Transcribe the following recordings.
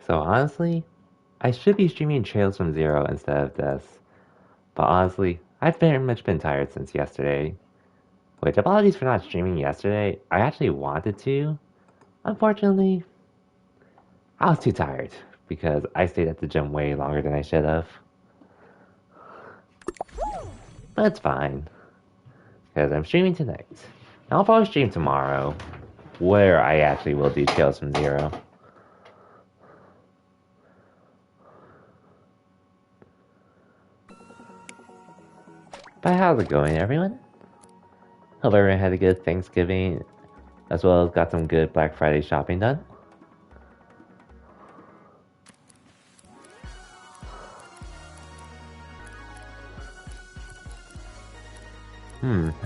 So honestly, I should be streaming Trails from Zero instead of this. But honestly, I've very much been tired since yesterday. Which, apologies for not streaming yesterday. I actually wanted to. Unfortunately, I was too tired because I stayed at the gym way longer than I should have. But it's fine because I'm streaming tonight. I'll probably stream tomorrow where I actually will do Trails from Zero. But how's it going, everyone? Hope everyone had a good Thanksgiving as well as got some good Black Friday shopping done.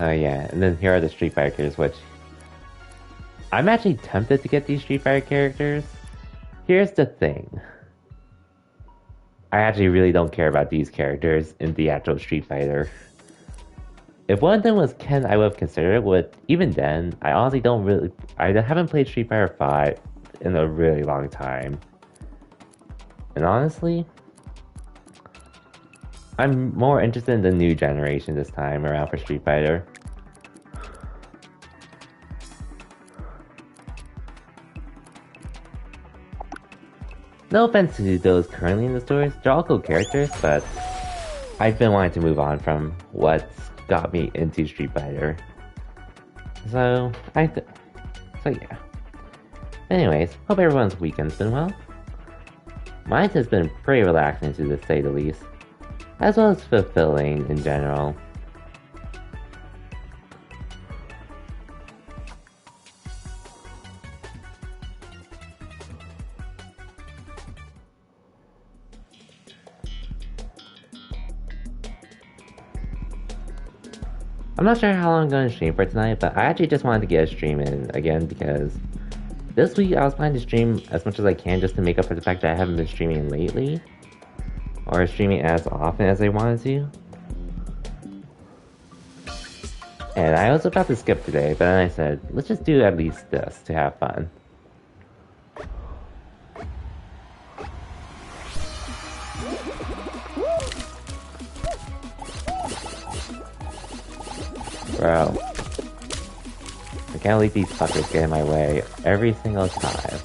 Oh yeah, and then here are the Street Fighter characters, which I'm actually tempted to get these Street Fighter characters. Here's the thing. I actually really don't care about these characters in the actual Street Fighter. If one of them was Ken, I would have considered it, but even then, I honestly don't really... I haven't played Street Fighter 5 in a really long time. And honestly, I'm more interested in the new generation this time around for Street Fighter. No offense to those currently in the stores, they're all cool characters, but I've been wanting to move on from what's got me into Street Fighter. So, so yeah. Anyways, hope everyone's weekend's been well. Mine has been pretty relaxing to say the least, as well as fulfilling in general. I'm not sure how long I'm going to stream for tonight, but I actually just wanted to get a stream in again because this week I was planning to stream as much as I can just to make up for the fact that I haven't been streaming lately, or streaming as often as I wanted to. And I was about to skip today, but then I said, let's just do at least this to have fun. Bro. I can't let these fuckers get in my way every single time.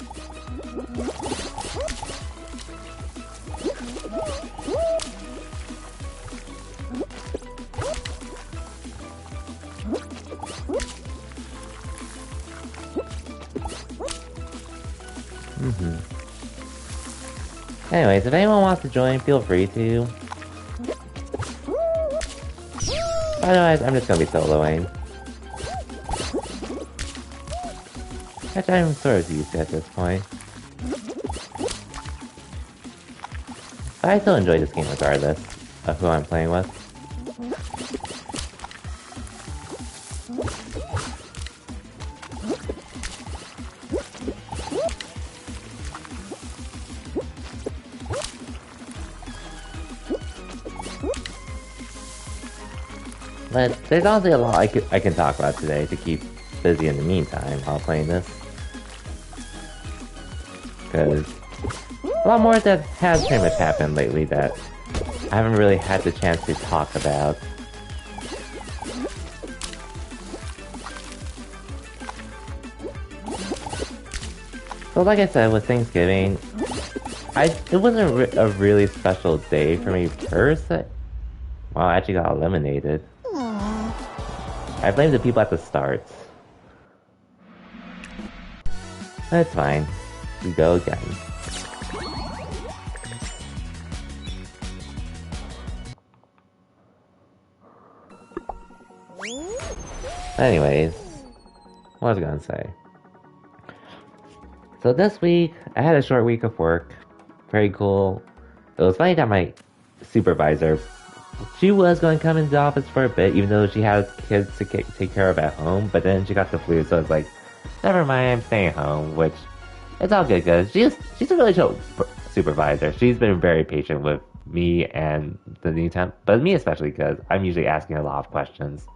Anyways, if anyone wants to join, feel free to. Otherwise, I'm just gonna be soloing. Which I'm sort of used to at this point. But I still enjoy this game regardless of who I'm playing with. But there's honestly a lot I can talk about today to keep busy in the meantime while playing this. Because a lot more that has pretty much happened lately that I haven't really had the chance to talk about. So like I said, with Thanksgiving, it wasn't a really special day for me per se. Well, I actually got eliminated. I blame the people at the start. That's fine. We go again. Anyways, what was I gonna say? So this week, I had a short week of work. Very cool. It was funny that my supervisor, she was going to come into the office for a bit, even though she has kids to take care of at home, but then she got the flu, so it's like, never mind, I'm staying home, which, it's all good, because she's a really chill supervisor. She's been very patient with me and the new temp, but me especially, because I'm usually asking a lot of questions.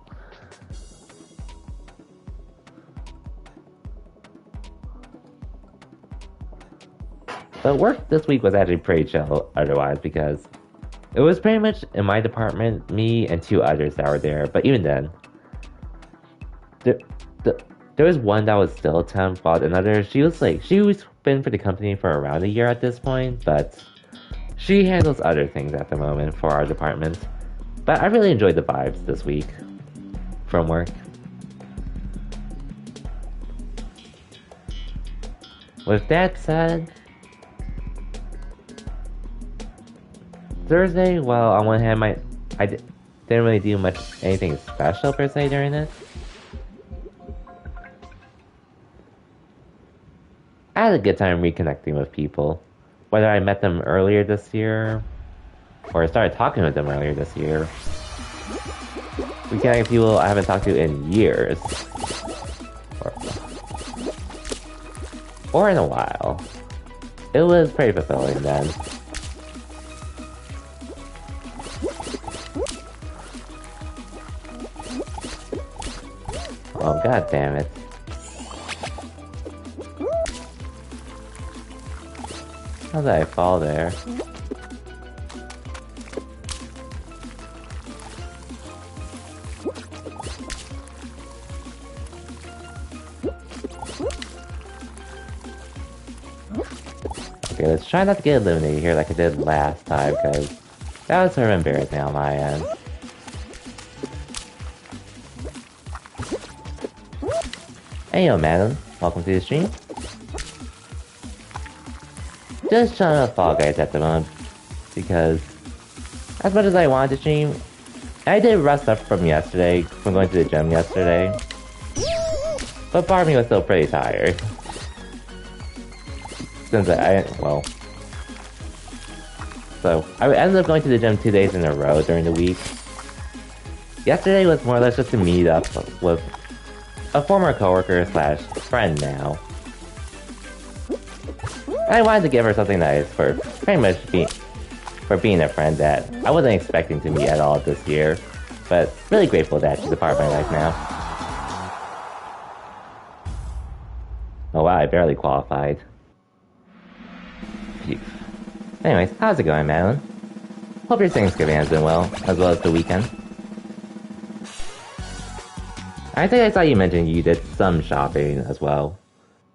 But work this week was actually pretty chill otherwise because it was pretty much in my department, me and two others that were there. But even then, there, there was one that was still a temp, while another, she was been for the company for around a year at this point, but she handles other things at the moment for our department. But I really enjoyed the vibes this week from work. With that said, Thursday, well, on one hand, didn't really do anything special per se during it. I had a good time reconnecting with people, whether I met them earlier this year or I started talking with them earlier this year. Reconnecting with people I haven't talked to in years, or in a while. It was pretty fulfilling then. Oh, god damn it. How did I fall there? Okay, let's try not to get eliminated here like I did last time, because that was sort of embarrassing on my end. Hey yo, Madeline. Welcome to the stream. Just trying to Fall Guys at the moment, because as much as I wanted to stream, I did rest up from yesterday, from going to the gym yesterday, but part of me was still pretty tired. Since so I ended up going to the gym 2 days in a row during the week. Yesterday was more or less just to meet up with a former coworker slash friend now. I wanted to give her something nice for pretty much being a friend that I wasn't expecting to meet at all this year, but really grateful that she's a part of my life now. Oh wow, I barely qualified. Phew. Anyways, how's it going, Madeline? Hope your Thanksgiving has been well as the weekend. I think I saw you mention you did some shopping as well,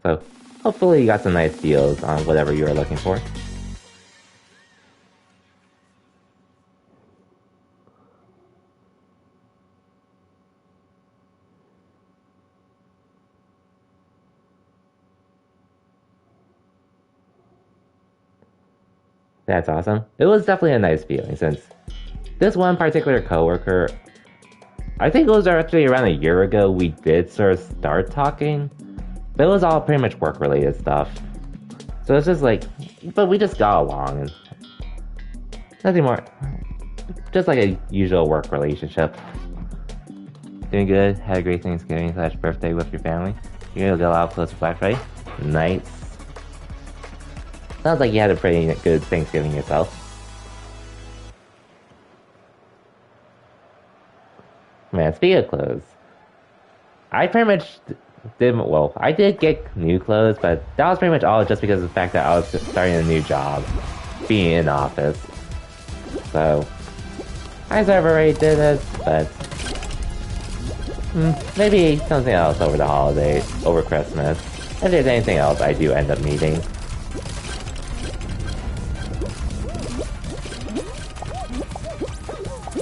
so hopefully you got some nice deals on whatever you were looking for. That's awesome. It was definitely a nice feeling since this one particular coworker, I think it was actually around a year ago we did sort of start talking, but it was all pretty much work-related stuff. So it's just like, but we just got along and nothing more. Just like a usual work relationship. Doing good. Had a great Thanksgiving / birthday with your family. You're gonna go out close to Black Friday. Nice. Sounds like you had a pretty good Thanksgiving yourself. Man, speaking of clothes, I pretty much I did get new clothes, but that was pretty much all just because of the fact that I was starting a new job, being in office. So, I sort of already did it, but maybe something else over the holidays, over Christmas. If there's anything else I do end up needing.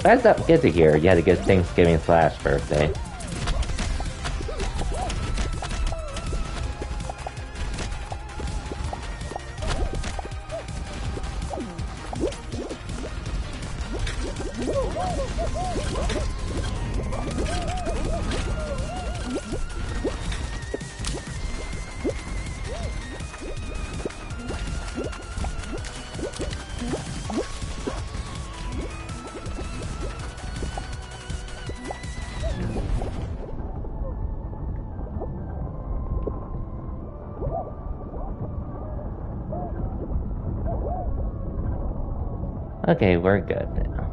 That's good to hear. You had a good Thanksgiving / birthday. Okay, we're good now.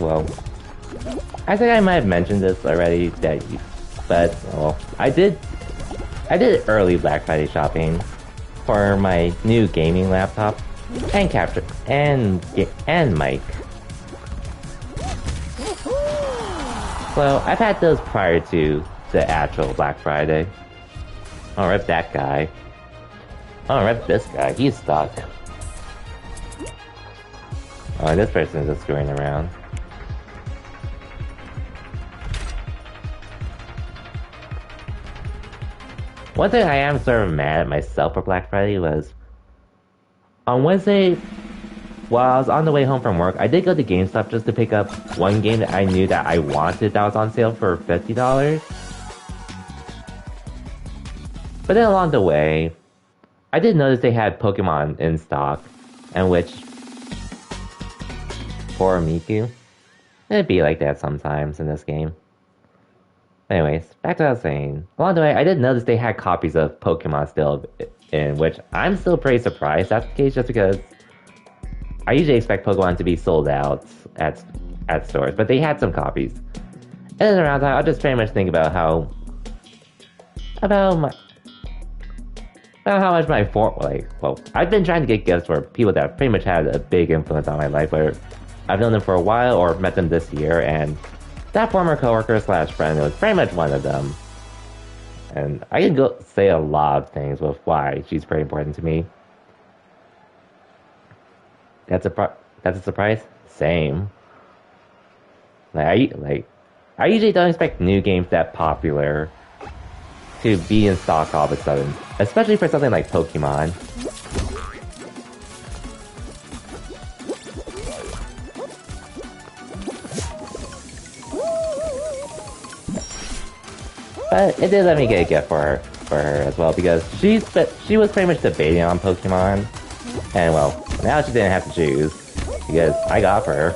Well, I think I might have mentioned this already, but, well, I did I did early Black Friday shopping for my new gaming laptop and capture and mic. So I've had those prior to the actual Black Friday. I'll rip that guy. I'll rip this guy. He's stuck. Oh, this person's just screwing around. One thing I am sort of mad at myself for Black Friday was on Wednesday, while I was on the way home from work, I did go to GameStop just to pick up one game that I knew that I wanted that was on sale for $50. But then along the way, I did notice they had Pokemon in stock, and which, for Miku, it'd be like that sometimes in this game. Anyways, back to what I was saying. Along the way, I did notice they had copies of Pokemon still in, which I'm still pretty surprised that's the case just because I usually expect Pokemon to be sold out at stores, but they had some copies. And then around time, I'll just pretty much think about how much I've been trying to get gifts for people that pretty much had a big influence on my life, where I've known them for a while or met them this year, and that former coworker slash friend was pretty much one of them. And I can go say a lot of things with why she's pretty important to me. That's a surprise? Same. I usually don't expect new games that popular to be in stock all of a sudden, especially for something like Pokemon. But it did let me get a gift for her as well, because she was pretty much debating on Pokemon, and well, now she didn't have to choose because I got for her.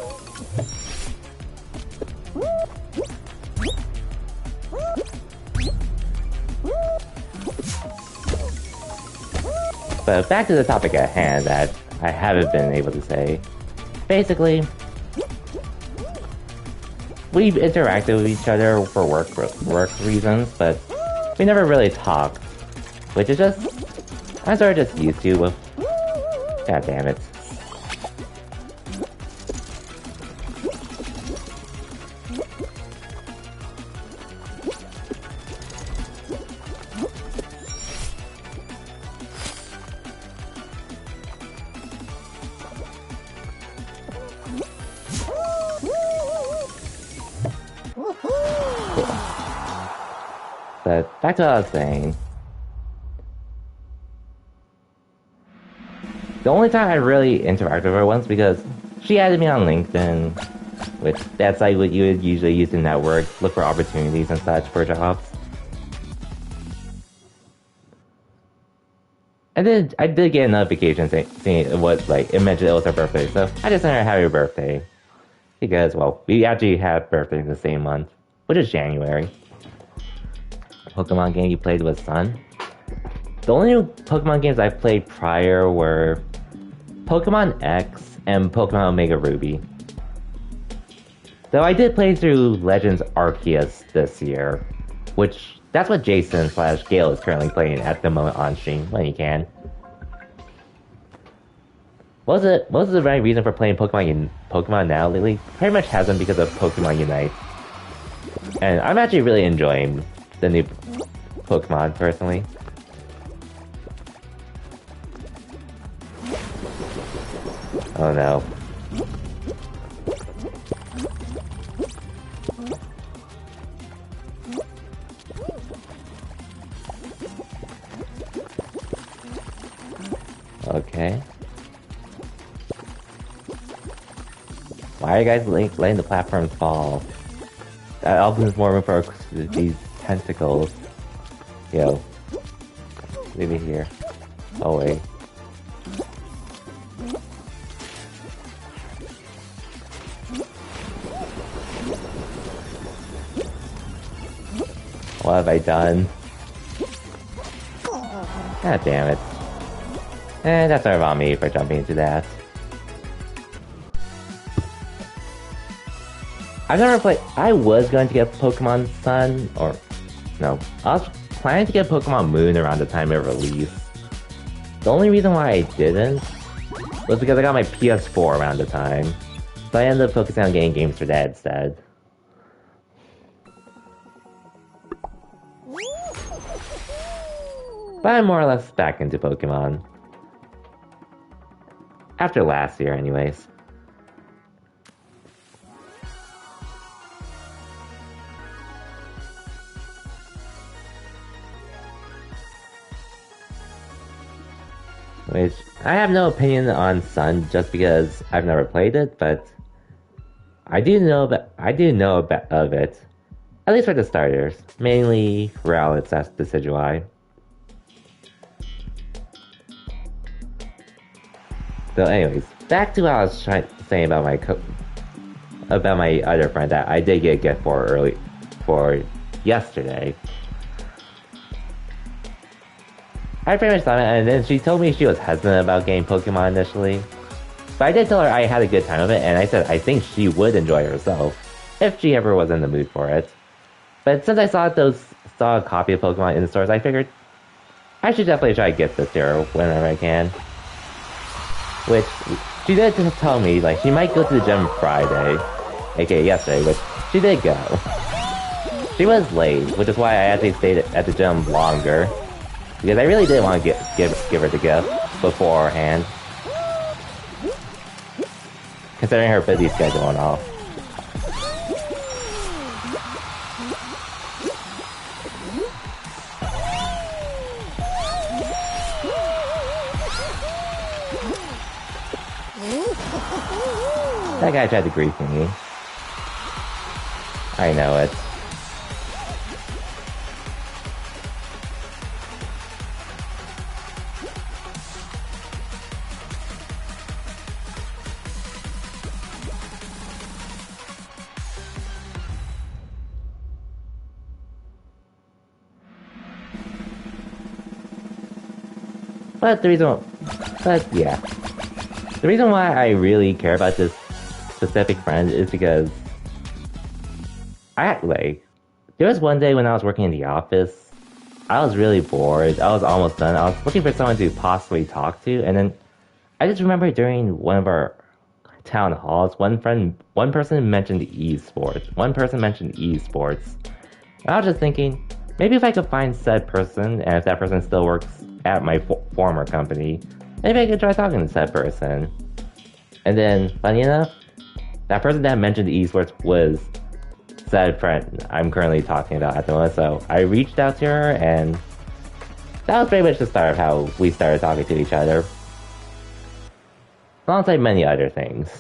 But back to the topic at hand that I haven't been able to say. Basically, we've interacted with each other for work reasons, but we never really talked, which is just I'm sort of just used to with. God damn it. But back to what I was saying. The only time I really interacted with her once because she added me on LinkedIn, which that's like what you would usually use to network, look for opportunities and such for jobs. And then I did get a notification saying it was it mentioned it was her birthday, so I just sent her a happy birthday. Because, well, we actually had birthdays the same month, which is January. Pokemon game you played with Sun? The only Pokemon games I played prior were Pokemon X and Pokemon Omega Ruby. Though I did play through Legends Arceus this year, which that's what Jason slash Gale is currently playing at the moment on stream when he can. What was the right reason for playing Pokemon now lately? Pretty much has been because of Pokemon Unite. And I'm actually really enjoying the new Pokemon personally. Oh no. Okay. Why are you guys letting the platforms fall? That opens more room for these tentacles. Yo. Leave it here. Oh wait. What have I done? God damn it. That's sort of on me for jumping into that. I've never played. I was going to get Pokemon Sun, or no. planning to get Pokemon Moon around the time it released. The only reason why I didn't was because I got my PS4 around the time. So I ended up focusing on getting games for that instead. But I'm more or less back into Pokemon. After last year, anyways. Which, I have no opinion on Sun just because I've never played it, but I do know of it. At least for the starters. Mainly Rowlet's Decidueye. So anyways, back to what I was saying about my other friend that I did get a gift for yesterday. I pretty much thought it, and then she told me she was hesitant about getting Pokemon initially. But I did tell her I had a good time of it, and I said I think she would enjoy herself, if she ever was in the mood for it. But since I saw a copy of Pokemon in the stores, I figured I should definitely try to get this to her whenever I can. Which, she did just tell me, like, she might go to the gym Friday, aka yesterday, which she did go. She was late, which is why I actually stayed at the gym longer. Because I really did want to give her the gift beforehand. Considering her busy schedule and all. That guy tried to grief me. I know it. The reason why I really care about this specific friend is because there was one day when I was working in the office, I was really bored, I was almost done, I was looking for someone to possibly talk to, and then I just remember during one of our town halls, one person mentioned esports, and I was just thinking, maybe if I could find said person, and if that person still works at my former company, maybe I could try talking to said person. And then, funny enough, that person that mentioned esports was said friend I'm currently talking about at the moment, so I reached out to her, and that was pretty much the start of how we started talking to each other. Alongside many other things.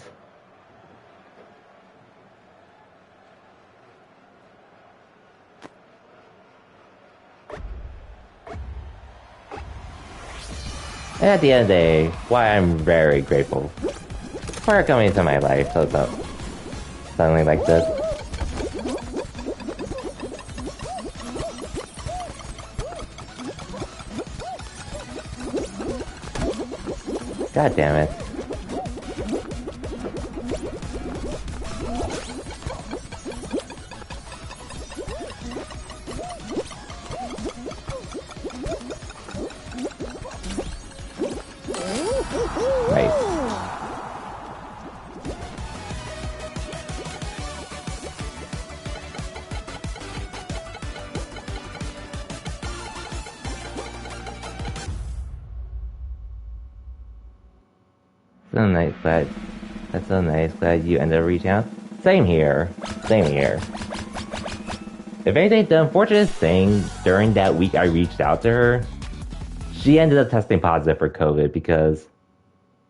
And at the end of the day, why I'm very grateful for her coming into my life so suddenly like this. God damn it. So nice, that's so nice, glad you ended up reaching out. Same here. If anything, the unfortunate thing, during that week I reached out to her, she ended up testing positive for COVID because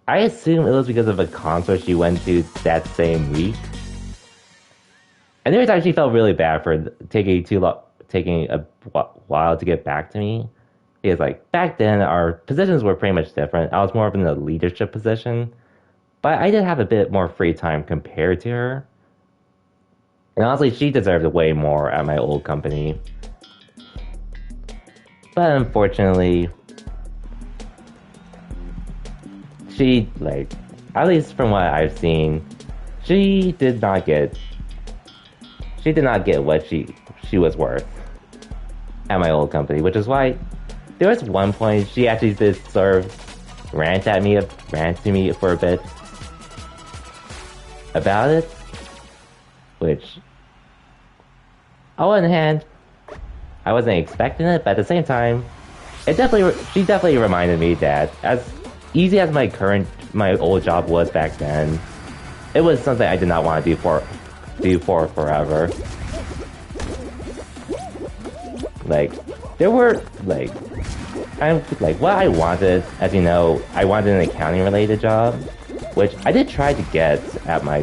I assume it was because of a concert she went to that same week. And every time she felt really bad for taking a while to get back to me. Because like back then our positions were pretty much different. I was more of in a leadership position, but I did have a bit more free time compared to her. And honestly, she deserved way more at my old company. But unfortunately, she, like, at least from what I've seen, she did not get what she was worth. at my old company, which is why there was one point she actually did sort of rant to me for a bit about it, which on one hand, I wasn't expecting it, but at the same time, she definitely reminded me that as easy as my old job was back then, it was something I did not want to do for forever. Like, there were what I wanted, as you know, I wanted an accounting related job, which I did try to get at my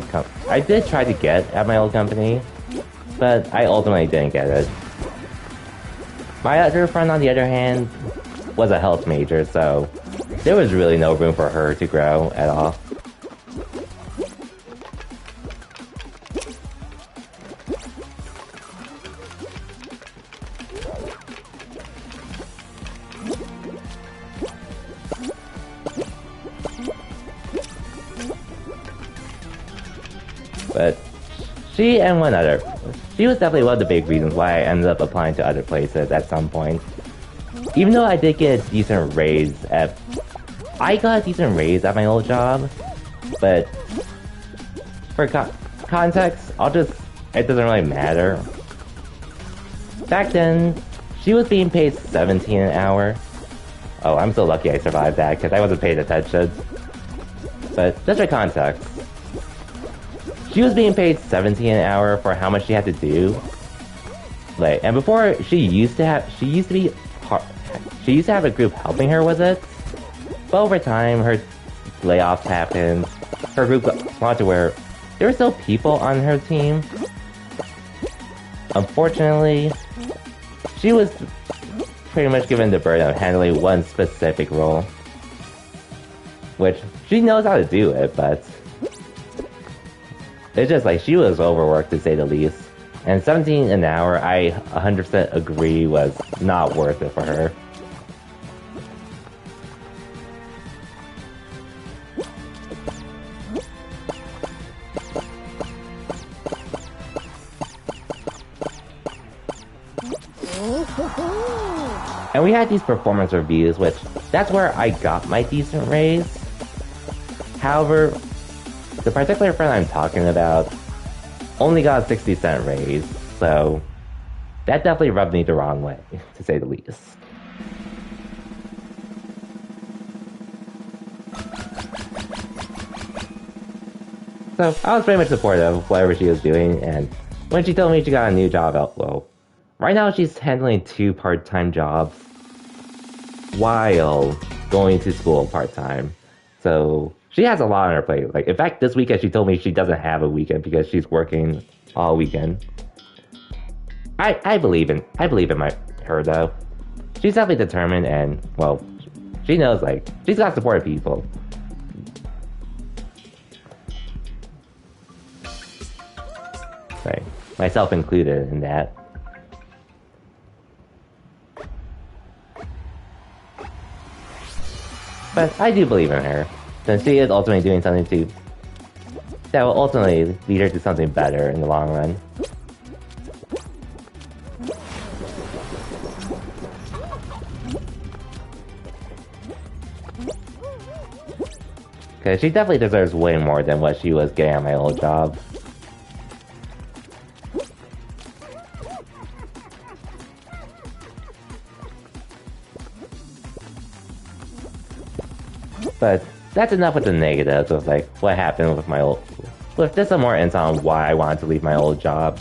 old company, but I ultimately didn't get it. My other friend, on the other hand, was a health major, so there was really no room for her to grow at all. But she was definitely one of the big reasons why I ended up applying to other places at some point. Even though I did get a decent raise I got a decent raise at my old job, but for context, it doesn't really matter. Back then, she was being paid $17 an hour. Oh, I'm so lucky I survived that, because I wasn't paying attention. But just for context, she was being paid $17 an hour for how much she had to do. And before, she used to have a group helping her with it. But over time, her layoffs happened. Her group got to where there were still people on her team. Unfortunately, she was pretty much given the burden of handling one specific role. Which, she knows how to do it, but it's just like she was overworked to say the least. And 17 an hour, I 100% agree, was not worth it for her. And we had these performance reviews, which that's where I got my decent raise. However, the particular friend I'm talking about only got a 60-cent raise, so that definitely rubbed me the wrong way, to say the least. So I was pretty much supportive of whatever she was doing, and when she told me she got a new job, well, right now she's handling 2 part-time jobs while going to school part-time. So she has a lot on her plate. Like, in fact, this weekend she told me she doesn't have a weekend because she's working all weekend. I believe in her though. She's definitely determined, and well, she knows, like, she's got supportive people. Right, myself included in that. But I do believe in her, since she is ultimately doing something that will ultimately lead her to something better in the long run. Because she definitely deserves way more than what she was getting at my old job. But that's enough with the negatives of, like, what happened with just some more insight on why I wanted to leave my old job.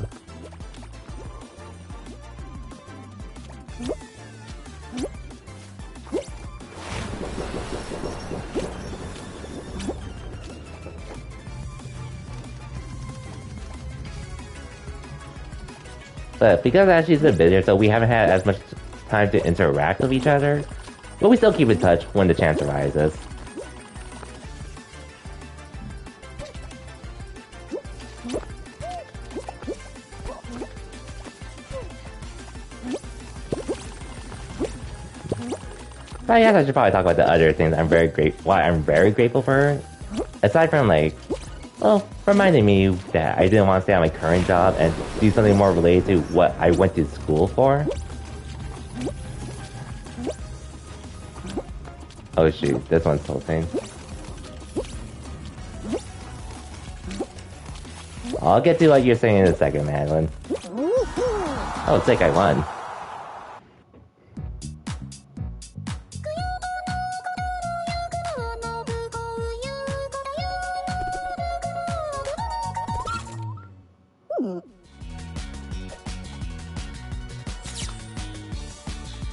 But because as she's been busier, so we haven't had as much time to interact with each other, but we still keep in touch when the chance arises. But yes, I should probably talk about the other things why I'm very grateful for her. Aside from, like, well, reminding me that I didn't want to stay on my current job and do something more related to what I went to school for. Oh shoot, this one's tilting. I'll get to what you're saying in a second, Madeline. Oh, sick, I won.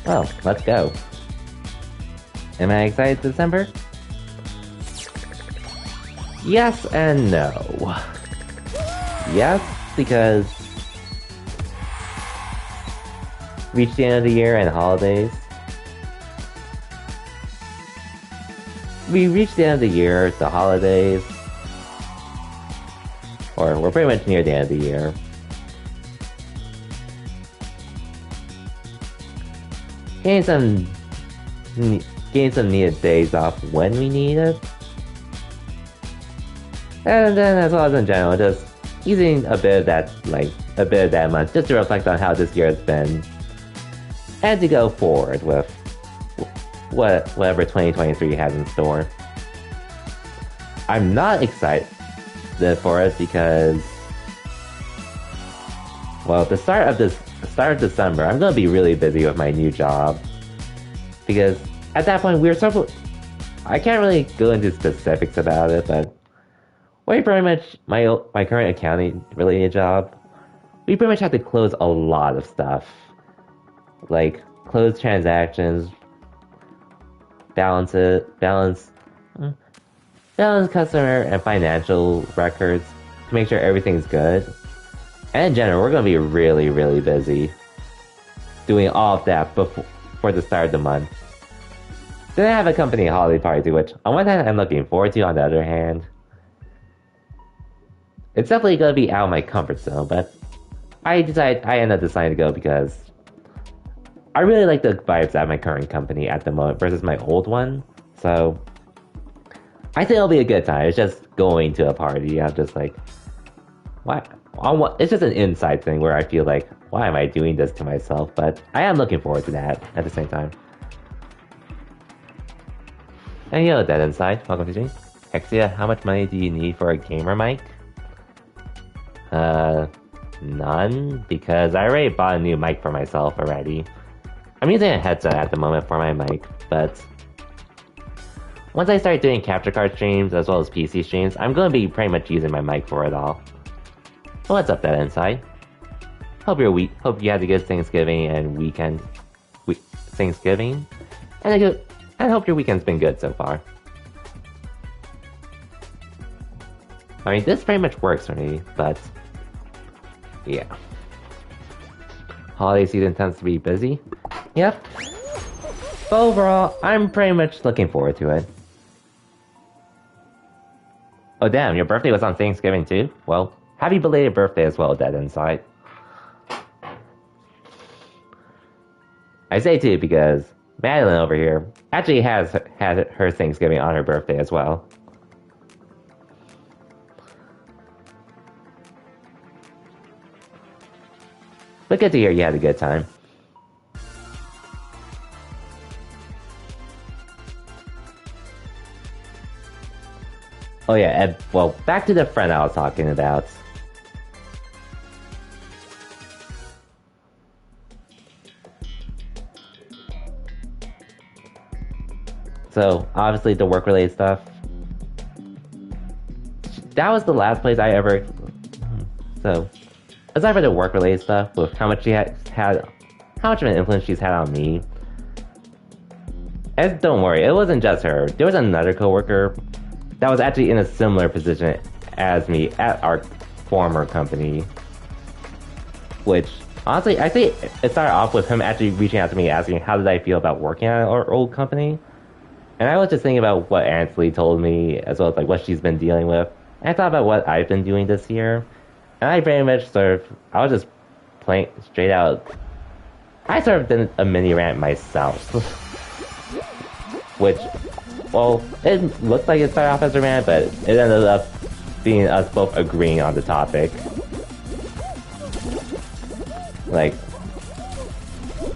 Oh, let's go. Am I excited for December? Yes and no. Yes, because reach the end of the year and holidays. We reach the end of the year, the holidays, or we're pretty much near the end of the year. Getting some needed days off when we need it. And then as well as in general, just using a bit of that month just to reflect on how this year has been. And to go forward with whatever 2023 has in store. I'm not excited for it because, well, the start of December, I'm gonna be really busy with my new job because at that point I can't really go into specifics about it, but we pretty much my current accounting related job, we pretty much have to close a lot of stuff, like close transactions, balance customer and financial records to make sure everything's good. And in general, we're going to be really, really busy doing all of that before the start of the month. Then I have a company holiday party, which on one hand I'm looking forward to, on the other hand, it's definitely going to be out of my comfort zone, but I end up deciding to go because I really like the vibes at my current company at the moment versus my old one. So I think it'll be a good time. It's just going to a party. I'm just like, why? It's just an inside thing where I feel like, why am I doing this to myself? But I am looking forward to that at the same time. And hello, Dead Inside. Welcome to the stream. Hexia, how much money do you need for a gamer mic? None, because I already bought a new mic for myself already. I'm using a headset at the moment for my mic, but once I start doing capture card streams as well as PC streams, I'm going to be pretty much using my mic for it all. Well, what's up, That Inside? Hope you had a good Thanksgiving and weekend. Thanksgiving, and I hope your weekend's been good so far. I mean, this pretty much works for me, but yeah. Holiday season tends to be busy. Yep. But overall, I'm pretty much looking forward to it. Oh damn, your birthday was on Thanksgiving too? Well, happy belated birthday as well, Dead Inside. I say too because Madeline over here actually had her Thanksgiving on her birthday as well. But good to hear you had a good time. Oh yeah, and well, back to the friend I was talking about. So, obviously the work-related stuff. That was the last place I ever... So, aside from the work-related stuff, with how much how much of an influence she's had on me. And don't worry, it wasn't just her. There was another coworker that was actually in a similar position as me at our former company. Which, honestly, I think it started off with him actually reaching out to me asking how did I feel about working at our old company. And I was just thinking about what Ansley told me, as well as like what she's been dealing with. And I thought about what I've been doing this year. And I very much I was just playing straight out. I sort of did a mini rant myself. Which, well, it looked like it started off as a rant, but it ended up being us both agreeing on the topic. Like,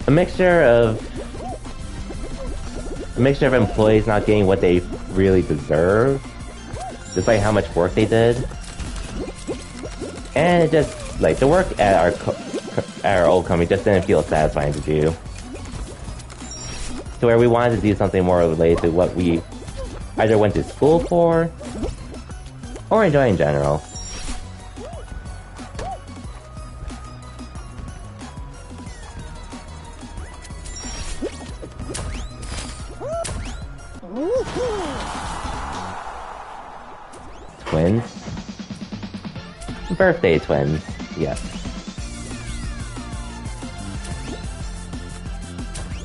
a mixture of a mixture of employees not getting what they really deserve, despite how much work they did. And it just, like, the work at our old company just didn't feel satisfying to do. To where we wanted to do something more related to what we either went to school for, or enjoy in general. Twins? Birthday twins, yes.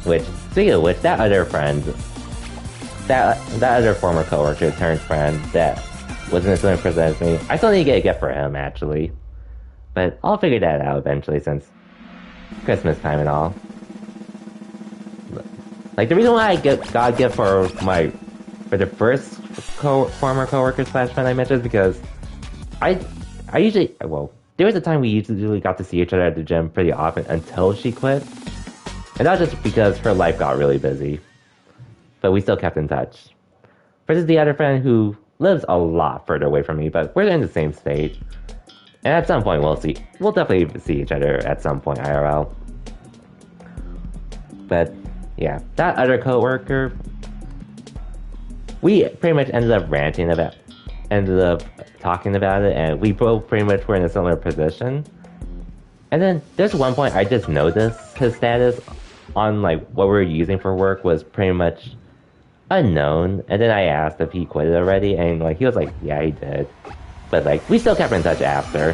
Which, speaking of which, that other friend, that other former coworker turned friend that was in the same prison as me, I still need to get a gift for him, actually. But I'll figure that out eventually, since Christmas time and all. Like, the reason why I got a gift for the first former coworker slash friend I mentioned is because I usually, well, there was a time we usually got to see each other at the gym pretty often until she quit. And that was just because her life got really busy. But we still kept in touch. Versus the other friend who lives a lot further away from me, but we're in the same state. And at some point we'll definitely see each other at some point, IRL. But, yeah, that other coworker, we pretty much ended up talking about it, and we both pretty much were in a similar position. And then there's one point I just noticed his status on like what we were using for work was pretty much unknown. And then I asked if he quit it already, and like he was like, yeah, he did. But like we still kept in touch after,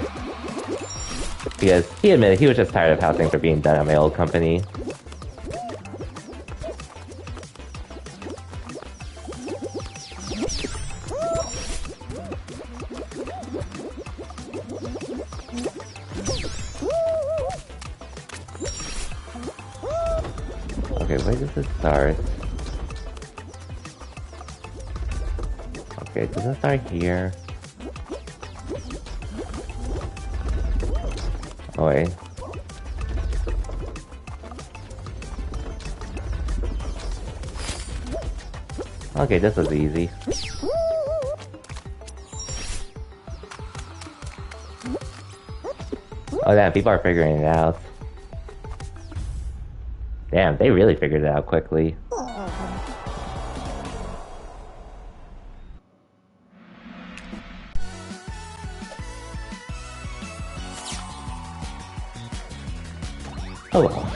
because he admitted he was just tired of how things were being done at my old company. Okay, where does it start? Okay, does it start here? Oh wait. Okay, this was easy. Oh damn, people are figuring it out. Damn, they really figured it out quickly. Oh well.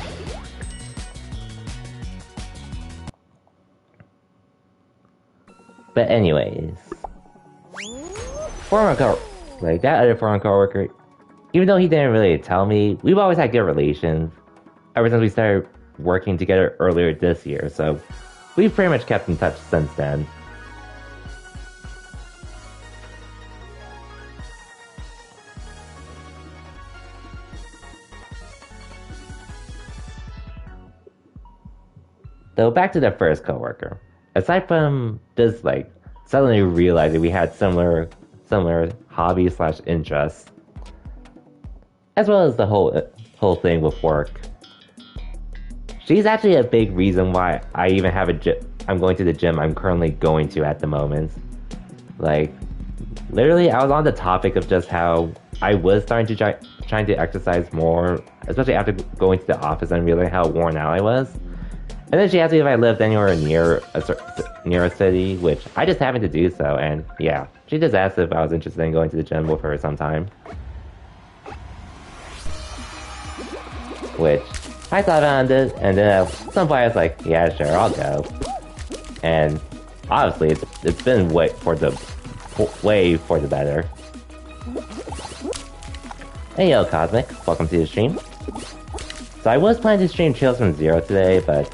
But anyways, like that other former coworker, even though he didn't really tell me, we've always had good relations ever since we started working together earlier this year, so we've pretty much kept in touch since then. Though back to the first coworker. Aside from just like suddenly realizing we had similar hobbies slash interests, as well as the whole thing with work, she's actually a big reason why I even have I'm going to the gym I'm currently going to at the moment. Like, literally, I was on the topic of just how I was starting to trying to exercise more, especially after going to the office and realizing how worn out I was. And then she asked me if I lived anywhere near a city, which I just happened to do so, and yeah, she just asked if I was interested in going to the gym with her sometime. Which, I thought on it, and then at some point I was like, yeah, sure, I'll go. And obviously, it's been way for the better. Hey yo, Cosmic, welcome to the stream. So I was planning to stream Trails from Zero today, but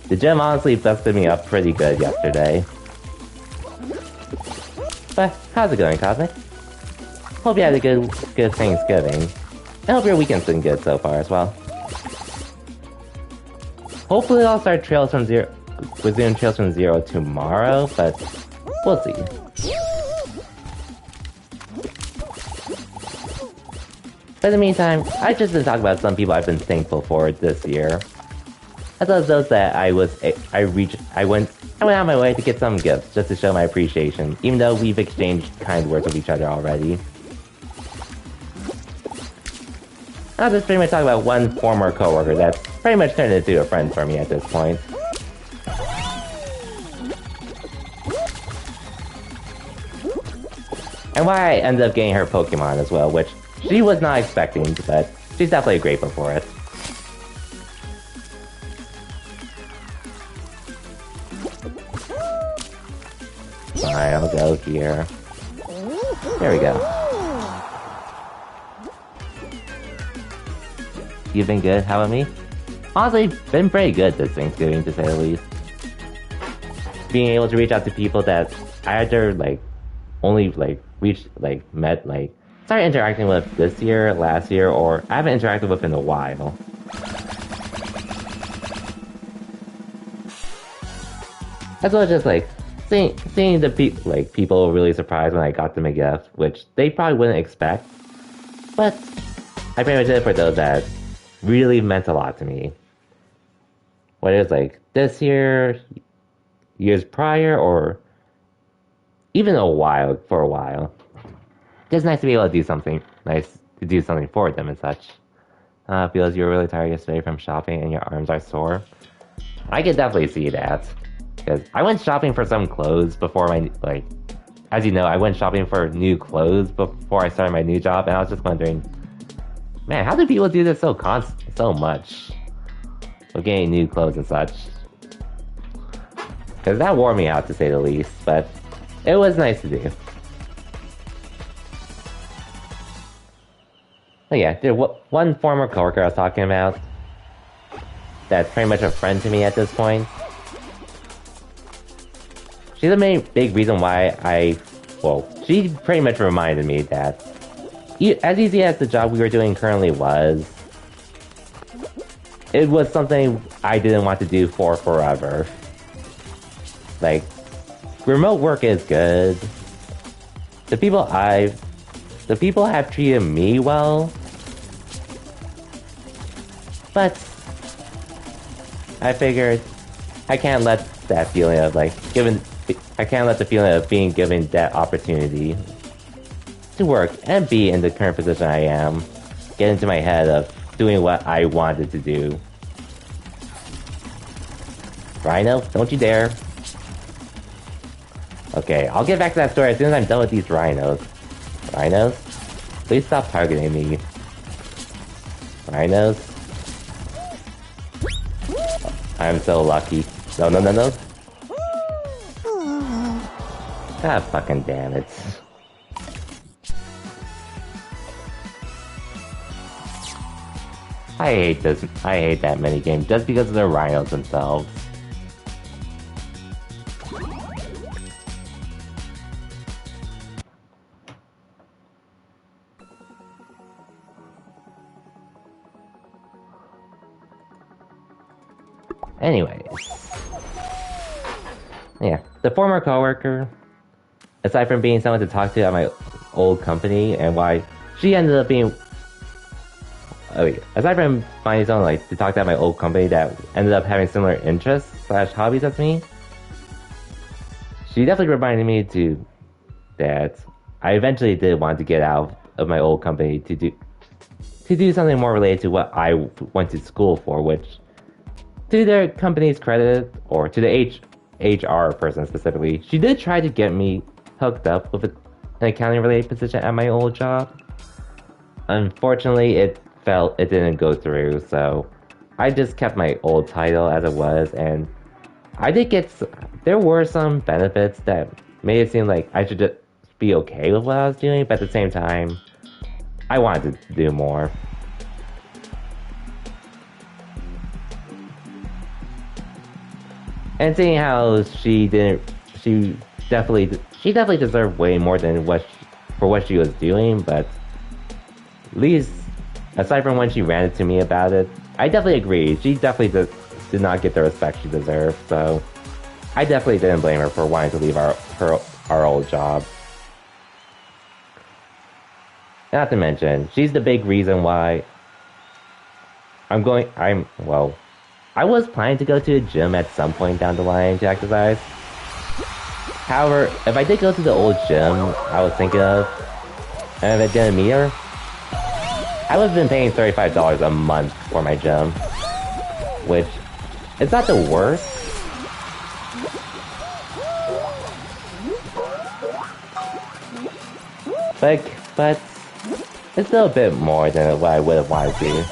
the gym honestly busted me up pretty good yesterday. But how's it going, Cosmic? Hope you had a good Thanksgiving. I hope your weekend's been good so far as well. Hopefully I'll start resume Trails from Zero tomorrow, but we'll see. But in the meantime, I've just been talking about some people I've been thankful for this year. I thought those that I went out of my way to get some gifts just to show my appreciation, even though we've exchanged kind words with each other already. I'll just pretty much talk about one former coworker that's pretty much turned into a friend for me at this point. And why I ended up getting her Pokemon as well, which she was not expecting, but she's definitely grateful for it. Fine, I'll go here. There we go. You've been good, how about me? Honestly, been pretty good this Thanksgiving, to say the least. Being able to reach out to people that I either, only, started interacting with this year, last year, or I haven't interacted with in a while. As well as just, seeing the people really surprised when I got them a gift, which they probably wouldn't expect. But I pretty much did it for those that really meant a lot to me. Whether it's this year, years prior, or even for a while. It's nice to be able to do something for them and such. Feels you were really tired yesterday from shopping and your arms are sore. I could definitely see that. Because I went shopping for some clothes before as you know, I went shopping for new clothes before I started my new job, and I was just wondering, man, how do people do this so much? With getting new clothes and such. Because that wore me out, to say the least, but it was nice to do. But yeah, there's one former coworker I was talking about that's pretty much a friend to me at this point. She's the main big reason why she pretty much reminded me that as easy as the job we were doing currently was, it was something I didn't want to do for forever. Remote work is good. The people have treated me well, but I figured I can't let that feeling of the feeling of being given that opportunity to work and be in the current position I am get into my head of doing what I wanted to do. Rhino, don't you dare. Okay, I'll get back to that story as soon as I'm done with these rhinos. Rhinos? Please stop targeting me. Rhinos? I'm so lucky. No. God fucking damn it. I hate this. I hate that minigame just because of the rhinos themselves. Anyways. Yeah, the former coworker, aside from being someone to talk to at my old company, and why she ended up being... aside from finding someone to talk to at my old company that ended up having similar interests / hobbies as me, she definitely reminded me that I eventually did want to get out of my old company to do something more related to what I went to school for, which, to their company's credit, or to the HR person specifically, she did try to get me hooked up with an accounting-related position at my old job. Unfortunately, it didn't go through, so I just kept my old title as it was, and I did there were some benefits that made it seem like I should just be okay with what I was doing, but at the same time, I wanted to do more. And seeing how she definitely deserved way more than what she was doing, but at least aside from when she ranted to me about it, I definitely agree. She definitely did not get the respect she deserved, so I definitely didn't blame her for wanting to leave our old job. Not to mention, she's the big reason why I was planning to go to a gym at some point down the line to exercise. However, if I did go to the old gym I was thinking of, and if it didn't meet her, I would have been paying $35 a month for my gym, which it's not the worst. But it's still a bit more than what I would have wanted to.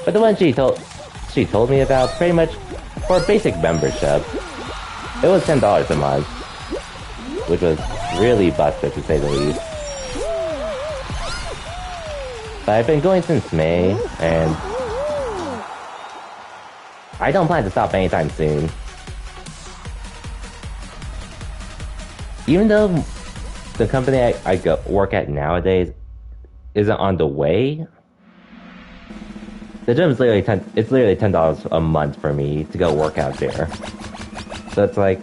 But the one she told me about, pretty much for a basic membership, it was $10 a month, which was really busted to say the least. But I've been going since May, and I don't plan to stop anytime soon. Even though the company I work at nowadays isn't on the way, the gym is literally $10 a month for me to go work out there. So it's like,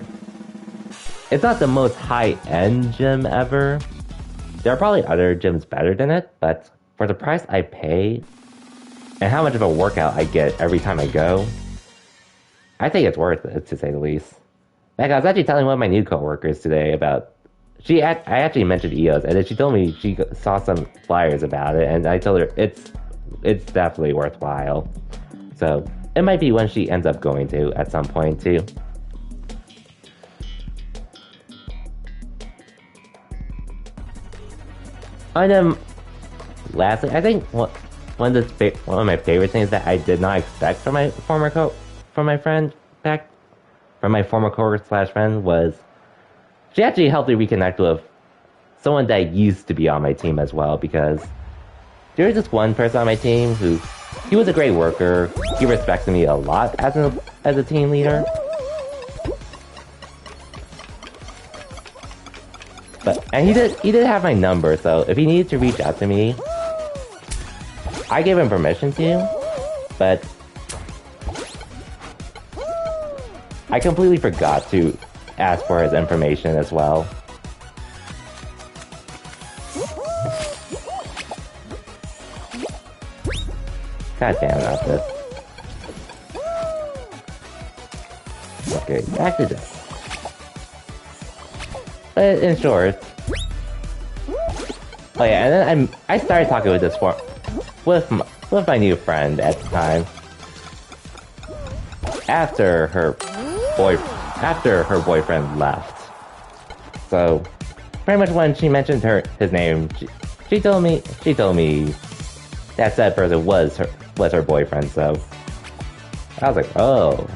it's not the most high-end gym ever. There are probably other gyms better than it, but for the price I pay and how much of a workout I get every time I go, I think it's worth it, to say the least. Like, I was actually telling one of my new coworkers today about, I actually mentioned EOS, and then she told me she saw some flyers about it, and I told her it's definitely worthwhile. So it might be one she ends up going to at some point too. And then lastly, I think one of my favorite things that I did not expect from my former friend slash friend was she actually helped me reconnect with someone that used to be on my team as well, because there was just one person on my team who, he was a great worker, he respected me a lot as a team leader. And he did have my number, so if he needed to reach out to me, I gave him permission to, but I completely forgot to ask for his information as well. God damn it, not this. Okay, back to this. But in short, oh yeah, and then I started talking with my new friend at the time. After her boyfriend left. So pretty much when she mentioned his name, she told me that said person was her boyfriend. So I was like, oh,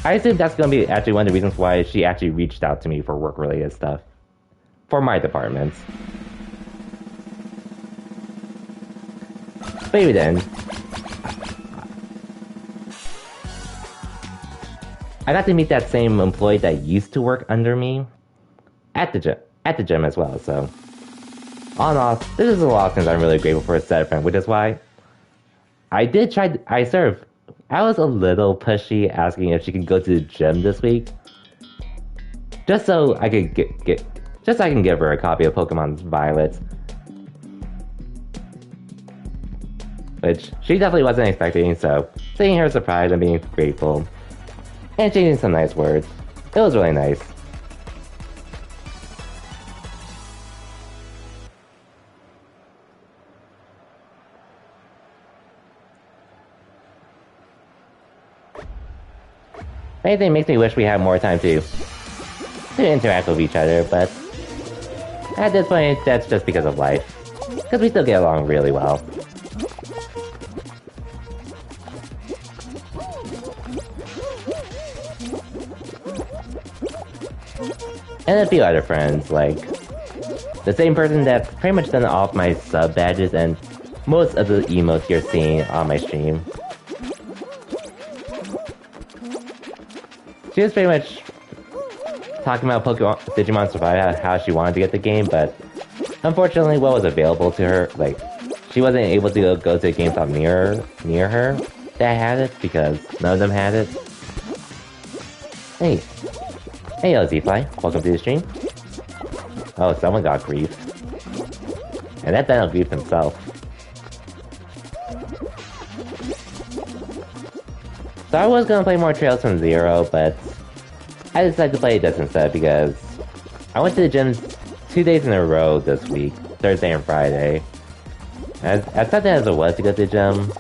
I assume that's gonna be actually one of the reasons why she actually reached out to me for work related stuff for my departments. Maybe then, I got to meet that same employee that used to work under me at the gym as well. So on and off, this is a lot of things I'm really grateful for a set of friends, which is why I was a little pushy asking if she could go to the gym this week, just so I could just so I can give her a copy of Pokemon Violet, which she definitely wasn't expecting. So seeing her surprised and being grateful, and changing some nice words, it was really nice. Anything makes me wish we had more time to interact with each other, but at this point, that's just because of life. Because we still get along really well. And a few other friends, like the same person that's pretty much done all of my sub badges and most of the emotes you're seeing on my stream. She was pretty much talking about Digimon Survive, how she wanted to get the game, but unfortunately what was available to her, like, she wasn't able to go to a GameStop near her that had it, because none of them had it. Hey, Z-Fly, welcome to the stream. Oh, someone got griefed. And that Dino griefed himself. So I was gonna play more Trails from Zero, but I decided to play this instead because I went to the gym 2 days in a row this week, Thursday and Friday. As something as it was to go to the gym.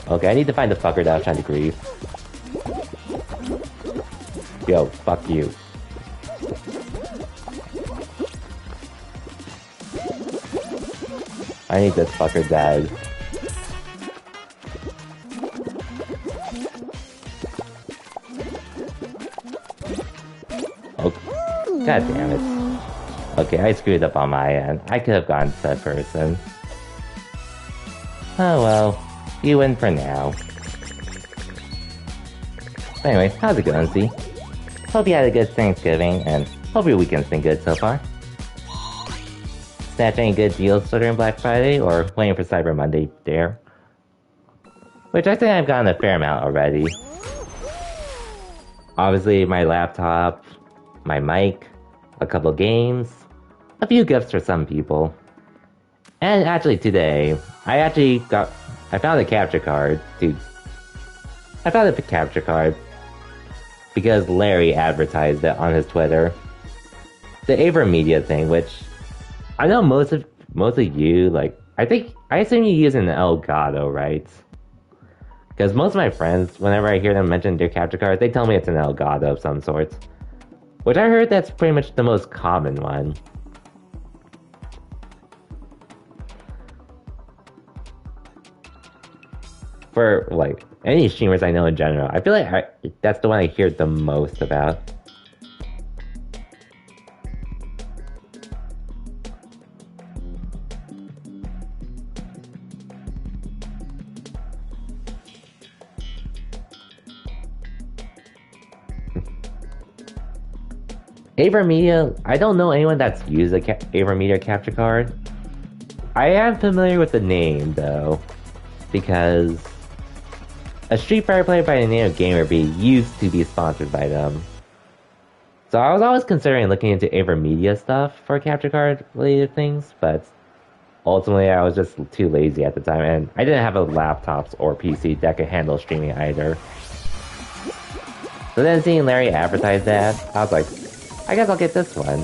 Okay, I need to find the fucker that I was trying to grief. Yo, fuck you. I need this fucker dead. Oh, god damn it. Okay, I screwed up on my end. I could have gone to that person. Oh well, you win for now. Anyway, how's it going, Z? Hope you had a good Thanksgiving, and hope your weekend's been good so far. Snatch any good deals during Black Friday, or waiting for Cyber Monday there? Which I think I've gotten a fair amount already. Obviously, my laptop, my mic, a couple games, a few gifts for some people. And actually today, I found a capture card, dude. I found a capture card because Larry advertised it on his Twitter. The AverMedia thing, which I know most of you, like, I assume you use an Elgato, right? Because most of my friends, whenever I hear them mention their capture cards, they tell me it's an Elgato of some sort. Which I heard that's pretty much the most common one. For, like, any streamers I know in general, I feel like that's the one I hear the most about. AverMedia, I don't know anyone that's used a AverMedia capture card. I am familiar with the name, though, because a Street Fighter player by the name of GamerB used to be sponsored by them. So I was always considering looking into AverMedia stuff for capture card related things, but ultimately I was just too lazy at the time, and I didn't have a laptop or PC that could handle streaming either. So then seeing Larry advertise that, I was like, I guess I'll get this one.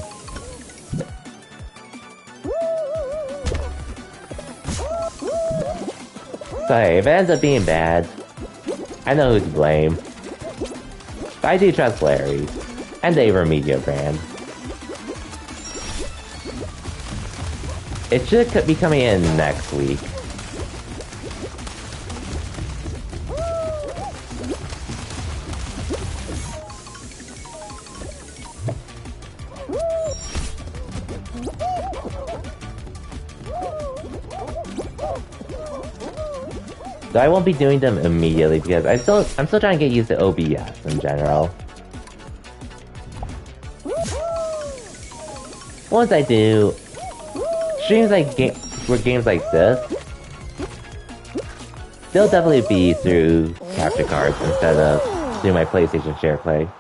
So hey, if it ends up being bad, I know who to blame. But I do trust Larry, and the AverMedia brand. It should be coming in next week. So I won't be doing them immediately because I'm still trying to get used to OBS in general. Once I do, streams for games like this, they'll definitely be through capture cards instead of through my PlayStation SharePlay.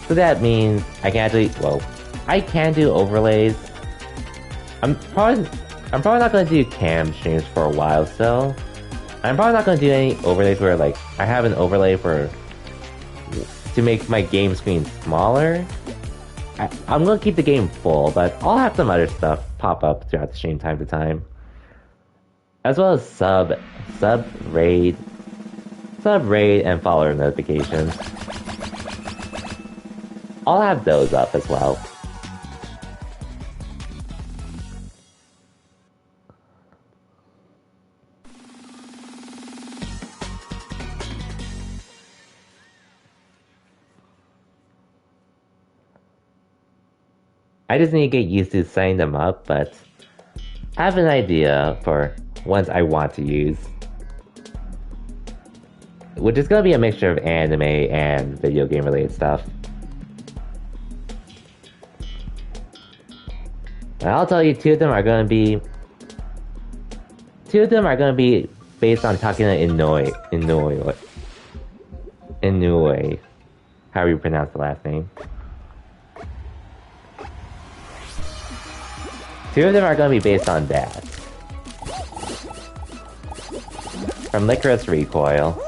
So that means I can I can do overlays. I'm probably not going to do cam streams for a while still. I'm probably not going to do any overlays where, like, I have an overlay to make my game screen smaller. I'm going to keep the game full, but I'll have some other stuff pop up throughout the stream time to time. As well as sub, raid, and follower notifications. I'll have those up as well. I just need to get used to setting them up, but I have an idea for ones I want to use. Which is going to be a mixture of anime and video game related stuff. And I'll tell you, two of them are going to be based on talking to Inoue, however you pronounce the last name. Two of them are going to be based on that. From Licorice Recoil.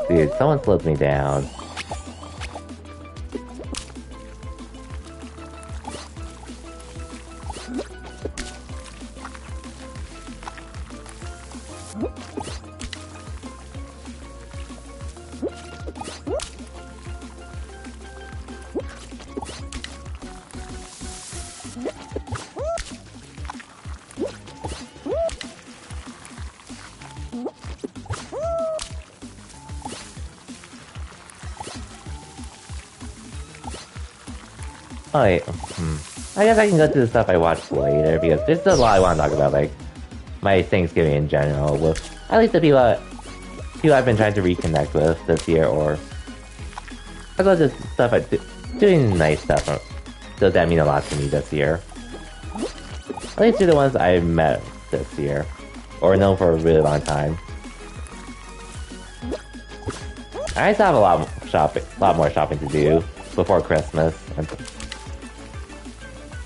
Dude, someone slowed me down. Oh, wait. I guess I can go through the stuff I watched later, because there's still a lot I want to talk about, like, my Thanksgiving in general, with at least the people I've been trying to reconnect with this year, or as well as just stuff doing nice stuff. Does that mean a lot to me this year? At least through the ones I met this year, or known for a really long time. I still have a lot more shopping to do before Christmas.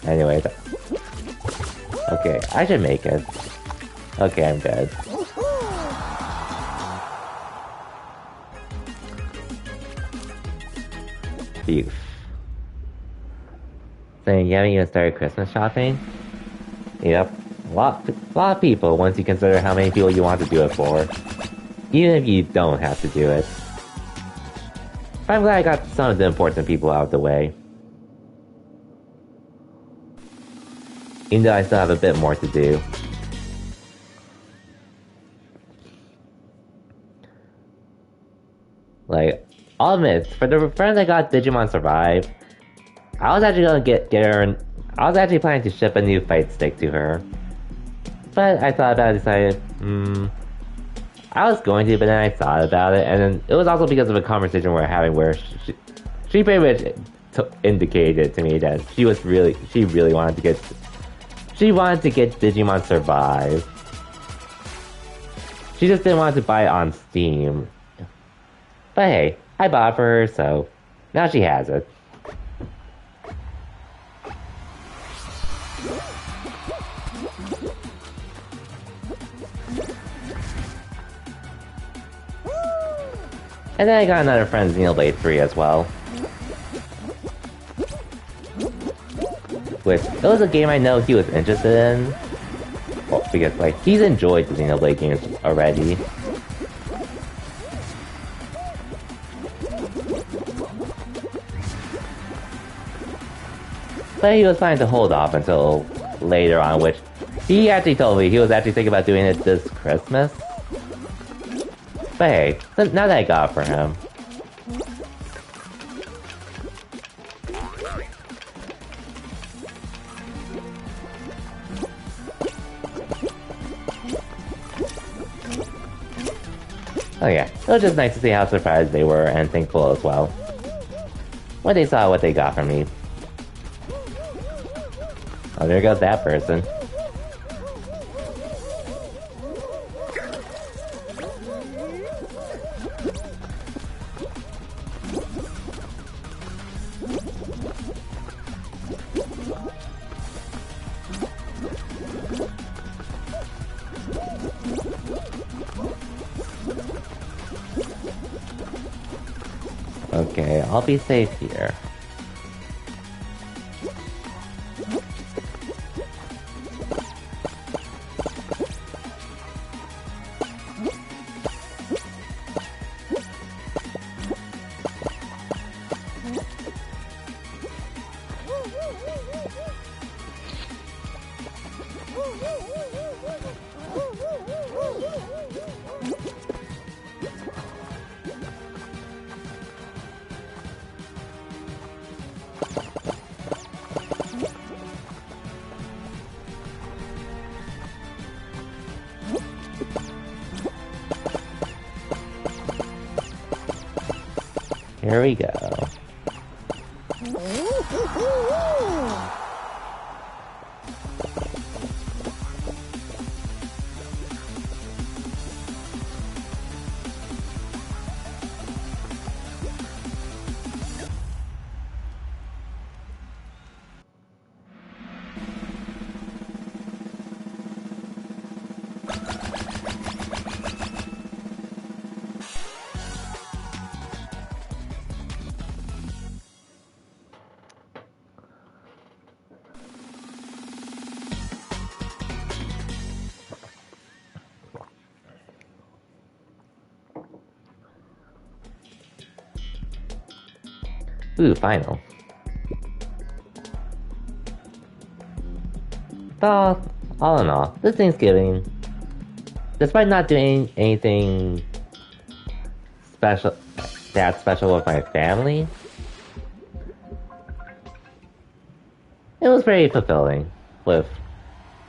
Anyway, okay, I should make it. Okay, I'm dead. Phew. So you haven't even started Christmas shopping? Yep, a lot of people once you consider how many people you want to do it for. Even if you don't have to do it. But I'm glad I got some of the important people out of the way. Even though I still have a bit more to do. Like, I'll admit, for the friends I got Digimon Survive, I was actually gonna get her. I was actually planning to ship a new fight stick to her. But I thought about it and decided, I was going to, but then I thought about it, and then it was also because of a conversation we were having where she pretty much indicated to me that she really wanted to get Digimon Survive. She just didn't want to buy it on Steam. But hey, I bought it for her, so now she has it. And then I got another friend's Xenoblade 3 as well. Which, it was a game I know he was interested in. Well, because, like, he's enjoyed the Xenoblade games already. But he was planning to hold off until later on, which he actually told me he was actually thinking about doing it this Christmas. But hey, now that I got it for him. Oh yeah, it was just nice to see how surprised they were and thankful as well when they saw what they got from me. Oh, there goes that person. Okay, I'll be safe here. Here we go. Ooh, final. All, all in all, this Thanksgiving, despite not doing anything special, that special with my family, it was very fulfilling with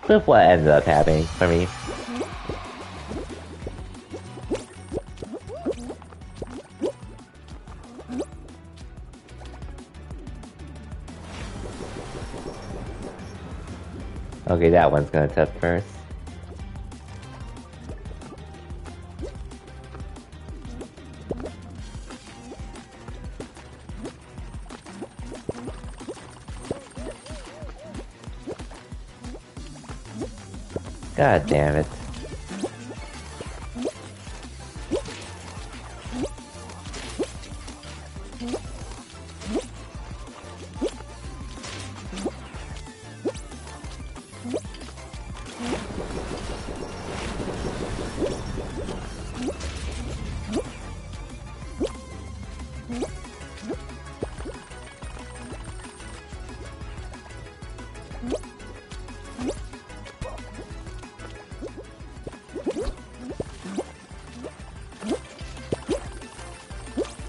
what ended up happening for me. Okay, that one's gonna test first. God damn it.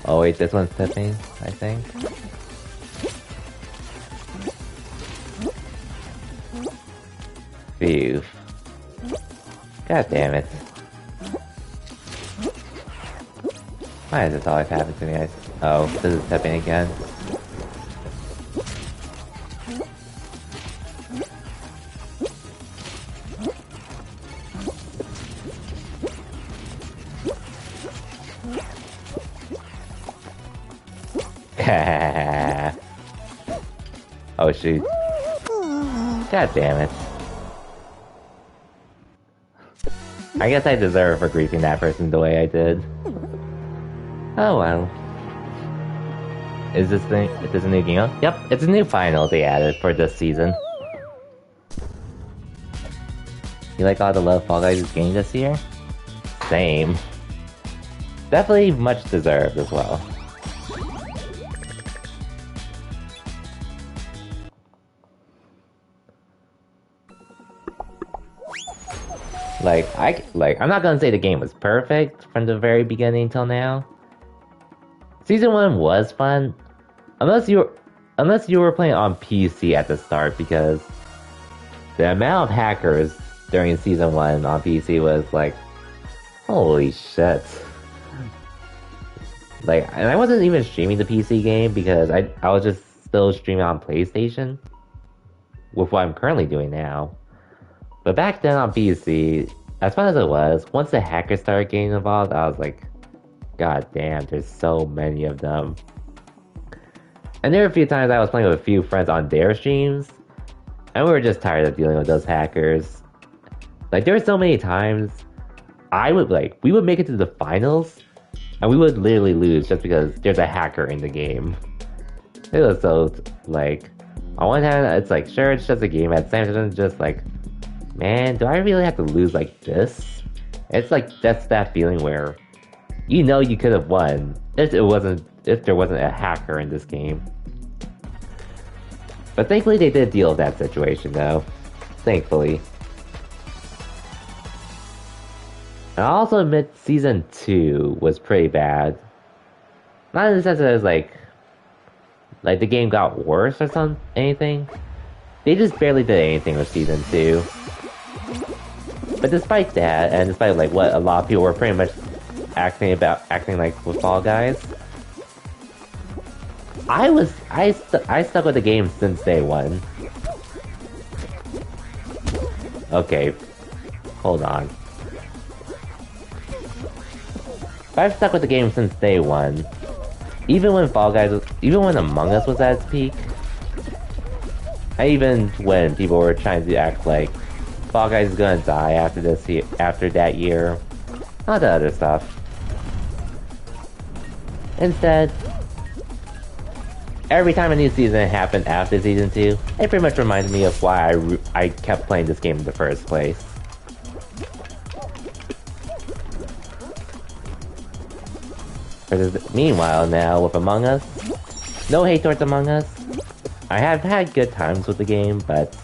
Oh wait, this one's tipping, I think. Phew. God damn it. Why does this always happen to me? Oh, this is tipping again. Oh shoot. God damn it. I guess I deserve for griefing that person the way I did. Oh well. Is this a new game? Yep, it's a new final they added for this season. You like all the love Fall Guys is getting this year? Same. Definitely much deserved as well. I'm not gonna say the game was perfect from the very beginning till now. Season 1 was fun, unless you were playing on PC at the start, because the amount of hackers during Season 1 on PC was like, holy shit. And I wasn't even streaming the PC game because I was just still streaming on PlayStation with what I'm currently doing now. But back then on PC, as fun as it was, once the hackers started getting involved, I was like, god damn, there's so many of them. And there were a few times I was playing with a few friends on their streams, and we were just tired of dealing with those hackers. There were so many times we would make it to the finals, and we would literally lose just because there's a hacker in the game. It was so, on one hand, it's sure, it's just a game, at the same time, it's just man, do I really have to lose like this? It's that's that feeling where you know you could have won if there wasn't a hacker in this game. But thankfully they did deal with that situation though. Thankfully. And I'll also admit Season 2 was pretty bad. Not in the sense that it was the game got worse or anything. They just barely did anything with Season 2. But despite that, and despite what a lot of people were pretty much acting like with Fall Guys, I stuck with the game since day one. Okay, hold on. I've stuck with the game since day one. Even when Among Us was at its peak, and even when people were trying to act like Fall Guys is gonna die after that year, all the other stuff. Instead, every time a new season happened after Season 2, it pretty much reminded me of why I kept playing this game in the first place. Meanwhile, now with Among Us, No hate towards Among Us. I have had good times with the game, but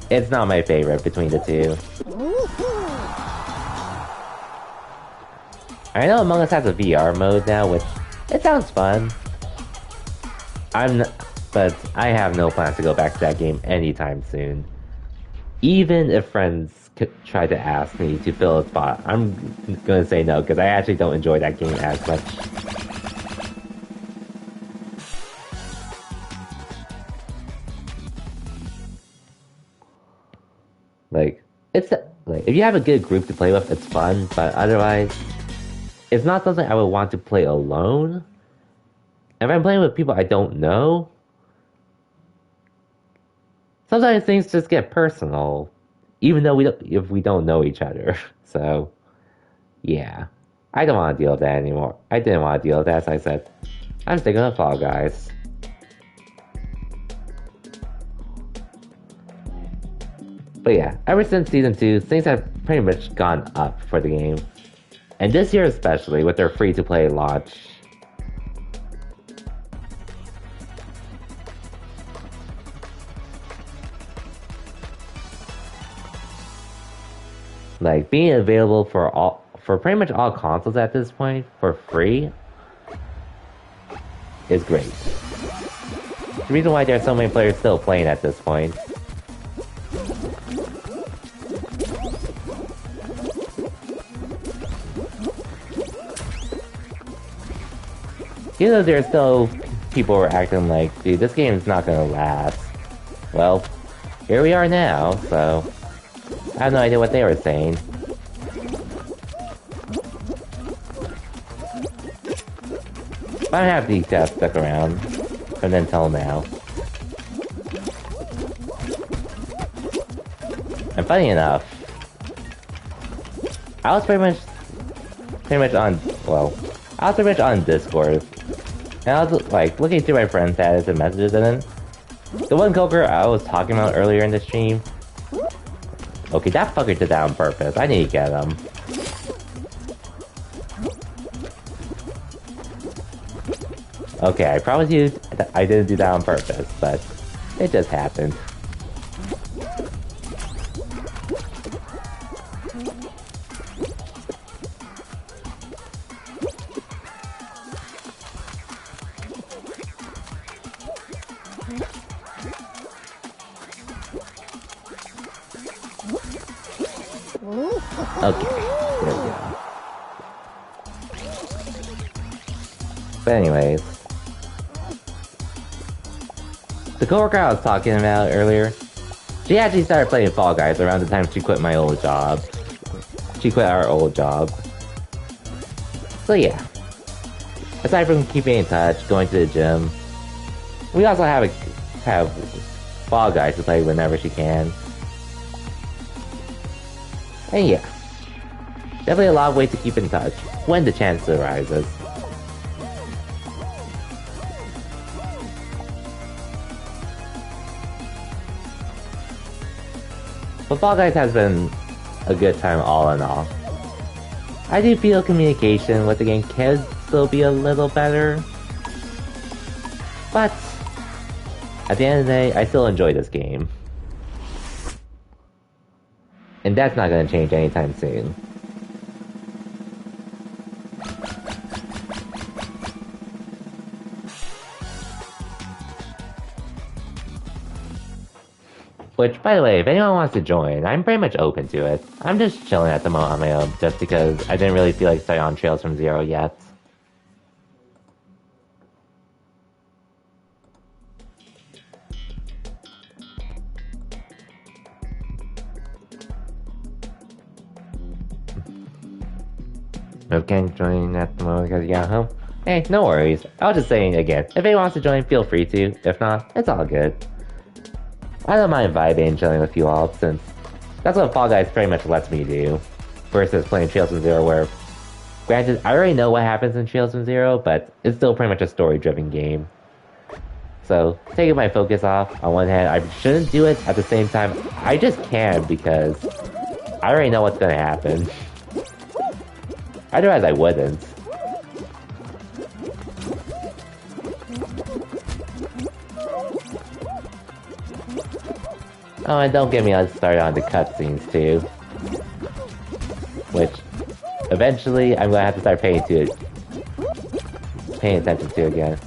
it's not my favorite between the two. I know Among Us has a VR mode now, which it sounds fun. But I have no plans to go back to that game anytime soon. Even if friends try to ask me to fill a spot, I'm gonna say no because I actually don't enjoy that game as much. Like, it's like if you have a good group to play with, it's fun. But otherwise, it's not something I would want to play alone. If I'm playing with people I don't know, sometimes things just get personal, even though if we don't know each other. So, yeah, I don't want to deal with that anymore. I didn't want to deal with that, so I said, I'm sticking with Fall Guys. But yeah, ever since Season 2, things have pretty much gone up for the game. And this year especially, with their free-to-play launch. Like, being available for pretty much all consoles at this point, for free, is great. The reason why there are so many players still playing at this point. Even though there's still people who are acting like, dude, this game is not gonna last. Well, here we are now, so I have no idea what they were saying. But I'm happy to have stuck around from then till now. And funny enough, I was pretty much on Discord. And I was like looking through my friends' status and messages, and then the one coker I was talking about earlier in the stream. Okay, that fucker did that on purpose. I need to get him. Okay, I promise you I didn't do that on purpose, but it just happened. Okay, there we go. But anyways, the coworker I was talking about earlier, she actually started playing Fall Guys around the time she quit my old job. She quit our old job. So yeah, aside from keeping in touch, going to the gym, we also have Fall Guys to play whenever she can. And yeah, definitely a lot of ways to keep in touch when the chance arises. But Fall Guys has been a good time all in all. I do feel communication with the game can still be a little better, but at the end of the day, I still enjoy this game. And that's not going to change anytime soon. Which, by the way, if anyone wants to join, I'm pretty much open to it. I'm just chilling at the moment on my own, just because I didn't really feel like starting on Trails from Zero yet. No can't join at the moment because yeah, huh? Hey, no worries. I was just saying again, if anyone wants to join, feel free to. If not, it's all good. I don't mind vibing and chilling with you all, since that's what Fall Guys pretty much lets me do. Versus playing Trails from Zero, where, granted, I already know what happens in Trails from Zero, but it's still pretty much a story-driven game. So, taking my focus off, on one hand, I shouldn't do it, at the same time, I just can because I already know what's gonna happen. Otherwise, I wouldn't. Oh, and don't get me started on the cutscenes too. Which, eventually, I'm gonna have to start paying attention to again.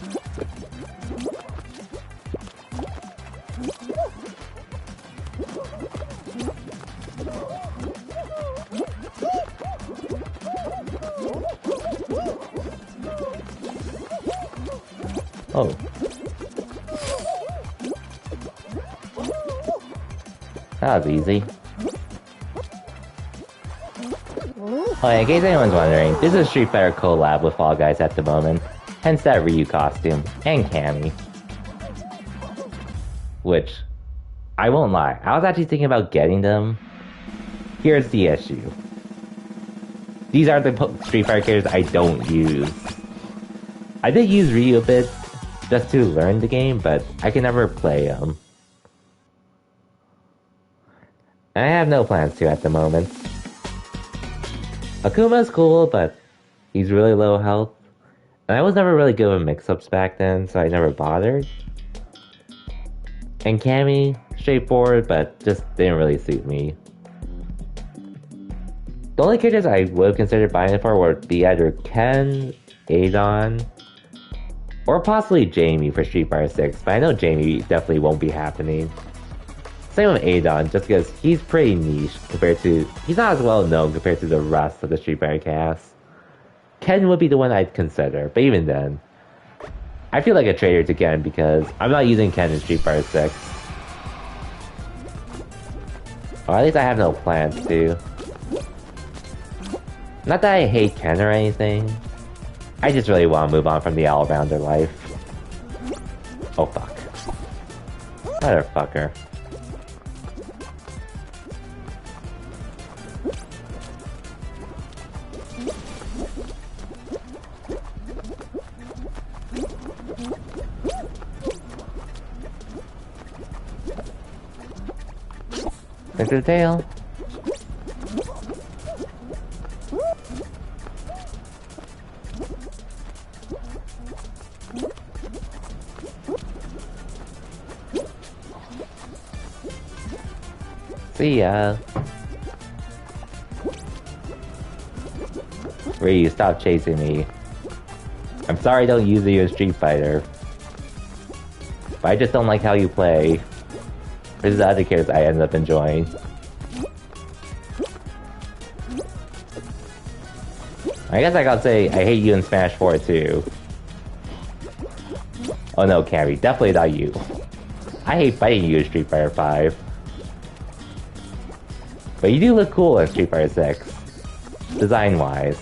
Oh. That was easy. Oh yeah, in case anyone's wondering, this is a Street Fighter collab with Fall Guys at the moment. Hence that Ryu costume, and Cammy. Which, I won't lie, I was actually thinking about getting them. Here's the issue. These are the Street Fighter characters I don't use. I did use Ryu a bit, just to learn the game, but I can never play them. I have no plans to at the moment. Akuma's cool, but he's really low health. And I was never really good with mix-ups back then, so I never bothered. And Cammy, straightforward, but just didn't really suit me. The only characters I would consider buying it for would be either Ken, Adon, or possibly Jamie for Street Fighter 6, but I know Jamie definitely won't be happening. Same with Adon, just because he's pretty niche compared to... He's not as well known compared to the rest of the Street Fighter cast. Ken would be the one I'd consider, but even then, I feel like a traitor to Ken because I'm not using Ken in Street Fighter 6. Or at least I have no plans to. Not that I hate Ken or anything. I just really want to move on from the all-rounder life. Oh fuck. Motherfucker. Look at the tail. See ya. Ryu, stop chasing me. I'm sorry I don't use you in Street Fighter. But I just don't like how you play. This is the other characters I ended up enjoying. I guess I gotta say, I hate you in Smash 4 too. Oh no, Cammy, definitely not you. I hate fighting you in Street Fighter 5. But you do look cool in Street Fighter 6. Design-wise.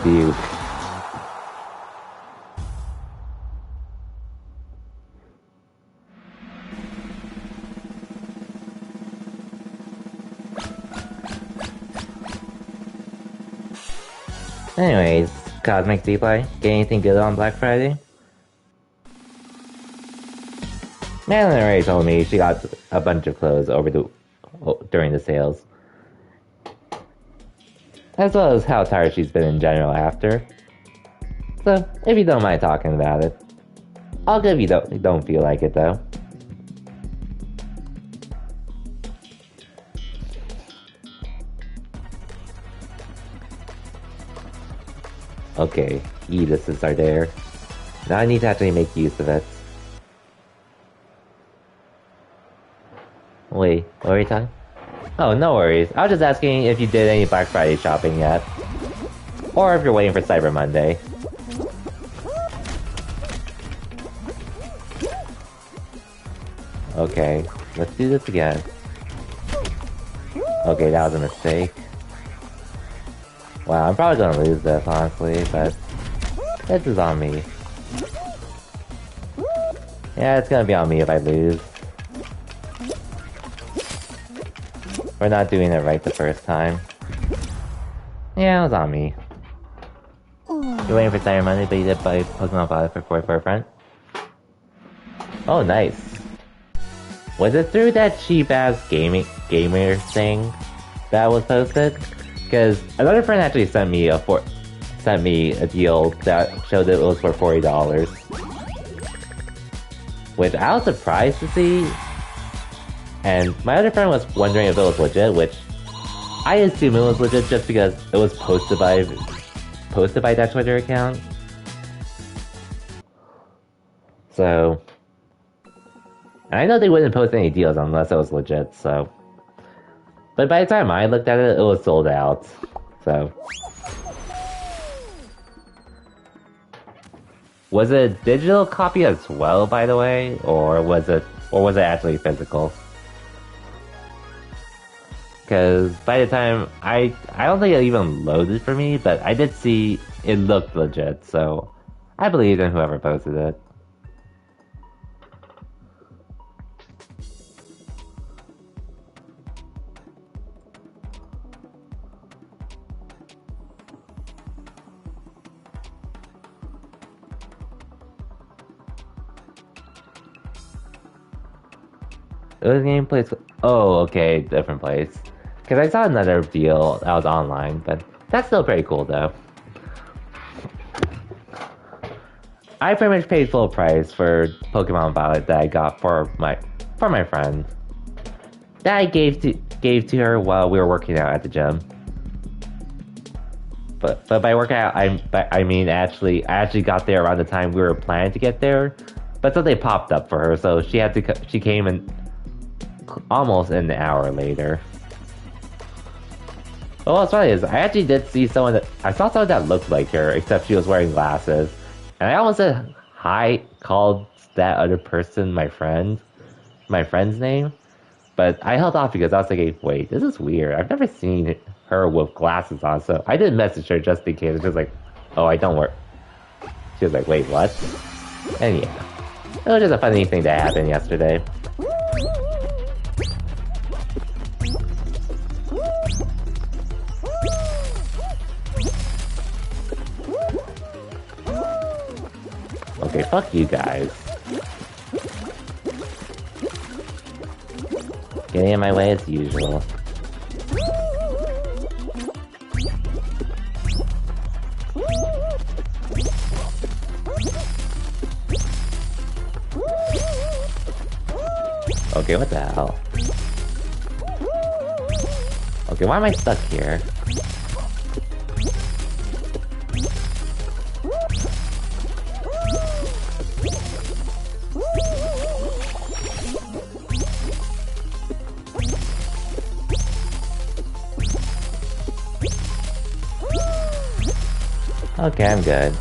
Dude. Anyways, Cosmic Deploy, get anything good on Black Friday? Madeline already told me she got a bunch of clothes during the sales. As well as how tired she's been in general after. So, if you don't mind talking about it. I'll give you don't feel like it though. Okay, Edises are there. Now I need to actually make use of it. Wait, what were you talking? Oh, no worries. I was just asking if you did any Black Friday shopping yet. Or if you're waiting for Cyber Monday. Okay, let's do this again. Okay, that was a mistake. Wow, I'm probably gonna lose this, honestly, but this is on me. Yeah, it's gonna be on me if I lose. We're not doing it right the first time. Yeah, it was on me. You're waiting for Cyber Monday, but you did buy Pokemon Violet for 44 front? Oh, nice. Was it through that cheap-ass gamer thing that was posted? Because another friend actually sent me sent me a deal that showed that it was for $40. Which I was surprised to see. And my other friend was wondering if it was legit, which I assume it was legit just because it was posted by that Twitter account. So, and I know they wouldn't post any deals unless it was legit, so. But by the time I looked at it, it was sold out. So. Was it a digital copy as well, by the way? Or was it actually physical? Because by the time I don't think it even loaded for me, but I did see it looked legit, so I believed in whoever posted it. It was gameplay. Oh, okay, different place. Because I saw another deal that was online, but that's still pretty cool though. I pretty much paid full price for Pokemon Violet that I got for my friend. That I gave to her while we were working out at the gym. But by working out, I mean I actually got there around the time we were planning to get there. But something popped up for her, so she came in almost an hour later. But what's funny is I actually did see I saw someone that looked like her, except she was wearing glasses. And I almost said hi, called that other person my friend's name. But I held off because I was thinking, wait, this is weird. I've never seen her with glasses on, so I didn't message her just in case. It's just like, oh, I don't work. She was like, wait, what? And yeah, it was just a funny thing that happened yesterday. Okay, fuck you guys. Getting in my way as usual. Okay, what the hell? Okay, why am I stuck here? Okay, I'm good.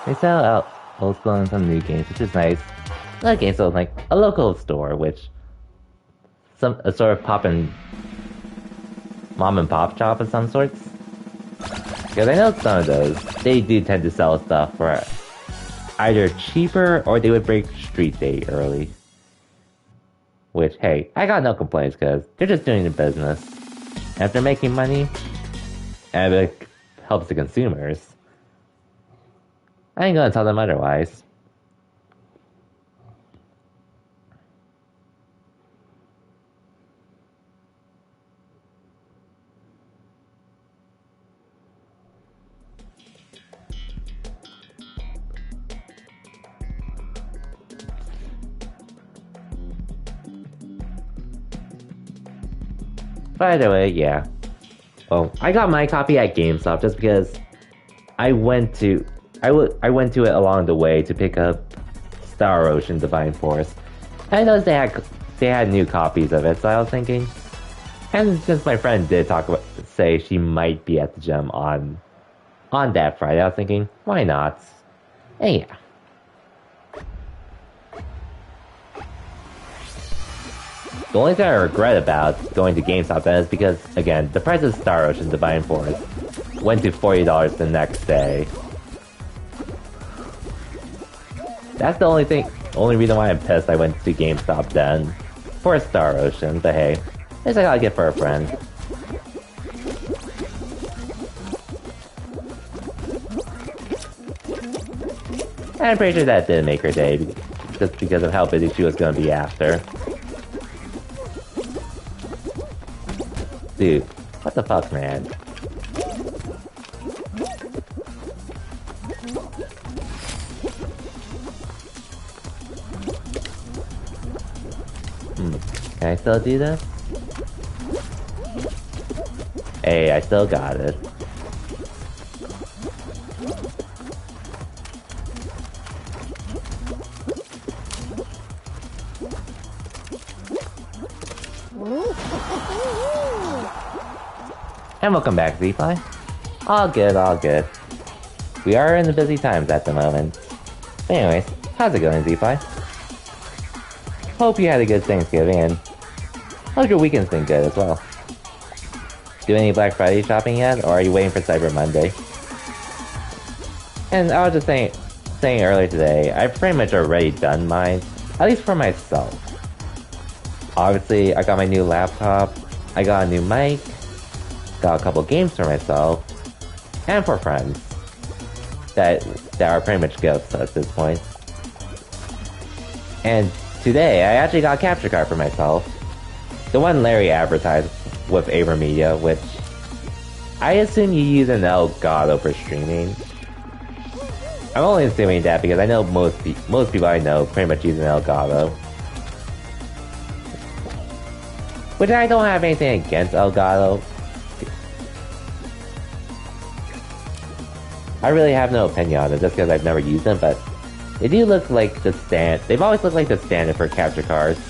They sell out old school and some new games, which is nice. Another game sold like a local store, which a sort of mom and pop shop of some sorts. Because I know some of those, they do tend to sell stuff for either cheaper or they would break street day early. Which, hey, I got no complaints because they're just doing their business. And if they're making money, and it helps the consumers, I ain't gonna tell them otherwise. By the way, yeah. Well, I got my copy at GameStop just because I went to it along the way to pick up Star Ocean Divine Force. I noticed they had new copies of it, so I was thinking, and since my friend did say she might be at the gym on that Friday, I was thinking, why not? And yeah. The only thing I regret about going to GameStop then is because, again, the price of Star Ocean Divine Force went to $40 the next day. That's the only reason why I'm pissed I went to GameStop then for Star Ocean, but hey, at least I gotta get for a friend. And I'm pretty sure that didn't make her day, just because of how busy she was gonna be after. Dude, What the fuck, man? Can I still do this? Hey, I still got it. And welcome back, Z-Fly. All good, all good. We are in the busy times at the moment. But anyways, how's it going, Z-Fly? Hope you had a good Thanksgiving, and hope your weekend's been good as well. Do any Black Friday shopping yet, or are you waiting for Cyber Monday? And I was just saying earlier today, I've pretty much already done mine, at least for myself. Obviously, I got my new laptop, I got a new mic, got a couple games for myself, and for friends that are pretty much ghosts at this point. And today, I actually got a capture card for myself. The one Larry advertised with AverMedia, which I assume you use an Elgato for streaming. I'm only assuming that because I know most people I know pretty much use an Elgato. Which I don't have anything against Elgato. I really have no opinion on it just because I've never used them, but they do look like the stand. They've always looked like the standard for capture cards.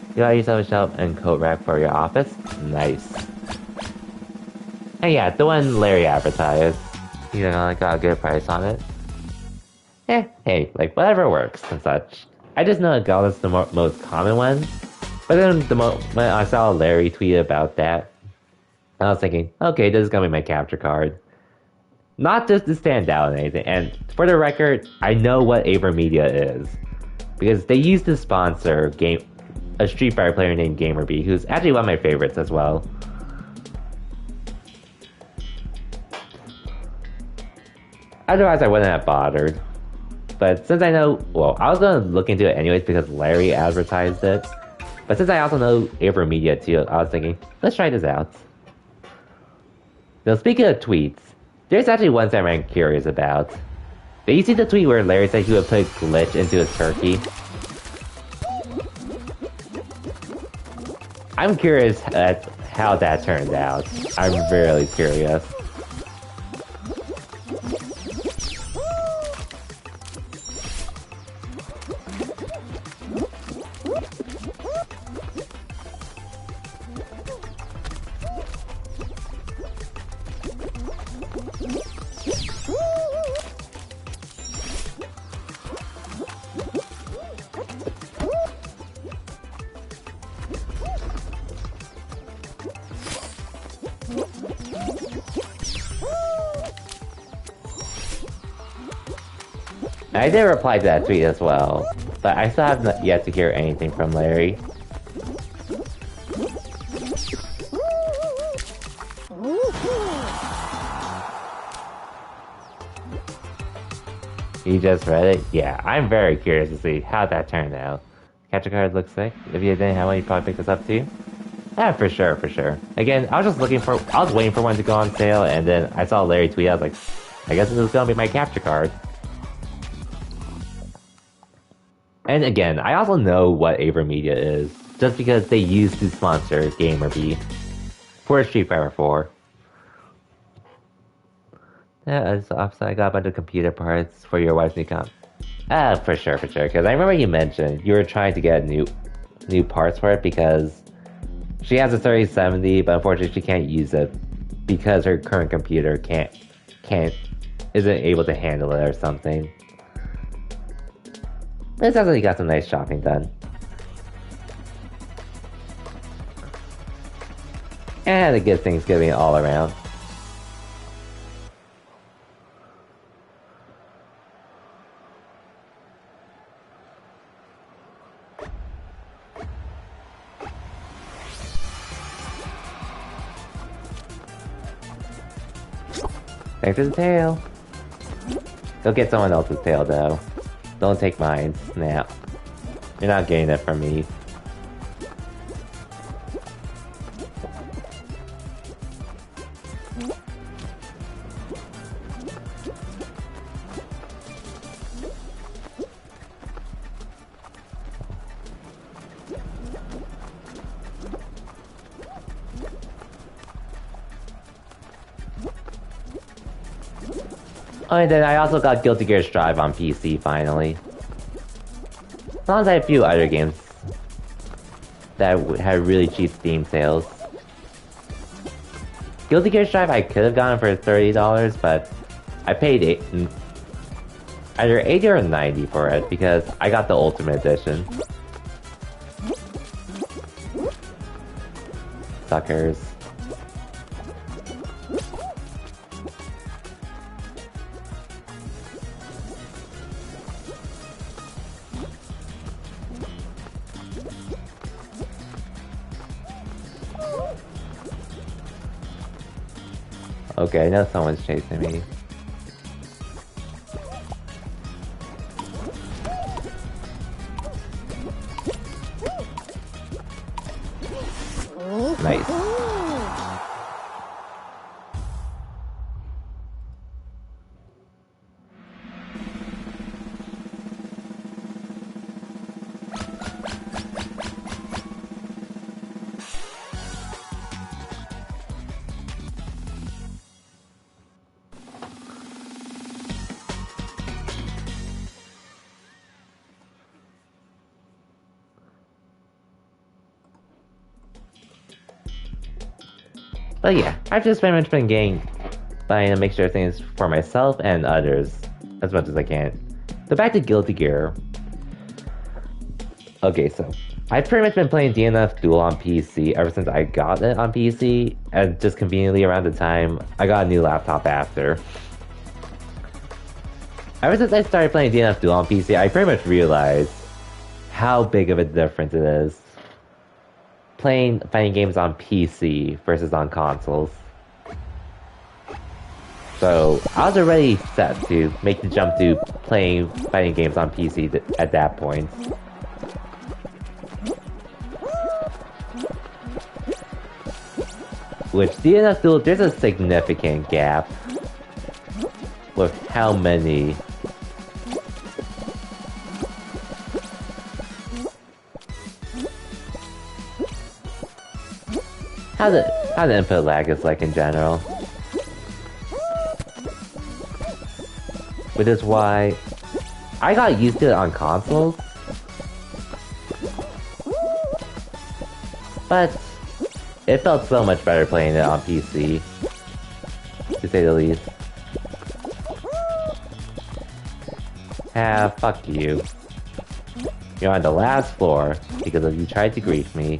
You got yourself a shelf and coat rack for your office? Nice. And yeah, the one Larry advertised. You know, got a good price on it. Hey, like whatever works and such. I just know Elgato's the most common one. But then when I saw Larry tweet about that, I was thinking, okay, this is gonna be my capture card. Not just to stand out or anything. And for the record, I know what AverMedia is. Because they used to sponsor a Street Fighter player named GamerB, who's actually one of my favorites as well. Otherwise, I wouldn't have bothered. But since I know, well, I was gonna look into it anyways because Larry advertised it. But since I also know AverMedia too, I was thinking, let's try this out. Now, speaking of tweets, there's actually one that I'm curious about. Did you see the tweet where Larry said he would put glitch into his turkey? I'm curious at how that turned out. I'm really curious. I did reply to that tweet as well, but I still have not yet to hear anything from Larry. You just read it? Yeah, I'm very curious to see how that turned out. Capture card looks sick. If you didn't have one, you'd probably pick this up too. Yeah, for sure, for sure. Again, I was waiting for one to go on sale, and then I saw Larry tweet, I was like, I guess this is gonna be my capture card. And again, I also know what AverMedia is, just because they used to sponsor GamerB for Street Fighter 4. Yeah, so I got a bunch of computer parts for your wife's new comp. For sure, because I remember you mentioned you were trying to get new parts for it because she has a 3070, but unfortunately she can't use it because her current computer isn't able to handle it or something. But it sounds like you got some nice shopping done. And a good Thanksgiving all around. Thanks for the tail. Go get someone else's tail, though. Don't take mine. Snap. You're not getting it from me. Oh, and then I also got Guilty Gear Strive on PC, finally. As long as I have a few other games that had really cheap Steam sales. Guilty Gear Strive I could have gotten for $30, but I paid either 80 or 90 for it because I got the Ultimate Edition. Suckers. Okay, I know someone's chasing me. Nice. But yeah, I've just pretty much been buying a mixture of things for myself and others as much as I can. So back to Guilty Gear. Okay, so I've pretty much been playing DNF Duel on PC ever since I got it on PC, and just conveniently around the time I got a new laptop after. Ever since I started playing DNF Duel on PC, I pretty much realized how big of a difference it is playing fighting games on PC versus on consoles. So I was already set to make the jump to playing fighting games on PC at that point. Which DNF Duel, there's a significant gap with how many how the input lag is like in general. Which is why I got used to it on consoles. But it felt so much better playing it on PC, to say the least. Ah, fuck you. You're on the last floor because you tried to grief me.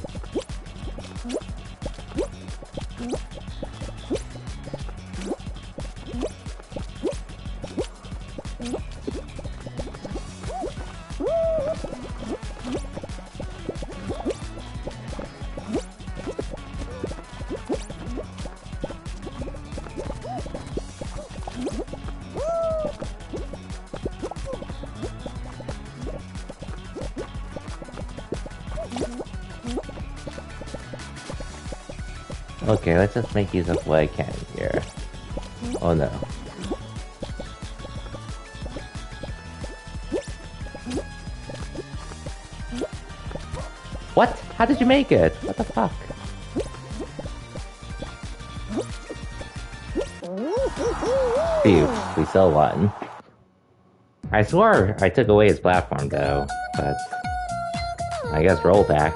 Okay, let's just make use of what I can here. Oh no. What? How did you make it? What the fuck? Phew, we still won. I swore I took away his platform though, but I guess roll back.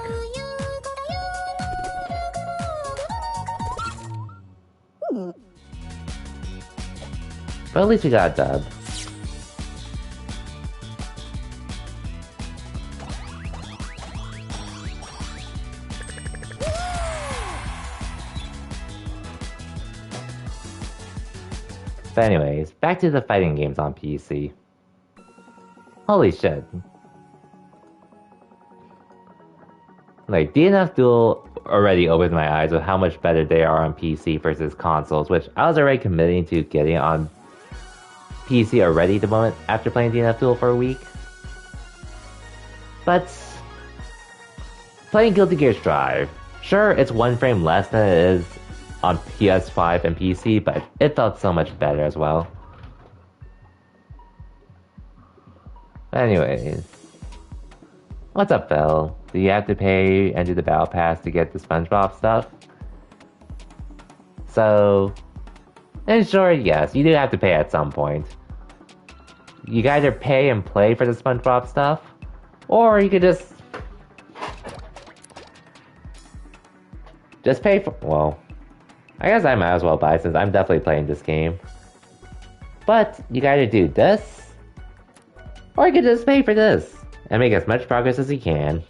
But at least we got a dub. But anyways, back to the fighting games on PC. Holy shit. Like, DNF Duel already opened my eyes with how much better they are on PC versus consoles, which I was already committing to getting on PC already at the moment after playing DNF Duel for a week. But playing Guilty Gear Strive, sure, it's one frame less than it is on PS5 and PC, but it felt so much better as well. Anyways, what's up, Phil? Do you have to pay and do the battle pass to get the SpongeBob stuff? So, in short, yes, you do have to pay at some point. You can either pay and play for the SpongeBob stuff, or you could just pay for, well, I guess I might as well buy since I'm definitely playing this game. But you can either do this, or you could just pay for this and make as much progress as you can.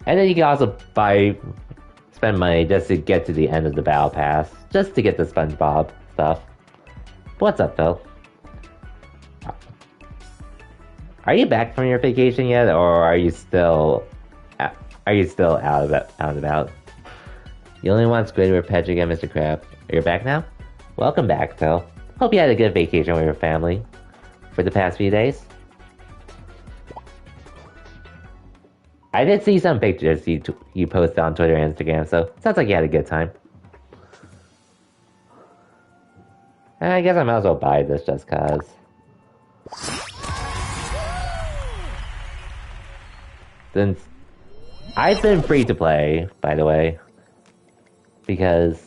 And then you can also spend money just to get to the end of the battle pass, just to get the SpongeBob stuff. What's up, Phil? Are you back from your vacation yet, or are you still out and about? You only want Squidward, Patrick, and Mr. Crab. You're back now? Welcome back, Phil. Hope you had a good vacation with your family for the past few days. I did see some pictures you posted on Twitter and Instagram, so sounds like you had a good time. And I guess I might as well buy this just cause. Since I've been free to play, by the way, because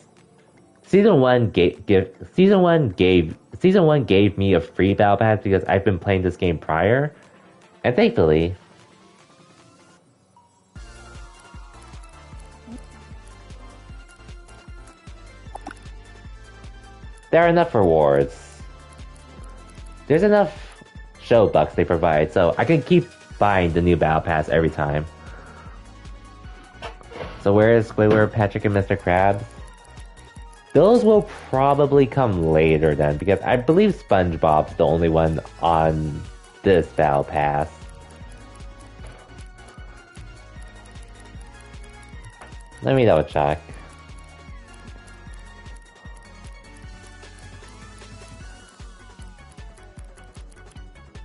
season one gave me a free battle pass because I've been playing this game prior, and thankfully, there are enough rewards. There's enough show bucks they provide, so I can keep buying the new battle pass every time. So where is Squidward, Patrick, and Mr. Krabs? Those will probably come later then, because I believe SpongeBob's the only one on this battle pass. Let me double check.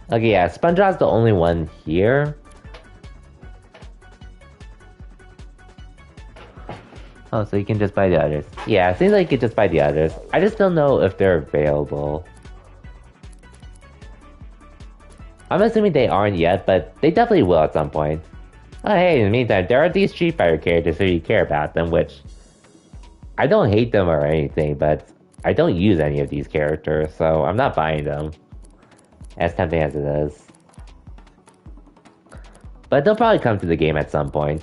Okay, yeah, SpongeBob's the only one here. Oh, so you can just buy the others. Yeah, it seems like you can just buy the others. I just don't know if they're available. I'm assuming they aren't yet, but they definitely will at some point. Oh, hey, in the meantime, there are these Street Fighter characters if you care about them, which I don't hate them or anything, but I don't use any of these characters, so I'm not buying them. As tempting as it is. But they'll probably come to the game at some point.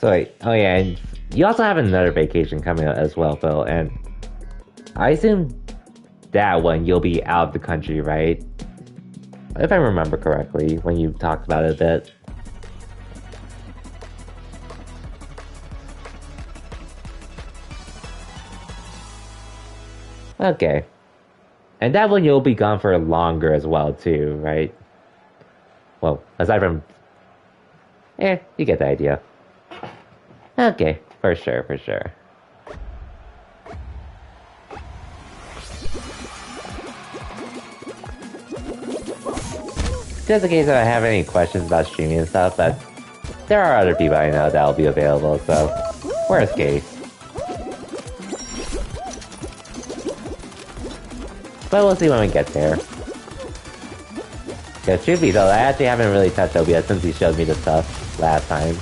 So wait, oh yeah, and you also have another vacation coming up as well, Phil, and I assume that one you'll be out of the country, right? If I remember correctly, when you talked about it a bit. Okay. And that one you'll be gone for longer as well too, right? Well, aside from... you get the idea. Okay, for sure, for sure. Just in case I have any questions about streaming and stuff, but there are other people I know that'll be available, so worst case. But we'll see when we get there. Because truth be told, I actually haven't really touched OBS since he showed me the stuff last time.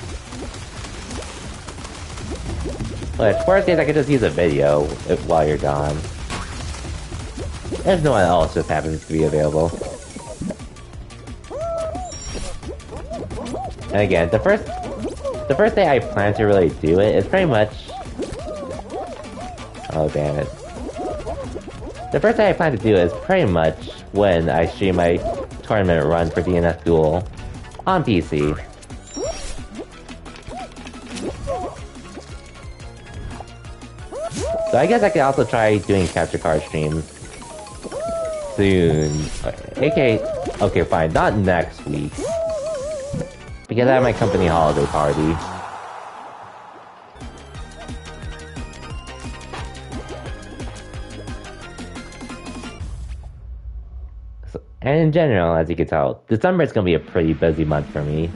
But worst case, I could just use a video while you're gone. If no one else just happens to be available. And again, the first day I plan to really do it is pretty much... Oh, damn it. The first day I plan to do it is pretty much when I stream my tournament run for DNF Duel on PC. So I guess I could also try doing capture card streams soon. Okay, fine, not next week. Because I have my company holiday party. And in general, as you can tell, December is going to be a pretty busy month for me.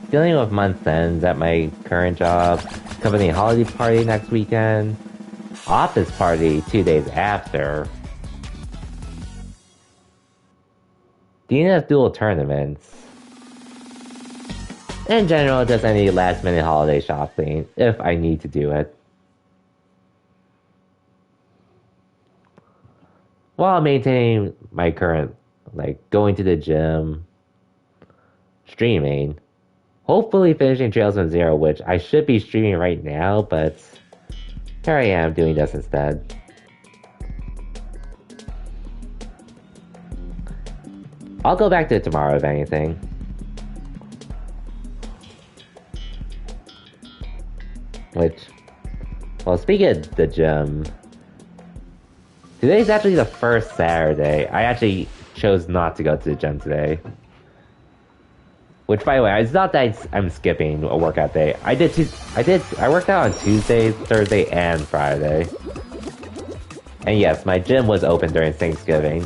Dealing with month ends at my current job, company holiday party next weekend, office party 2 days after, DNF Duel tournaments, in general, just any last minute holiday shopping, if I need to do it. While maintaining my current, like, going to the gym, streaming, hopefully finishing Trails from Zero, which I should be streaming right now, but here I am doing this instead. I'll go back to it tomorrow if anything. Which, well, speaking of the gym, today's actually the first Saturday. I actually chose not to go to the gym today. Which, by the way, it's not that I'm skipping a workout day. I worked out on Tuesday, Thursday, and Friday. And yes, my gym was open during Thanksgiving.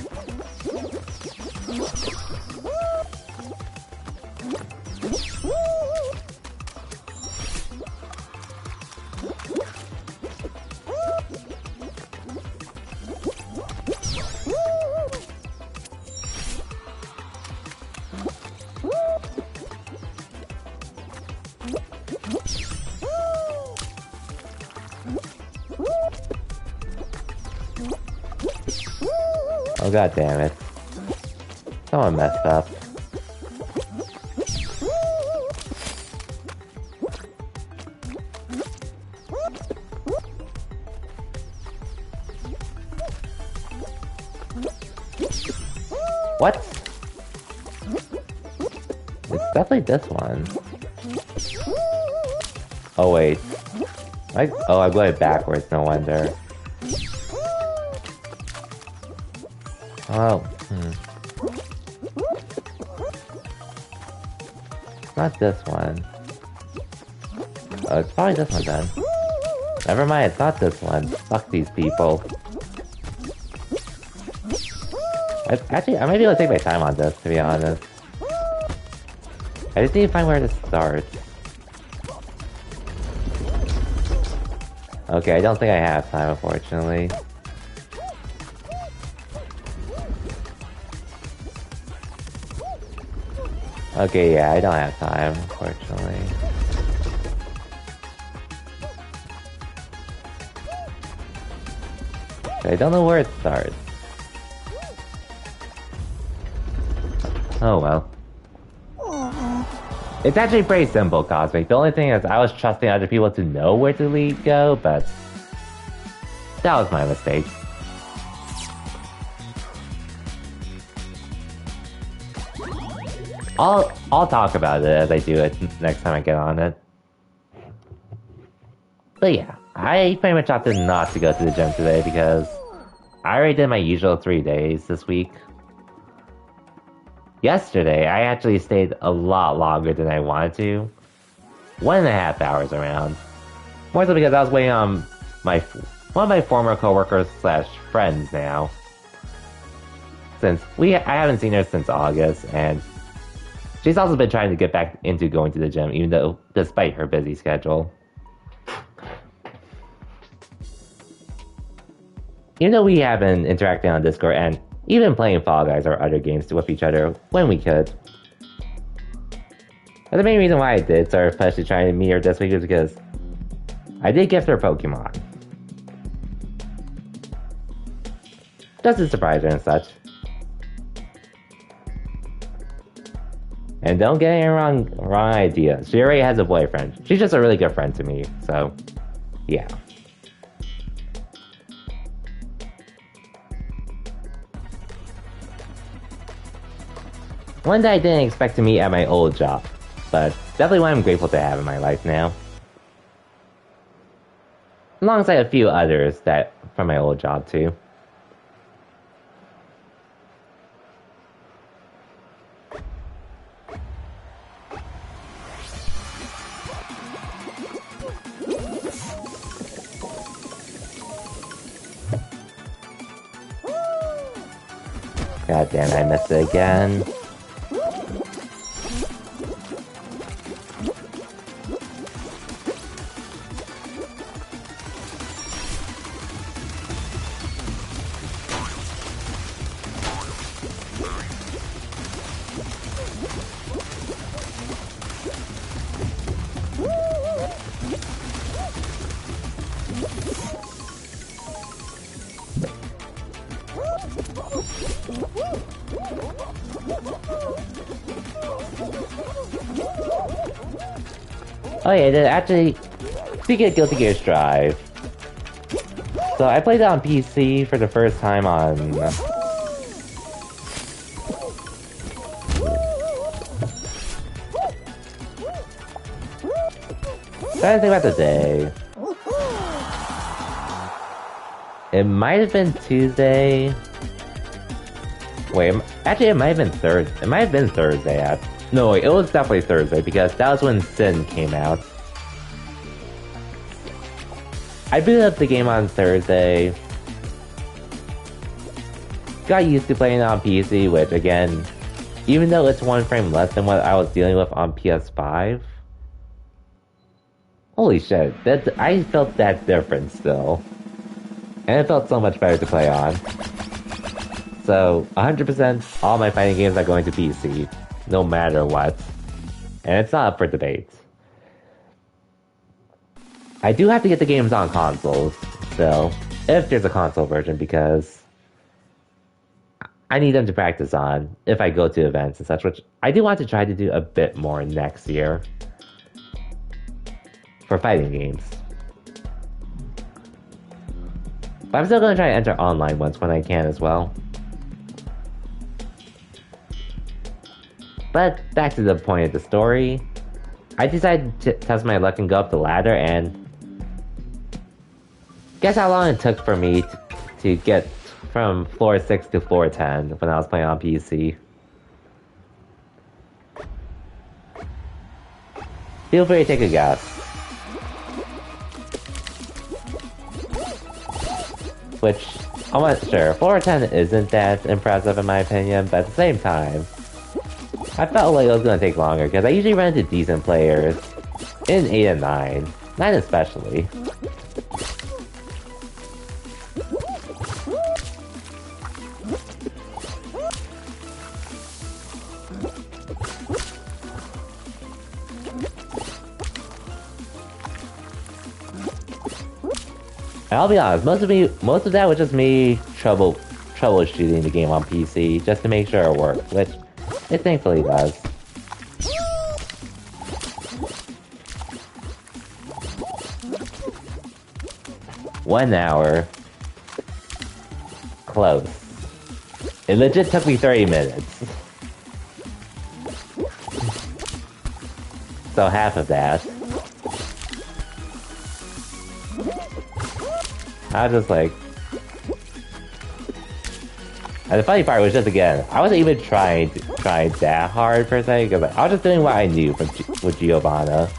Oh, god damn it. Someone messed up. What? It's definitely this one. Oh wait. I went backwards, no wonder. Oh, Not this one. Oh, it's probably this one then. Never mind, it's not this one. Fuck these people. Actually, I might be able to take my time on this, to be honest. I just need to find where to start. Okay, I don't think I have time, unfortunately. Okay, yeah, I don't have time, unfortunately. I don't know where it starts. Oh well. It's actually pretty simple, Cosmic. The only thing is I was trusting other people to know where to go, but that was my mistake. I'll talk about it as I do it next time I get on it. But yeah, I pretty much opted not to go to the gym today because I already did my usual 3 days this week. Yesterday, I actually stayed a lot longer than I wanted to. 1.5 hours around. More so because I was waiting on one of my former coworkers slash friends now. Since I haven't seen her since August, and she's also been trying to get back into going to the gym, even though, despite her busy schedule. Even though we have been interacting on Discord and even playing Fall Guys or other games with each other when we could. But the main reason why I did start especially trying to meet her this week is because I did gift her Pokemon. Doesn't surprise her and such. And don't get any wrong idea. She already has a boyfriend. She's just a really good friend to me, so yeah. One that I didn't expect to meet at my old job, but definitely one I'm grateful to have in my life now. Alongside a few others that from my old job too. God damn it, I missed it again. Oh yeah, actually, speaking of Guilty Gear Strive, so I played it on PC for the first time on... Trying to think about the day. It might have been Tuesday. Wait, actually it might have been Thursday. It might have been Thursday. No, wait, it was definitely Thursday because that was when Sin came out. I booted up the game on Thursday. Got used to playing it on PC, which again, even though it's one frame less than what I was dealing with on PS5, holy shit, I felt that difference still. And it felt so much better to play on. So, 100% all my fighting games are going to PC, no matter what. And it's not up for debate. I do have to get the games on consoles, still, if there's a console version, because I need them to practice on if I go to events and such, which I do want to try to do a bit more next year for fighting games. But I'm still going to try to enter online ones when I can as well. But back to the point of the story, I decided to test my luck and go up the ladder, and guess how long it took for me to get from floor 6 to floor 10 when I was playing on PC. Feel free to take a guess. Which, I'm not sure, floor 10 isn't that impressive in my opinion, but at the same time, I felt like it was going to take longer, because I usually run into decent players in 8 and 9. 9 especially. And I'll be honest, most of that was just me troubleshooting the game on PC, just to make sure it worked, which it thankfully does. One hour. Close. It legit took me 30 minutes. So half of that. I was just like... And the funny part was just, again, I wasn't even trying that hard per se, because I was just doing what I knew with Giovanna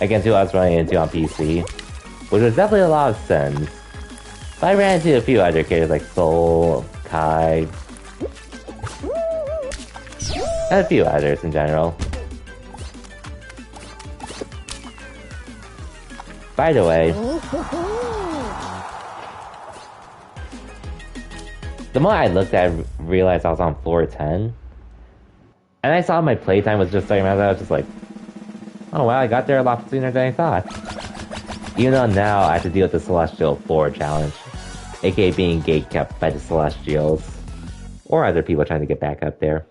against who I was running into on PC, which was definitely a lot of sins. But I ran into a few other characters like Soul, Kai, and a few others in general. By the way, the more I looked at it, I realized I was on floor 10. And I saw my playtime was just starting out, I was just like, oh wow, I got there a lot sooner than I thought. Even though now I have to deal with the Celestial Floor challenge, aka being gatekept by the Celestials, or other people trying to get back up there.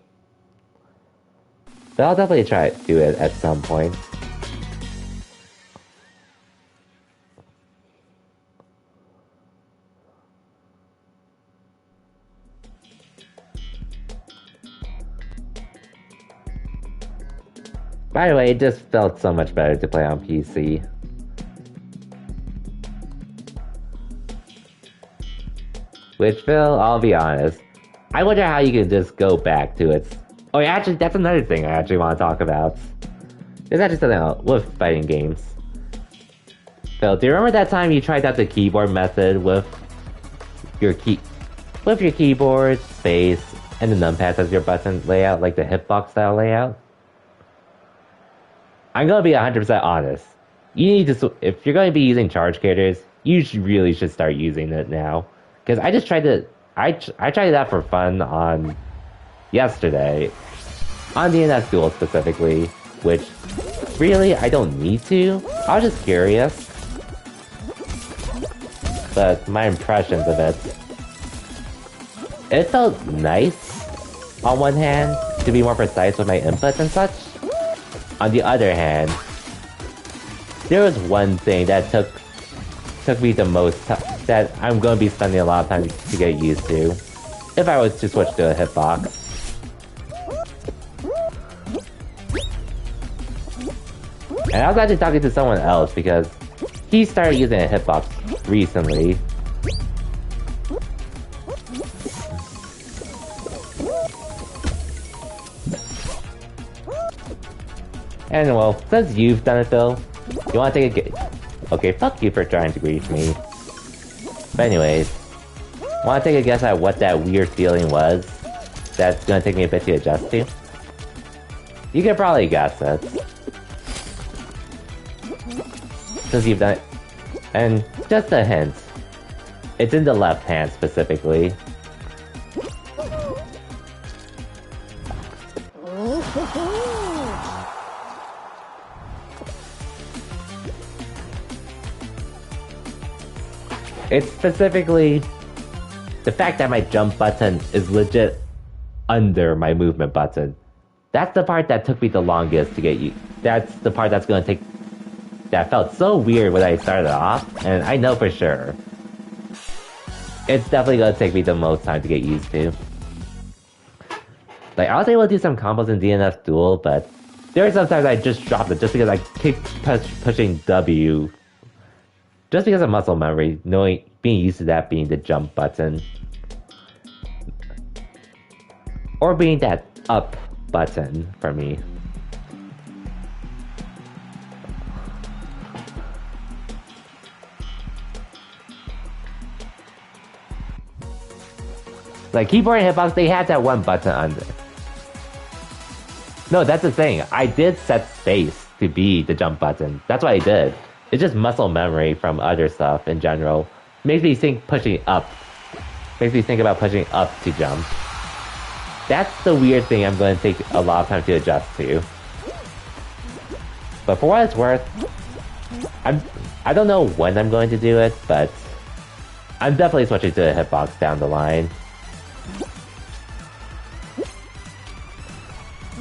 But I'll definitely try to do it at some point. By the way, it just felt so much better to play on PC. Which, Phil, I'll be honest, I wonder how you can just go back to it. Oh yeah, actually, that's another thing I actually want to talk about. There's actually something else with fighting games. Phil, do you remember that time you tried out the keyboard method with your keyboard, space, and the numpads as your button layout, like the hitbox style layout? I'm gonna be 100% honest. You need to, if you're going to be using charge characters, you really should start using it now. Because I just tried to, I tried it out for fun on yesterday, on DNS Duel specifically, which really I don't need to. I was just curious, but my impressions of it felt nice on one hand to be more precise with my inputs and such. On the other hand, there was one thing that took me the most that I'm going to be spending a lot of time to get used to if I was to switch to a hitbox. And I was actually talking to someone else because he started using a hitbox recently. And well, since you've done it, Phil, you want to take a okay, fuck you for trying to grief me. But anyways, want to take a guess at what that weird feeling was that's gonna take me a bit to adjust to? You can probably guess it. Since you've done it. And just a hint. It's in the left hand specifically. It's specifically the fact that my jump button is legit under my movement button. That's the part that took me the longest to get you. That's the part that's gonna take. That felt so weird when I started off, and I know for sure. It's definitely gonna take me the most time to get used to. Like, I was able to do some combos in DNS Duel, but there are sometimes I just dropped it just because I keep pushing W. Just because of muscle memory, being used to that being the jump button. Or being that up button for me. Like, keyboard and hitbox, they had that one button under. No, that's the thing. I did set space to be the jump button. That's what I did. It's just muscle memory from other stuff in general. Makes me think pushing up. Makes me think about pushing up to jump. That's the weird thing I'm going to take a lot of time to adjust to. But for what it's worth, I don't know when I'm going to do it, but I'm definitely switching to a hitbox down the line.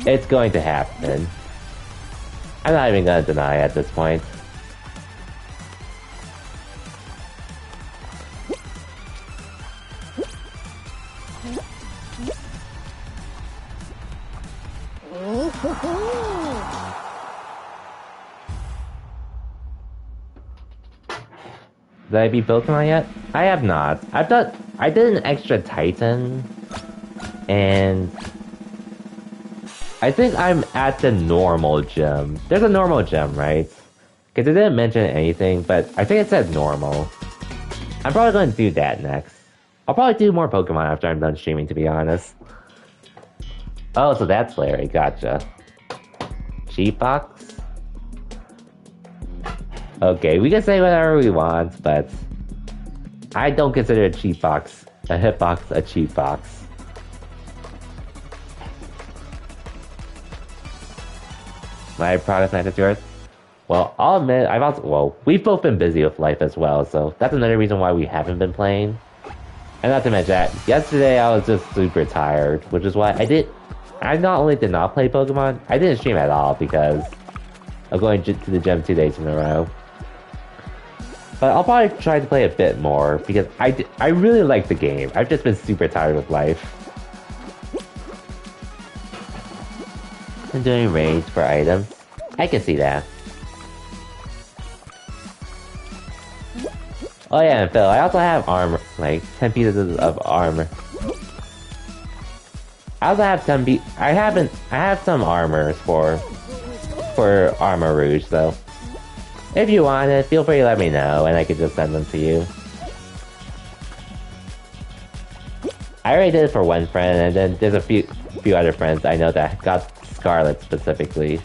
It's going to happen. I'm not even going to deny at this point. Did I beat Pokemon yet? I have not. I did an extra Titan, and I think I'm at the normal gym. There's a normal gym, right? Because it didn't mention anything, but I think it said normal. I'm probably going to do that next. I'll probably do more Pokemon after I'm done streaming, to be honest. Oh, so that's Larry. Gotcha. Cheat box? Okay, we can say whatever we want, but I don't consider a cheat box, a hitbox, a cheat box. My product matches yours? Well, I'll admit, we've both been busy with life as well, so that's another reason why we haven't been playing. And not to mention that, yesterday I was just super tired, which is why I not only did not play Pokemon, I didn't stream at all because of going to the gym 2 days in a row. But I'll probably try to play a bit more because I really like the game. I've just been super tired of life. I'm doing raids for items. I can see that. Oh yeah, and Phil, I also have armor, like 10 pieces of armor. I also have I have some armors for Armor Rouge, so if you want it, feel free to let me know, and I could just send them to you. I already did it for one friend, and then there's a few other friends I know that got Scarlet specifically,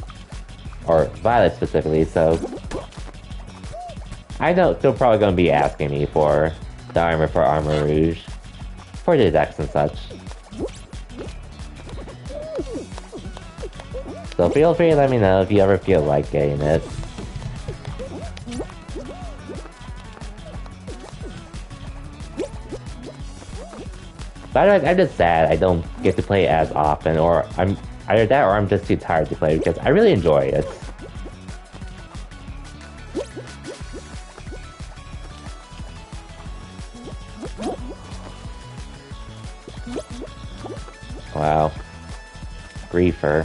or Violet specifically, so I know they're probably going to be asking me for the armor for Armor Rouge, for the decks and such. So feel free to let me know if you ever feel like getting it. By the way, I'm just sad I don't get to play as often, or I'm either that or I'm just too tired to play because I really enjoy it. Wow. Griefer.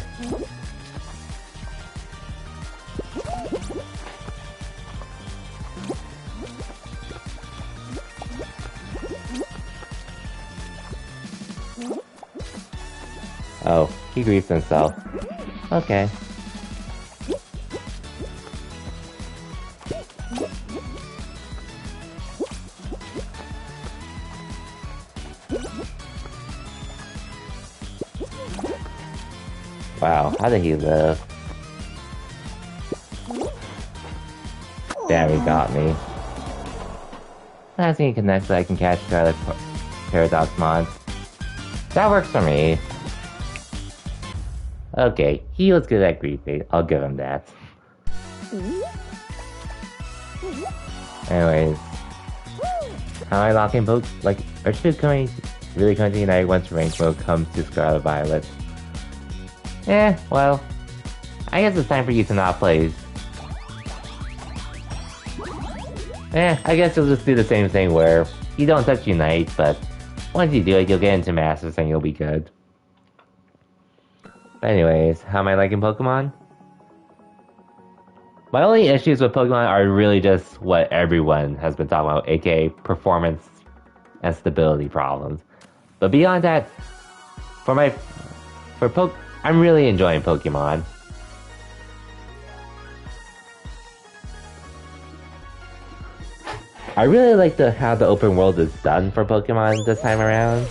Oh, he grieves himself. Okay. Wow, how did he live? Damn, he got me. As he connects so I can catch Scarlet Paradox Mod. That works for me. Okay, he was good at griefing. I'll give him that. Anyways. How am I locking poke? Like, are you really coming to Unite once ranked mode comes to Scarlet Violet? Well, I guess it's time for you to not play. I guess you'll just do the same thing where you don't touch Unite, but once you do it, you'll get into Masters and you'll be good. But anyways, how am I liking Pokemon? My only issues with Pokemon are really just what everyone has been talking about, aka performance and stability problems. But beyond that, I'm really enjoying Pokemon. I really like how the open world is done for Pokemon this time around.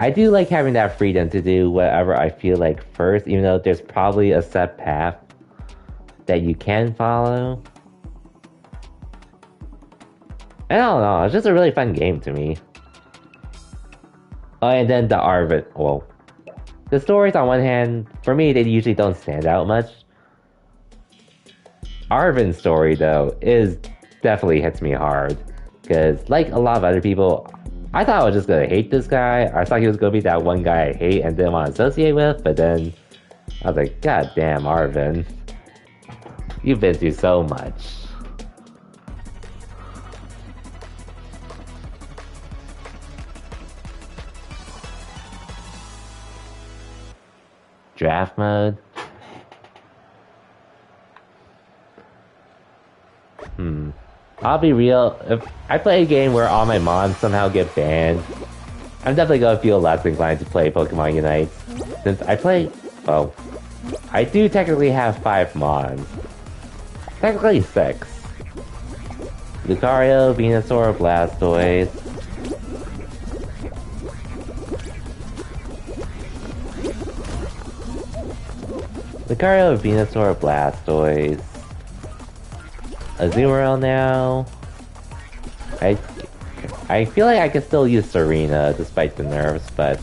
I do like having that freedom to do whatever I feel like first, even though there's probably a set path that you can follow. I don't know, it's just a really fun game to me. Oh, and then the Arvid, well, the stories on one hand, for me, they usually don't stand out much. Arvin's story, though, definitely hits me hard. Because, like a lot of other people, I thought I was just gonna hate this guy. I thought he was gonna be that one guy I hate and didn't want to associate with, but then I was like, God damn, Arvin. You've been through so much. Draft mode? I'll be real, if I play a game where all my mons somehow get banned, I'm definitely gonna feel less inclined to play Pokemon Unite. Since I do technically have 5 mons. Technically 6. Lucario, Venusaur, Blastoise. Lucario, Venusaur, Blastoise. Azumarill now. I feel like I can still use Serena despite the nerfs, but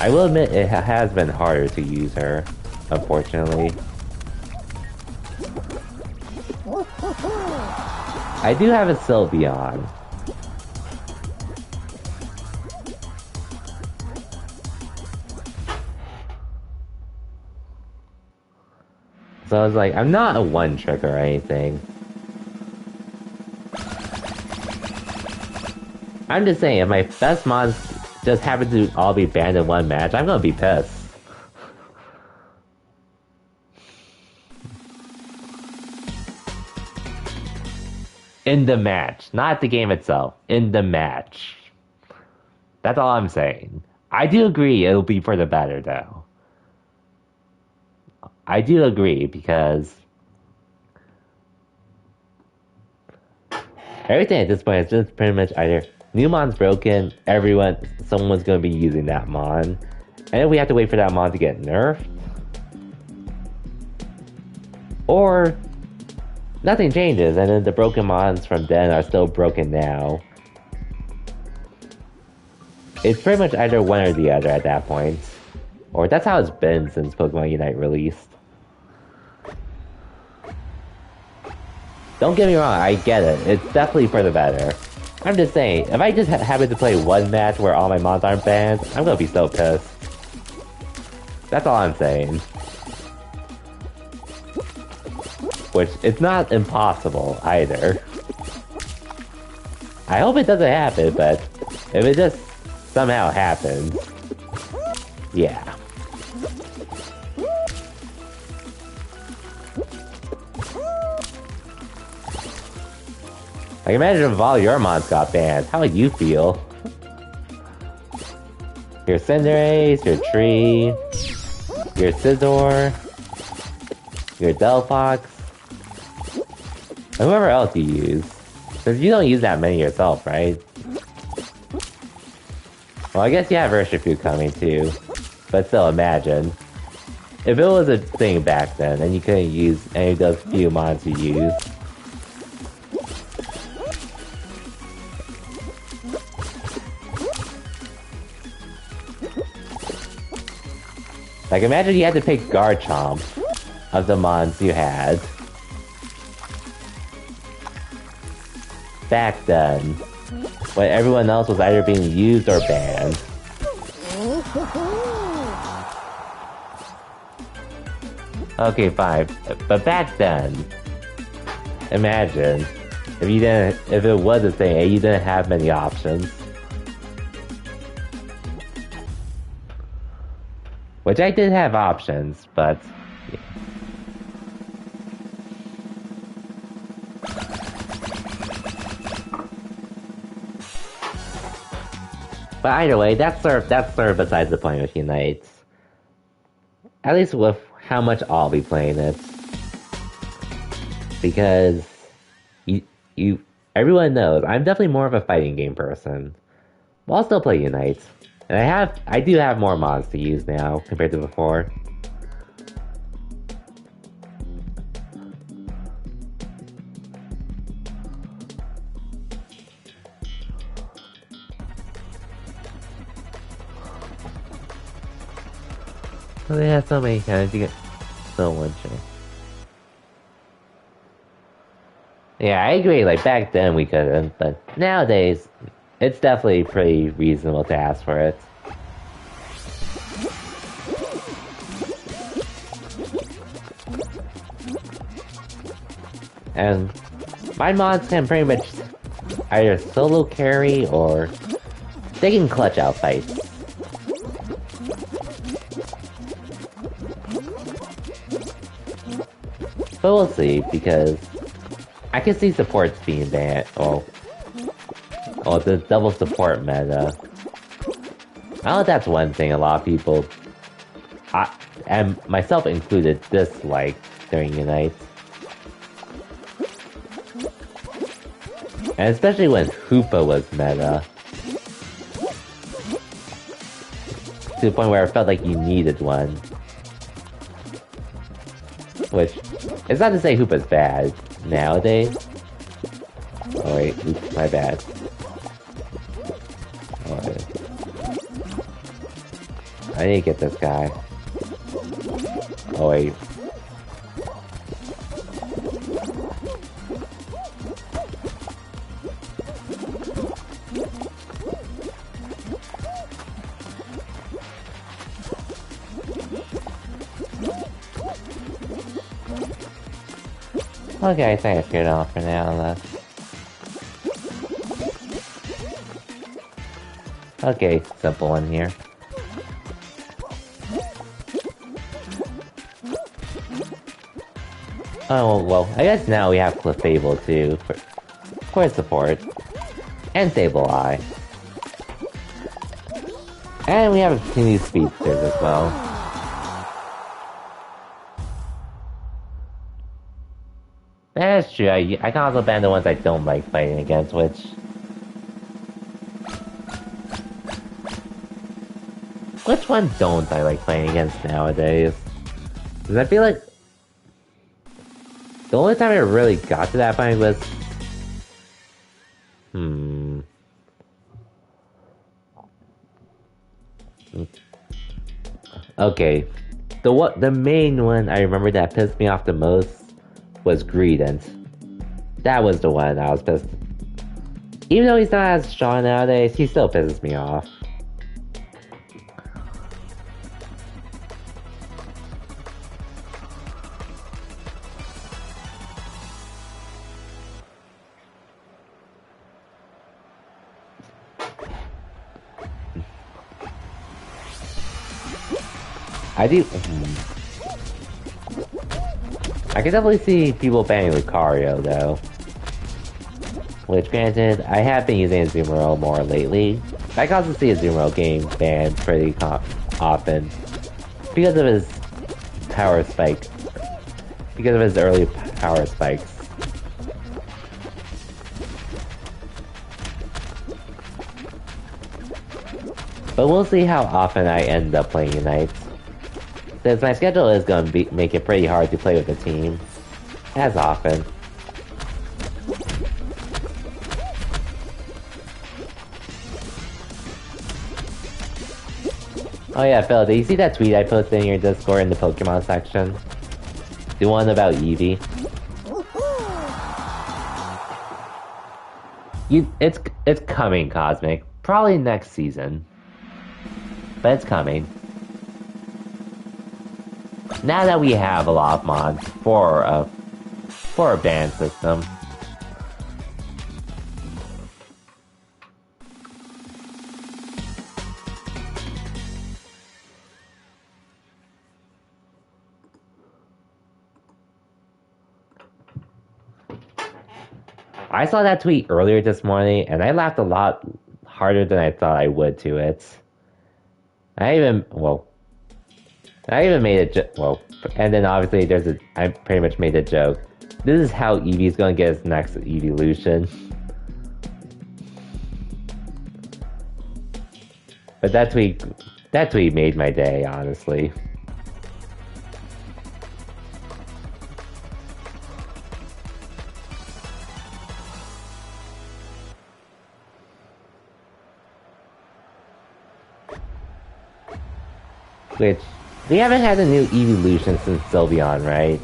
I will admit it has been harder to use her, unfortunately. I do have a Sylveon. So I was like, I'm not a one-trick or anything. I'm just saying, if my best mons just happen to all be banned in one match, I'm gonna be pissed. In the match, not the game itself. In the match. That's all I'm saying. I do agree it'll be for the better, though. I do agree, because everything at this point is just pretty much either new mon's broken, someone's gonna be using that mon, and then we have to wait for that mon to get nerfed, or nothing changes, and then the broken mons from then are still broken now. It's pretty much either one or the other at that point. Or that's how it's been since Pokemon Unite released. Don't get me wrong, I get it. It's definitely for the better. I'm just saying, if I just happen to play one match where all my mons aren't banned, I'm gonna be so pissed. That's all I'm saying. Which, it's not impossible, either. I hope it doesn't happen, but if it just somehow happens, yeah. Like, imagine if all your mons got banned. How would you feel? Your Cinderace, your Tree, your Scizor, your Delphox, and whoever else you use. Because you don't use that many yourself, right? Well, I guess you have Urshifu coming too. But still, imagine. If it was a thing back then, and you couldn't use any of those few mons you use. Like, imagine you had to pick Garchomp of the mons you had. Back then, when everyone else was either being used or banned. Okay, fine. But back then, imagine if it was a thing and you didn't have many options. Which I did have options, but yeah. But either way, that's sort of besides the point with Unite. At least with how much I'll be playing it. Because everyone knows I'm definitely more of a fighting game person. But I'll still play Unite. And I do have more mods to use now compared to before. So they have so many kinds, you get so one share. Yeah, I agree, like back then we couldn't, but nowadays it's definitely pretty reasonable to ask for it. And my mods can pretty much either solo carry or they can clutch out fights. But we'll see, because I can see supports being banned. Oh, the double support meta. I know that's one thing a lot of people, and myself included, dislike during Unite. And especially when Hoopa was meta. To the point where I felt like you needed one. Which, it's not to say Hoopa's bad nowadays. Oh wait, oops, my bad. I need to get this guy. Oh wait. Okay, I think I figured it out for now, unless... Okay, simple one here. Oh, well, I guess now we have Clefable too, for support. And Sableye. And we have a few new speedsters as well. That's true, I can also ban the ones I don't like fighting against, which... Which one don't I like playing against nowadays? Because I feel like... The only time I really got to that point was... Okay. The main one I remember that pissed me off the most was Greedent. That was the one I was pissed. Even though he's not as strong nowadays, he still pisses me off. I do. I can definitely see people banning Lucario though. Which, granted, I have been using Azumarill more lately. I can also see Azumarill getting banned pretty often because of his power spike. Because of his early power spikes. But we'll see how often I end up playing Unite. Since my schedule is going to make it pretty hard to play with the team. As often. Oh yeah, Phil, did you see that tweet I posted in your Discord in the Pokemon section? The one about Eevee? It's coming, Cosmic. Probably next season. But it's coming. Now that we have a lot of mods for a ban system. I saw that tweet earlier this morning, and I laughed a lot harder than I thought I would to it. I even made a and then obviously I pretty much made a joke. This is how Eevee's gonna get its next evolution. But that tweet made my day, honestly. Which, we haven't had a new evolution since Sylveon, right?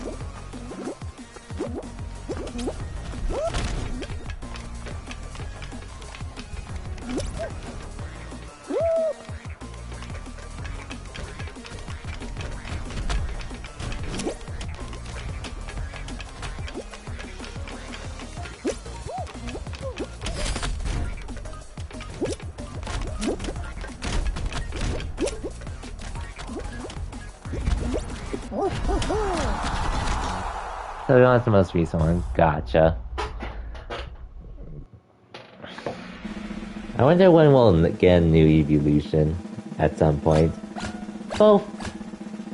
Sylveon's the most recent one. Gotcha. I wonder when we'll get a new evolution at some point. Both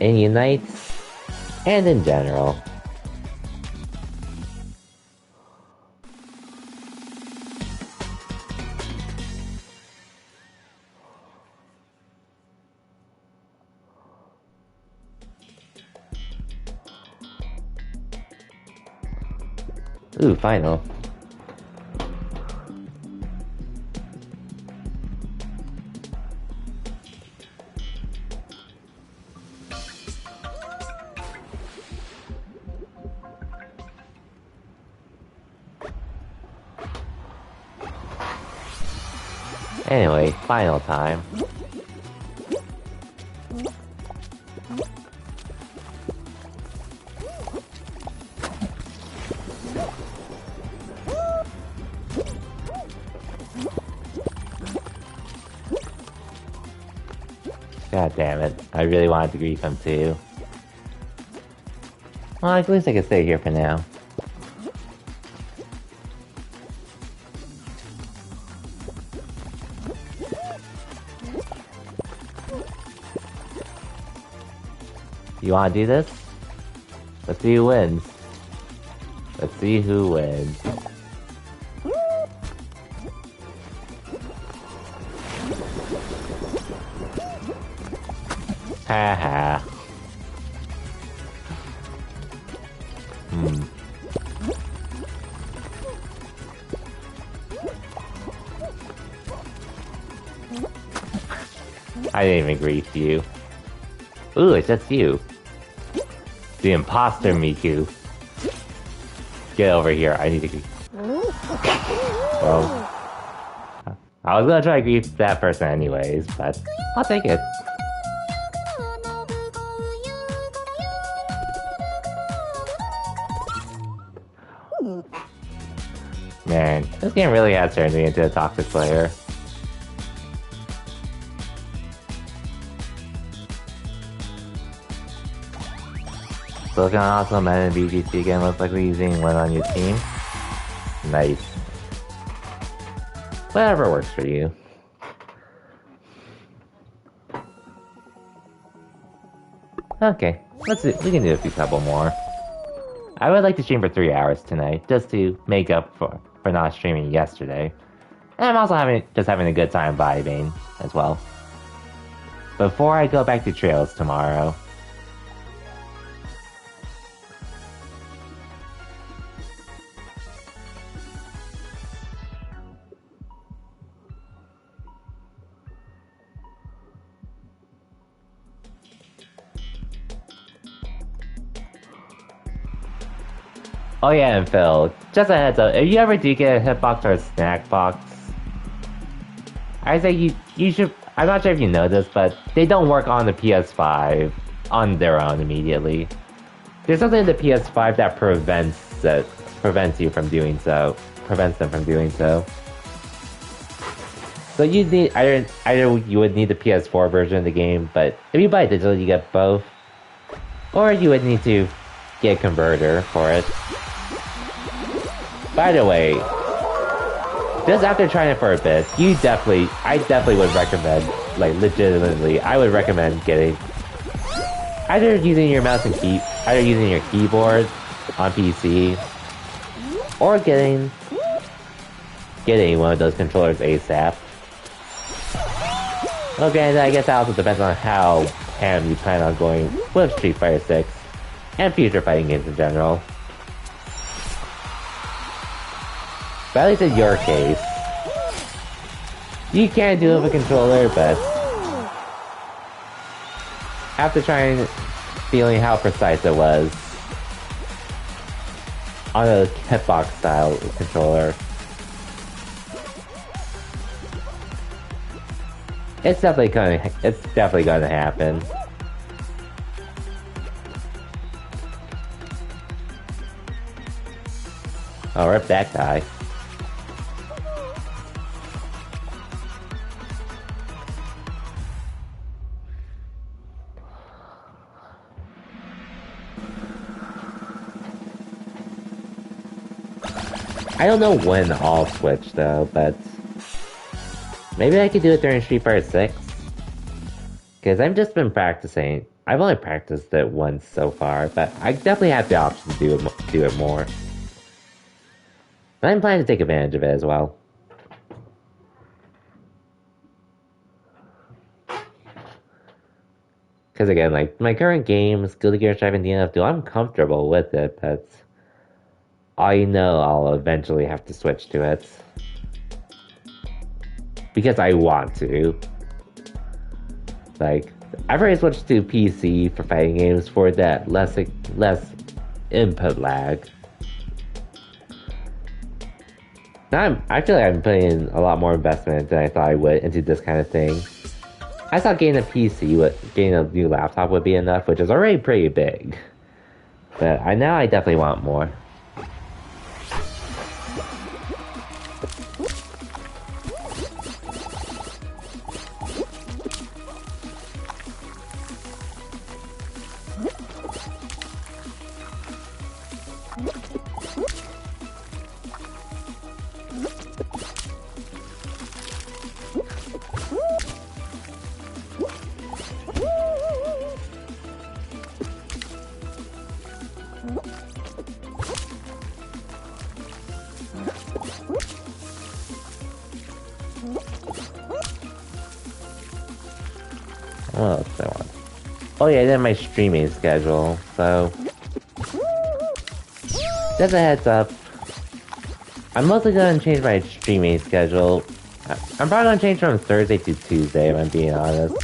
in Unite and in general. Ooh, final. Anyway, final time. God damn it. I really wanted to grief him too. Well, at least I can stay here for now. You wanna do this? Let's see who wins. Let's see who wins. Haha. I didn't even grief you. Ooh, it's just you. The imposter Miku. Get over here, I need to grief. Well, I was gonna try to grief that person anyways, but I'll take it. Man, this game really has turned me into a toxic player. Looking awesome, and BGC again looks like we're using one on your team. Nice. Whatever works for you. Okay, let's do, we can do a few couple more. I would like to stream for 3 hours tonight, just to make up for not streaming yesterday. And I'm also just having a good time vibing as well. Before I go back to Trails tomorrow. Oh yeah, and Phil, just a heads up, if you ever do get a hitbox or a snack box, I say you should, I'm not sure if you know this, but they don't work on the PS5 on their own immediately. There's something in the PS5 that prevents you from doing so, prevents them from doing so. So you need, either you would need the PS4 version of the game, but if you buy it digitally you get both, or you would need to get a converter for it. By the way, just after trying it for a bit, I definitely would recommend, like legitimately, I would recommend getting, either using your mouse and either using your keyboard on PC, or getting one of those controllers ASAP. Okay, I guess that also depends on how ham you plan on going with Street Fighter 6, and future fighting games in general. But at least in your case, you can do it with a controller, but after feeling how precise it was on a hitbox style controller, it's definitely gonna happen. Oh, rip that guy. I don't know when I'll switch though, but maybe I could do it during Street Fighter 6. Because I've just been practicing. I've only practiced it once so far, but I definitely have the option to do it more. But I'm planning to take advantage of it as well. Because again, like, my current game, Guilty Gear Strive and DNF2, I'm comfortable with it, but I know I'll eventually have to switch to it. Because I want to. Like, I've already switched to PC for fighting games for that less input lag. I feel like I'm putting a lot more investment than I thought I would into this kind of thing. I thought getting a PC, getting a new laptop would be enough, which is already pretty big. But now I definitely want more. What else do I want? Oh yeah, then my streaming schedule. So, just a heads up. I'm mostly gonna change my streaming schedule. I'm probably gonna change from Thursday to Tuesday, if I'm being honest.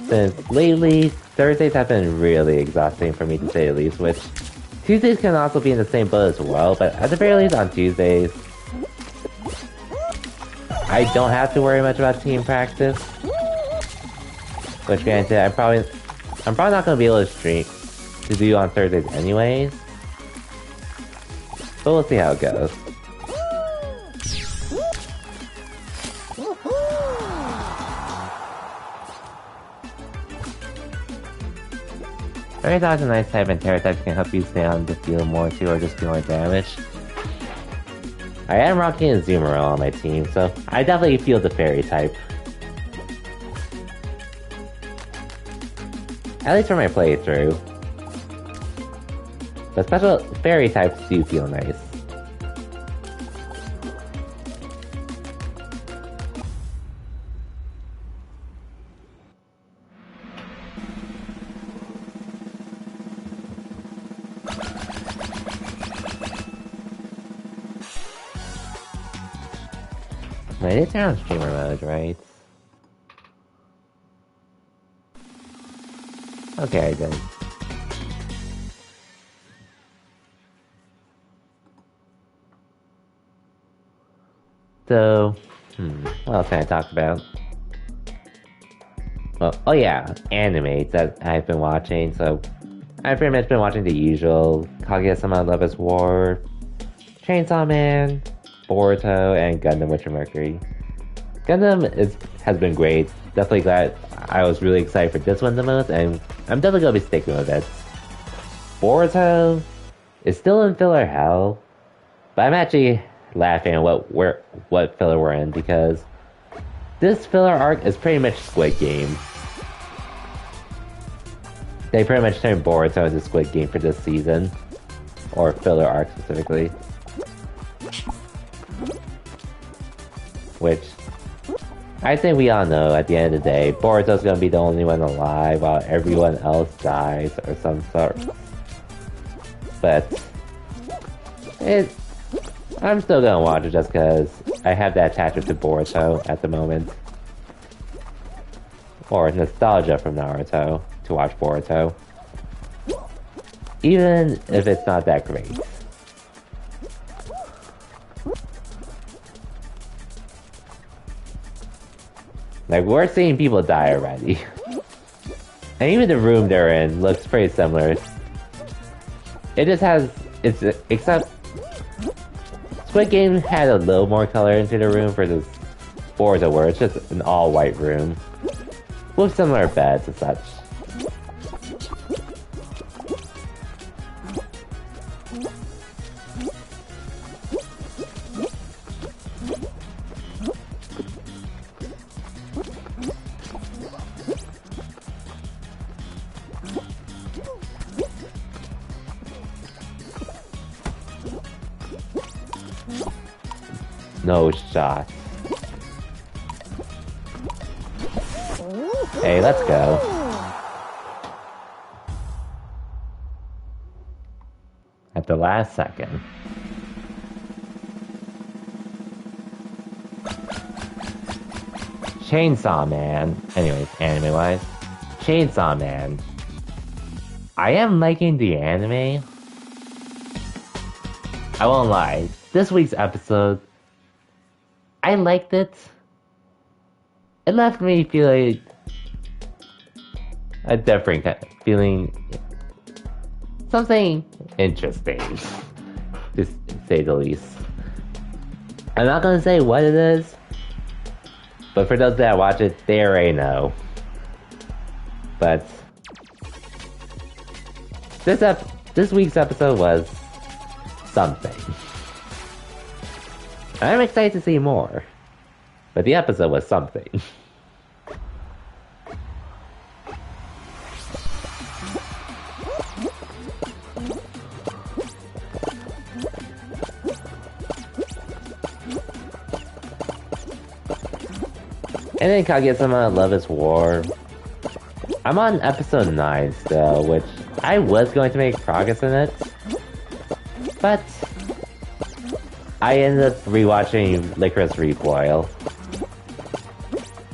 Since lately, Thursdays have been really exhausting for me to say the least, which Tuesdays can also be in the same boat as well, but at the very least on Tuesdays, I don't have to worry much about team practice. Which granted, I'm probably not gonna be able to stream to do on Thursdays anyways. But we'll see how it goes. Fairy Dodge and Ice type and Terra types can help you stay on the field more too, or just do more damage. I am rocking a Zoomer on my team, so I definitely feel the Fairy type. At least for my playthrough. The special Fairy types do feel nice. Wait, it's on streamer mode, right? Okay, then. So, what else can I talk about? Well, oh yeah, animes that I've been watching, so I've pretty much been watching the usual Kaguya-sama Love is War, Chainsaw Man, Boruto, and Gundam Witch of Mercury. Gundam has been great. Definitely glad I was really excited for this one the most, and I'm definitely gonna be sticking with it. Boruto is still in filler hell, but I'm actually laughing at what filler we're in because this filler arc is pretty much Squid Game. They pretty much turned Boruto into Squid Game for this season, or filler arc specifically. Which I think we all know at the end of the day, Boruto's gonna be the only one alive while everyone else dies or some sort. But I'm still gonna watch it just because I have that attachment to Boruto at the moment. Or nostalgia from Naruto to watch Boruto. Even if it's not that great. Like, we're seeing people die already. And even the room they're in looks pretty similar. It just has... except... Squid Game had a little more color into the room for this Boruto where it's just an all-white room. With similar beds and such. No shot. Hey, let's go. At the last second. Chainsaw Man. Anyways, anime-wise. Chainsaw Man. I am liking the anime. I won't lie. This week's episode, I liked it. It left me feeling a different feeling, something interesting, to say the least. I'm not gonna say what it is, but for those that watch it, they already know. But this week's episode was something. I'm excited to see more, but the episode was something. And then Kaguya-sama Love is War. I'm on episode 9 still, which I was going to make progress in it, but I ended up rewatching Licorice Recoil.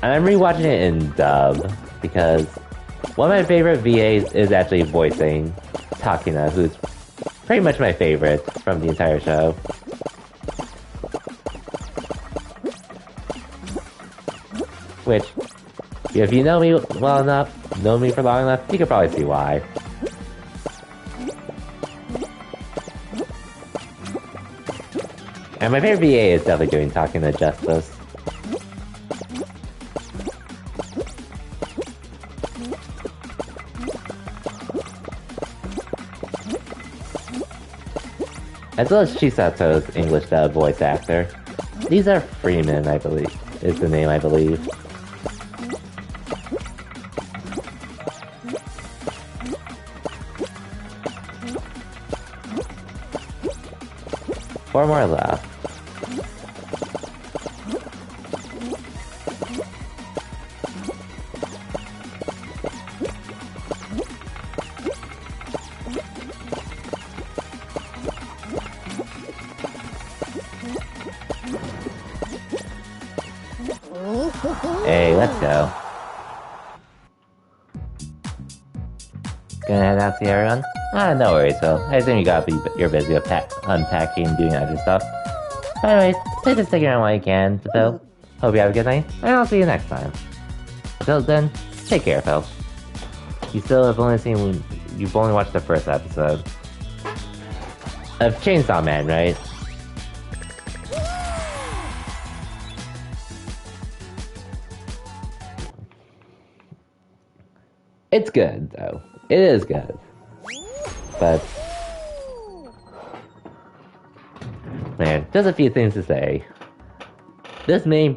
And I'm rewatching it in dub, because one of my favorite VAs is actually voicing Takina, who's pretty much my favorite from the entire show. Which, if you know me well enough, know me for long enough, you could probably see why. And my favorite VA is definitely doing Takina justice. As well as Chisato's English dub voice actor. These are Freeman, I believe, is the name, I believe. Four more left. Hey, let's go. Gonna head out to everyone? No worries, Phil. I assume you're busy with unpacking and doing other stuff. But anyways, stay just stick around while you can, Phil. Hope you have a good night, and I'll see you next time. Until then, take care, Phil. You've only watched the first episode of Chainsaw Man, right? It's good, though. It is good. But man, just a few things to say. This main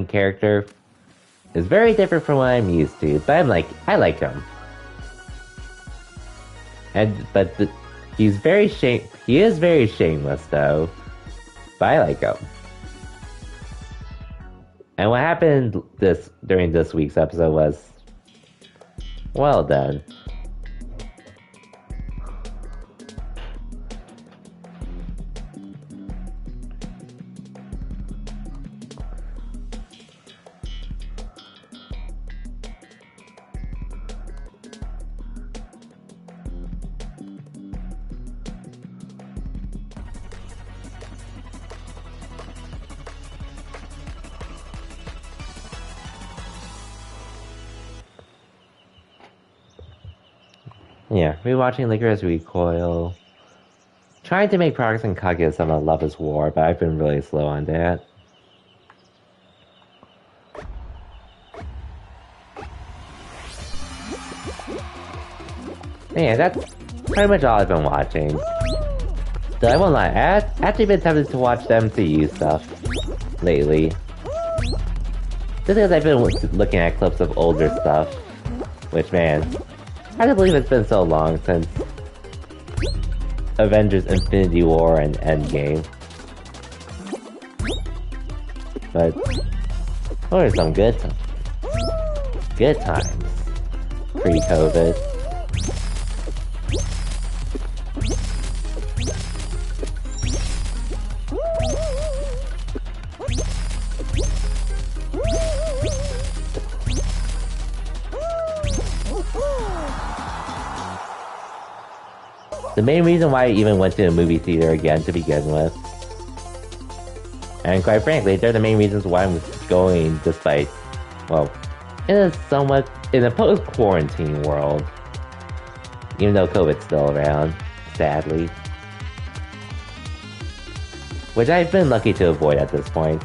character, is very different from what I'm used to, but I like him. He is very shameless though, but I like him. And what happened during this week's episode was well done. Yeah, rewatching Licorice Recoil. Trying to make progress in Kaguya-sama Love is War, but I've been really slow on that. Yeah, that's pretty much all I've been watching. Though I won't lie, I've actually been tempted to watch the MCU stuff lately. Just because I've been looking at clips of older stuff. Which, man, I can't believe it's been so long since Avengers Infinity War and Endgame. But those are some good times. Pre-COVID. The main reason why I even went to a movie theater again to begin with. And quite frankly, they're the main reasons why I'm going despite, well, in a post-quarantine world. Even though COVID's still around, sadly. Which I've been lucky to avoid at this point.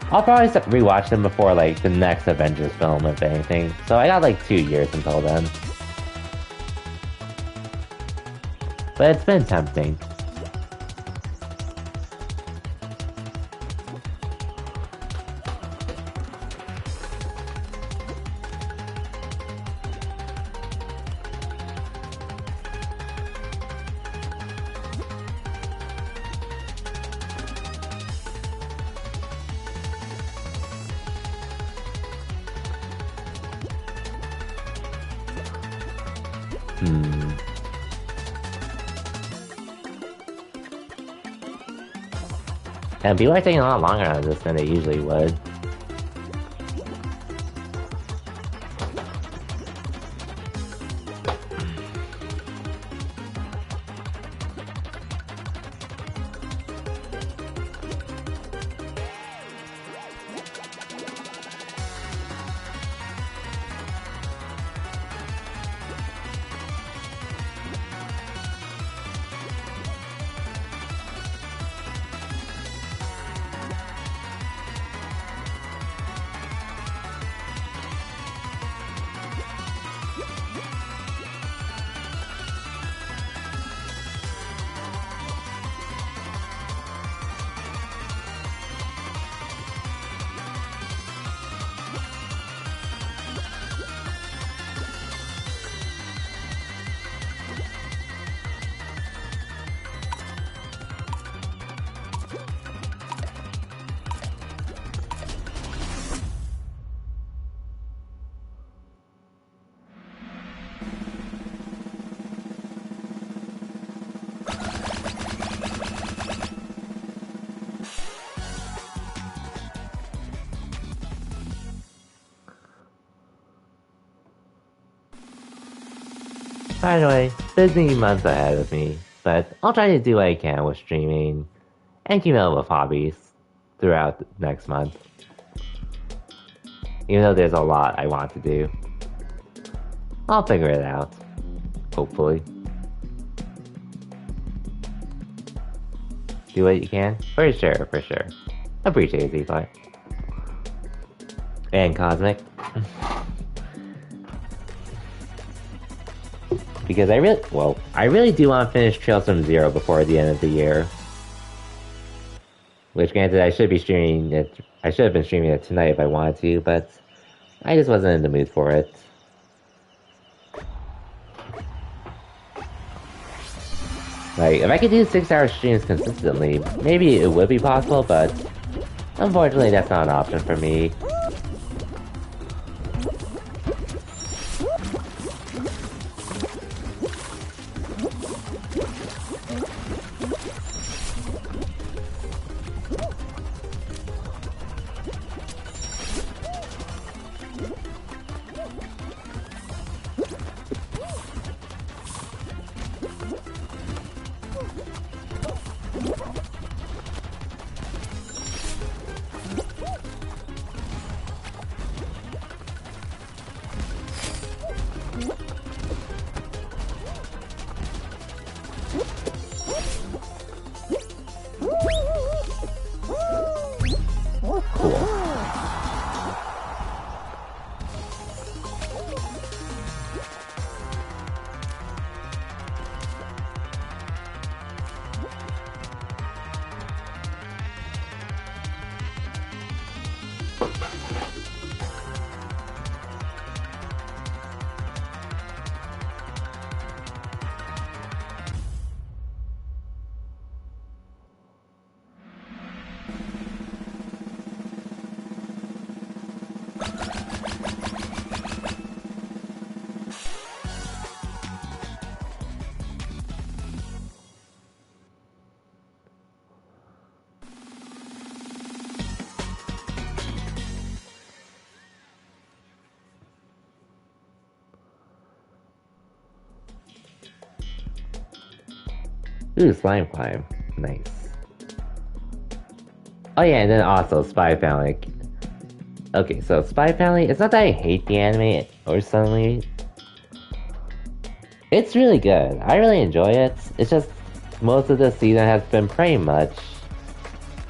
I'll probably rewatch them before, like, the next Avengers film, if anything. So I got, like, 2 years until then. But it's been tempting. And people are taking a lot longer on this than they usually would. By the way, busy months ahead of me, but I'll try to do what I can with streaming and keep up with hobbies throughout next month. Even though there's a lot I want to do. I'll figure it out. Hopefully. Do what you can? For sure, for sure. Appreciate it, Z-Fly. And Cosmic. Because I really do want to finish Trails from Zero before the end of the year. Which, granted, I should be streaming it. I should have been streaming it tonight if I wanted to, but I just wasn't in the mood for it. Like, if I could do 6-hour streams consistently, maybe it would be possible, but unfortunately, that's not an option for me. Ooh, slime climb. Nice. Oh yeah, and then also Spy Family. Okay, so Spy Family, it's not that I hate the anime or suddenly. It's really good. I really enjoy it. It's just most of the season has been pretty much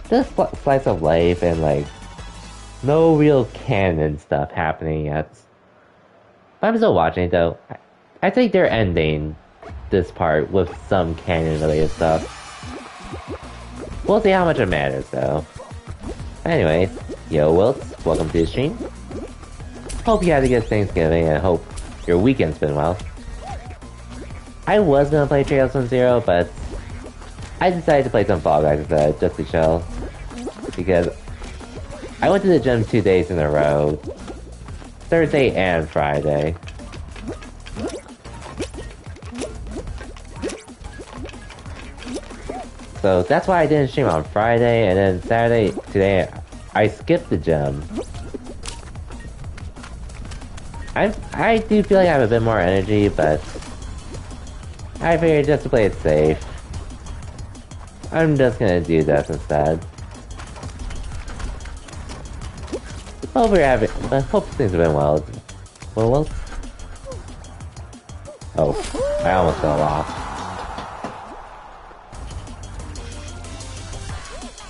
just slice of life and like no real canon stuff happening yet. But I'm still watching it though. I think they're ending this part with some canon related stuff. We'll see how much it matters though. Anyways, yo Wilt, welcome to the stream. Hope you had a good Thanksgiving and hope your weekend's been well. I was gonna play Trails from Zero, but I decided to play some Fall Guys instead, just to chill. Because I went to the gym 2 days in a row. Thursday and Friday. So that's why I didn't stream on Friday, and then Saturday, today, I skipped the gym. I do feel like I have a bit more energy, but I figured just to play it safe, I'm just gonna do this instead. Hope you're having, hope things have been well. Well, oh, I almost fell off.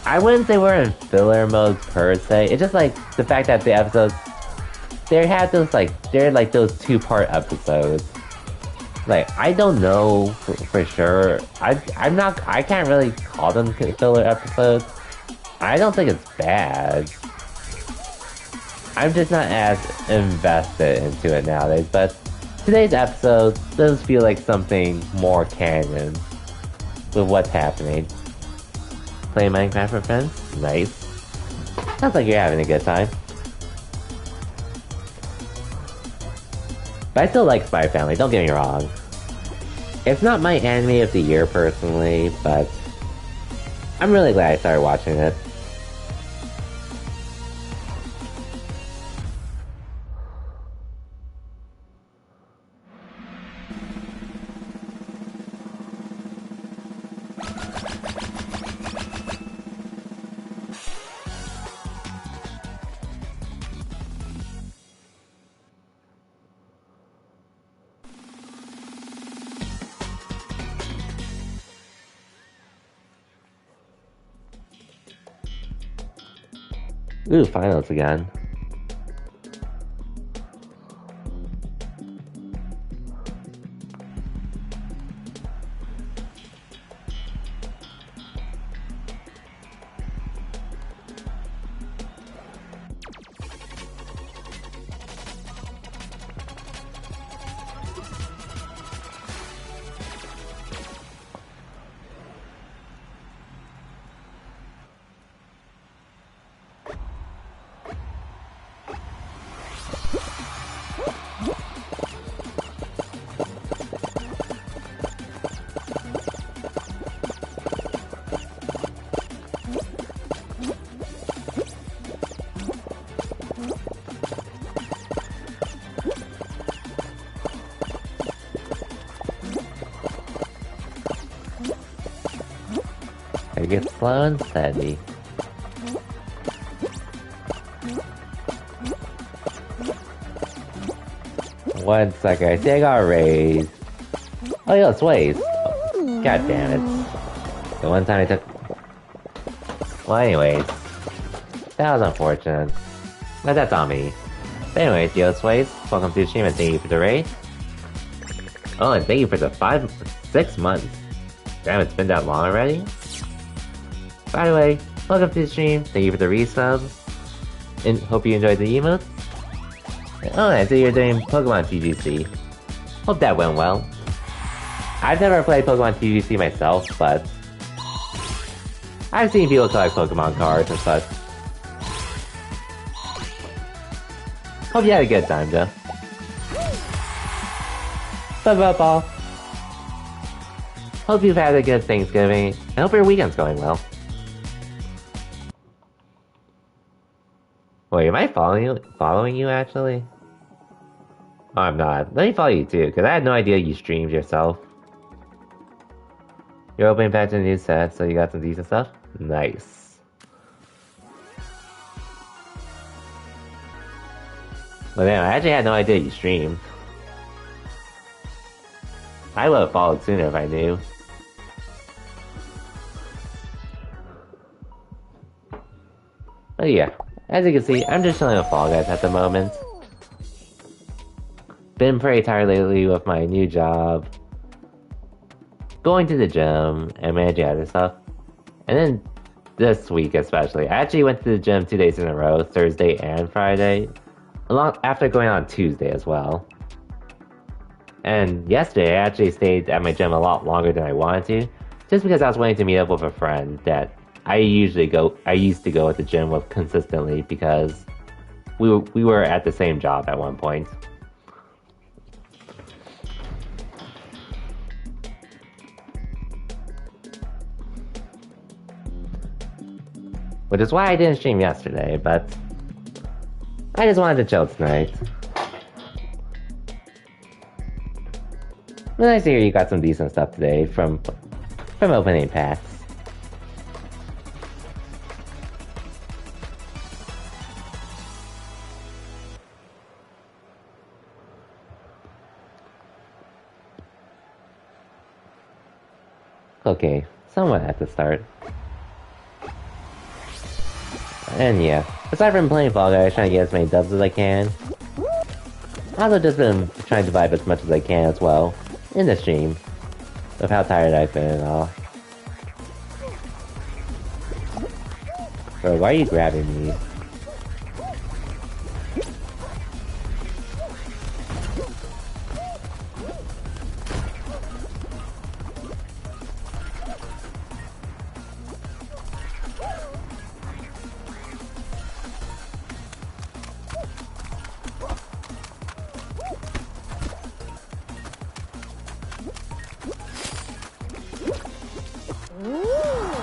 I wouldn't say we're in filler mode per se. It's just like the fact that the episodes, they had those like, they're like those 2-part episodes. Like, I don't know for sure. I can't really call them filler episodes. I don't think it's bad. I'm just not as invested into it nowadays, but today's episode does feel like something more canon with what's happening. Play Minecraft with friends? Nice. Sounds like you're having a good time. But I still like Spy Family, don't get me wrong. It's not my anime of the year personally, but I'm really glad I started watching it. Ooh, finals again. It gets slow and steady. One second, I see I got raised. Oh yeah, it's ways. God damn it. The one time I took... Well anyways. That was unfortunate. But that's on me. But anyways, yo, Sways, welcome to the stream and thank you for the raid. Oh, and thank you for the 6 months. Damn, it's been that long already? By the way, welcome to the stream, thank you for the resub. And hope you enjoyed the emotes. Oh, I see you're doing Pokemon TGC. Hope that went well. I've never played Pokemon TGC myself, but I've seen people collect Pokemon cards and such. Hope you had a good time, Joe. Bye-bye, Paul. Hope you've had a good Thanksgiving, and hope your weekend's going well. Wait, am I following you actually? Oh, I'm not. Let me follow you too, because I had no idea you streamed yourself. You're opening back to the new set, so you got some decent stuff? Nice. Well, damn, I actually had no idea you streamed. I would have followed sooner if I knew. But yeah, as you can see, I'm just chilling with Fall Guys at the moment. Been pretty tired lately with my new job, going to the gym, and managing other stuff. And then this week especially, I actually went to the gym 2 days in a row, Thursday and Friday, along after going on Tuesday as well. And yesterday, I actually stayed at my gym a lot longer than I wanted to, just because I was waiting to meet up with a friend that I used to go at the gym with consistently because we were at the same job at one point. Which is why I didn't stream yesterday, but I just wanted to chill tonight. But nice to hear you got some decent stuff today from opening packs. Okay, somewhat at the start. And yeah, aside from playing Fall Guys, trying to get as many dubs as I can, I've also just been trying to vibe as much as I can as well in the stream, with how tired I've been and all. Bro, why are you grabbing me?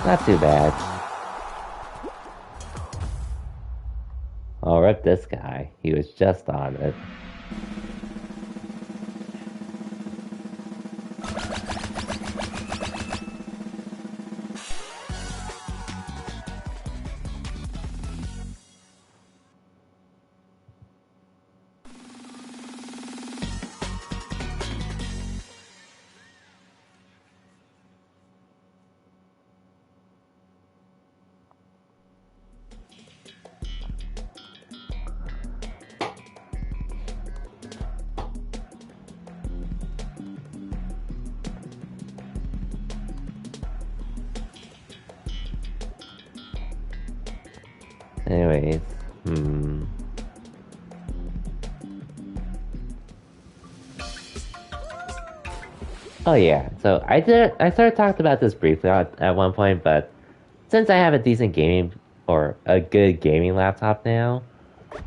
Not too bad. Oh, rip this guy. He was just on it. Anyways, Oh yeah, so I sort of talked about this briefly at one point, but since I have a decent gaming, or a good gaming laptop now,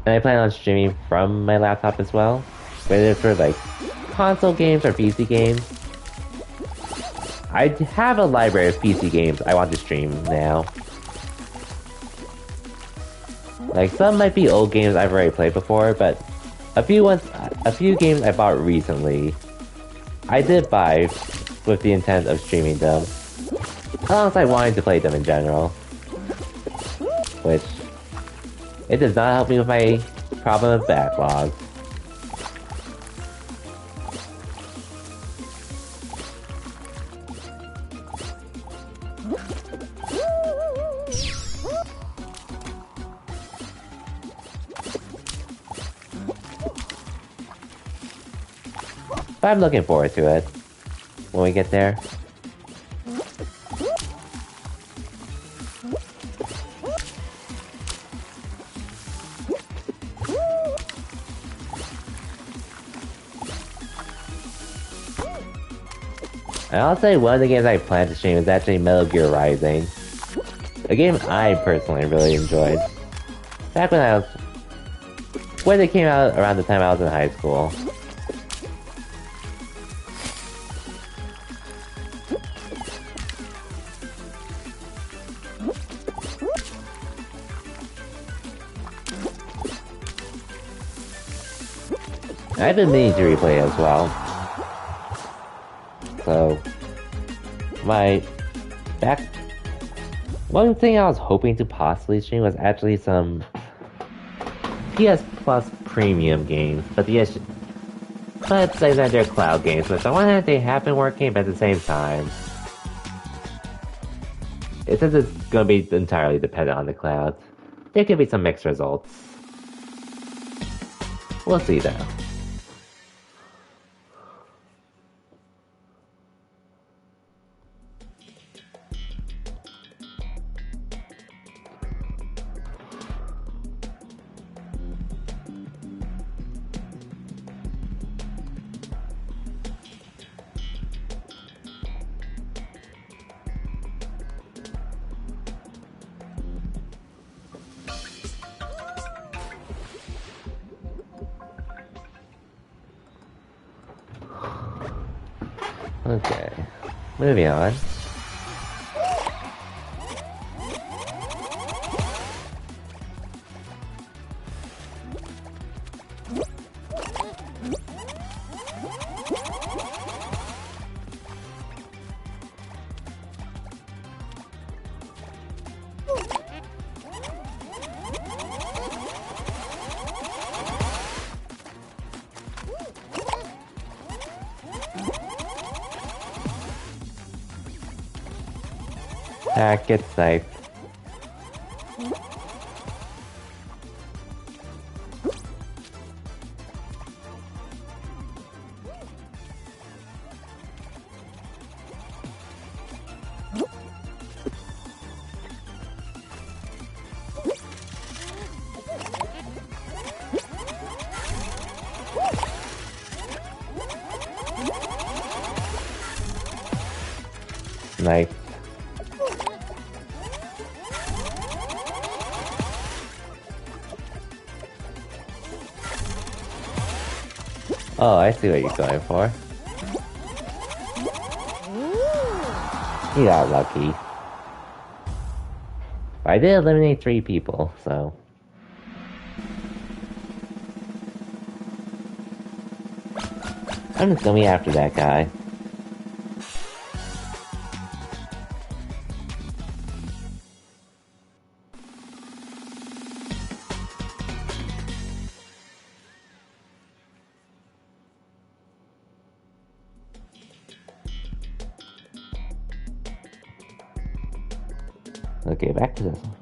and I plan on streaming from my laptop as well, whether it's for like console games or PC games, I have a library of PC games I want to stream now. Like, some might be old games I've already played before, but a few games I bought recently, I did buy with the intent of streaming them, alongside wanting to play them in general. Which, it does not help me with my problem of backlog. But I'm looking forward to it when we get there. And I'll say one of the games I plan to stream is actually Metal Gear Rising. A game I personally really enjoyed. Back when it came out around the time I was in high school. I've been meaning to replay as well. So, Back One thing I was hoping to possibly stream was actually some PS Plus premium games, but the issue, but say that they're cloud games, which on one hand they have been working, but at the same time, since it's going to be entirely dependent on the cloud, there could be some mixed results. We'll see though. Okay, moving on. Get sniped. Sniped. Oh, I see what you're going for. You got lucky. I did eliminate 3 people, so... I'm just gonna be after that guy. Okay, back to this one.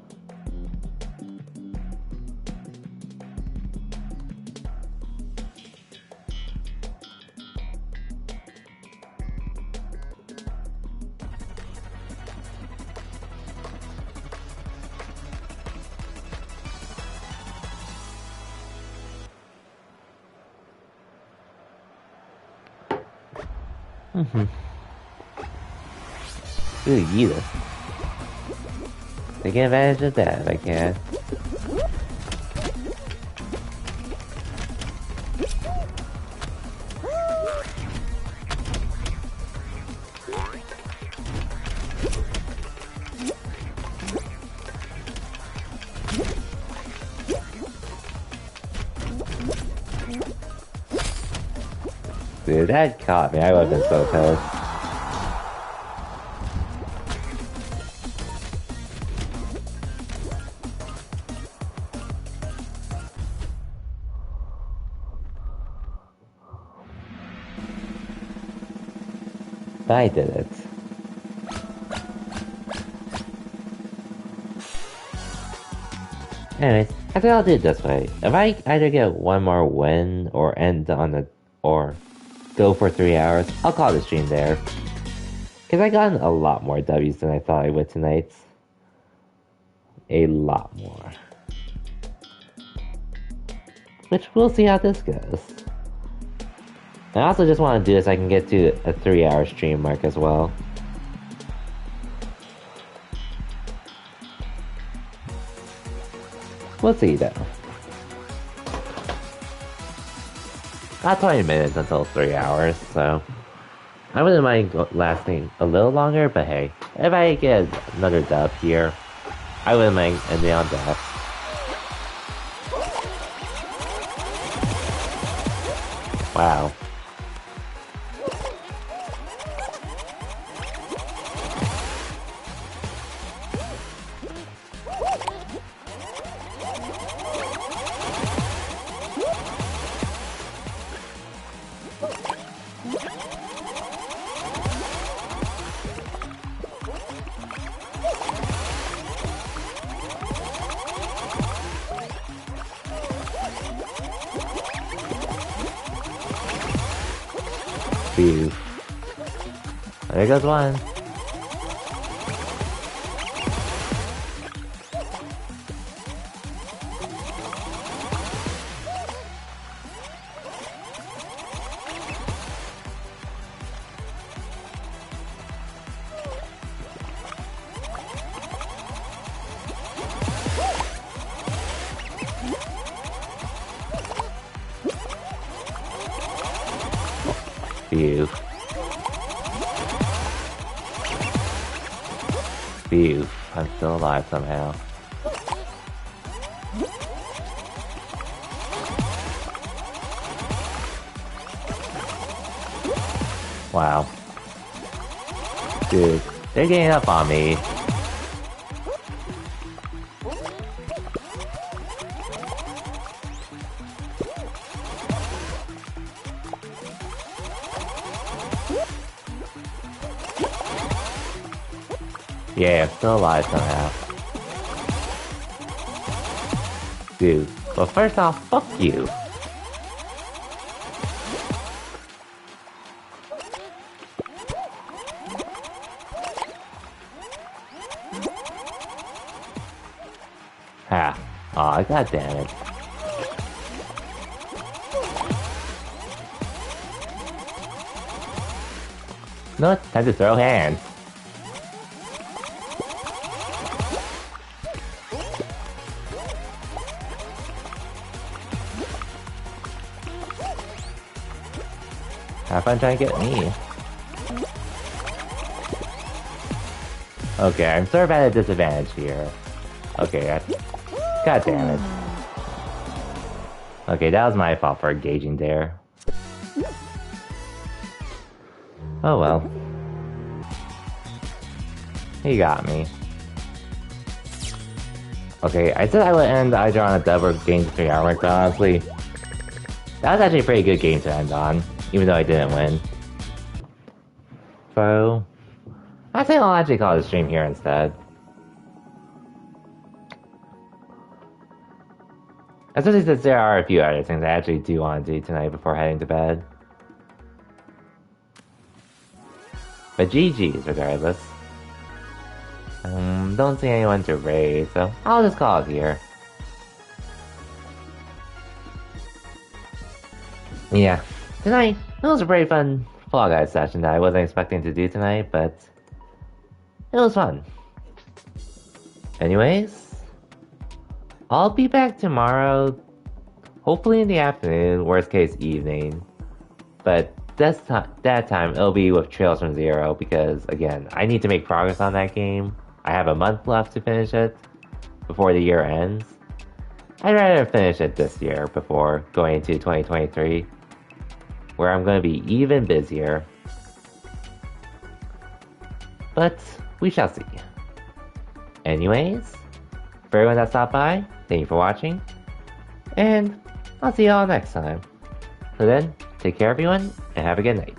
Ooh, Yida. Take advantage of that if I can. Dude, that caught me. I would have been so pissed. I did it. Anyways, I think I'll do it this way. If I either get one more win or end on the or go for 3 hours, I'll call the stream there. Cause I got a lot more W's than I thought I would tonight. A lot more. Which we'll see how this goes. I also just want to do this so I can get to a 3-hour stream mark as well. We'll see though. Not 20 minutes until 3 hours, so I wouldn't mind lasting a little longer, but hey, if I get another dub here, I wouldn't mind ending on that. Wow. Phew. There goes one. Phew. Phew. I'm still alive somehow. Wow. Dude, they're getting up on me. Yeah, I'm still alive somehow. Dude, well first off, fuck you. Ha. Aw, god damn it. No, it's time to throw hands. Have fun trying to get me. Okay, I'm sort of at a disadvantage here. Okay, god damn it. Okay, that was my fault for engaging there. Oh well. He got me. Okay, I said I would end either on a dub or game 3 armor, but honestly, that was actually a pretty good game to end on, even though I didn't win. So, I think I'll actually call it a stream here instead. Especially since there are a few other things I actually do want to do tonight before heading to bed. But GG's regardless. Don't see anyone to raid, so I'll just call it here. Yeah, tonight, it was a pretty fun Fall Guys session that I wasn't expecting to do tonight, but it was fun. Anyways, I'll be back tomorrow, hopefully in the afternoon, worst case evening. But that time, it'll be with Trails from Zero, because again, I need to make progress on that game. I have a month left to finish it, before the year ends. I'd rather finish it this year before going into 2023, where I'm going to be even busier. But we shall see. Anyways, for everyone that stopped by, thank you for watching, and I'll see y'all next time. So then, take care everyone, and have a good night.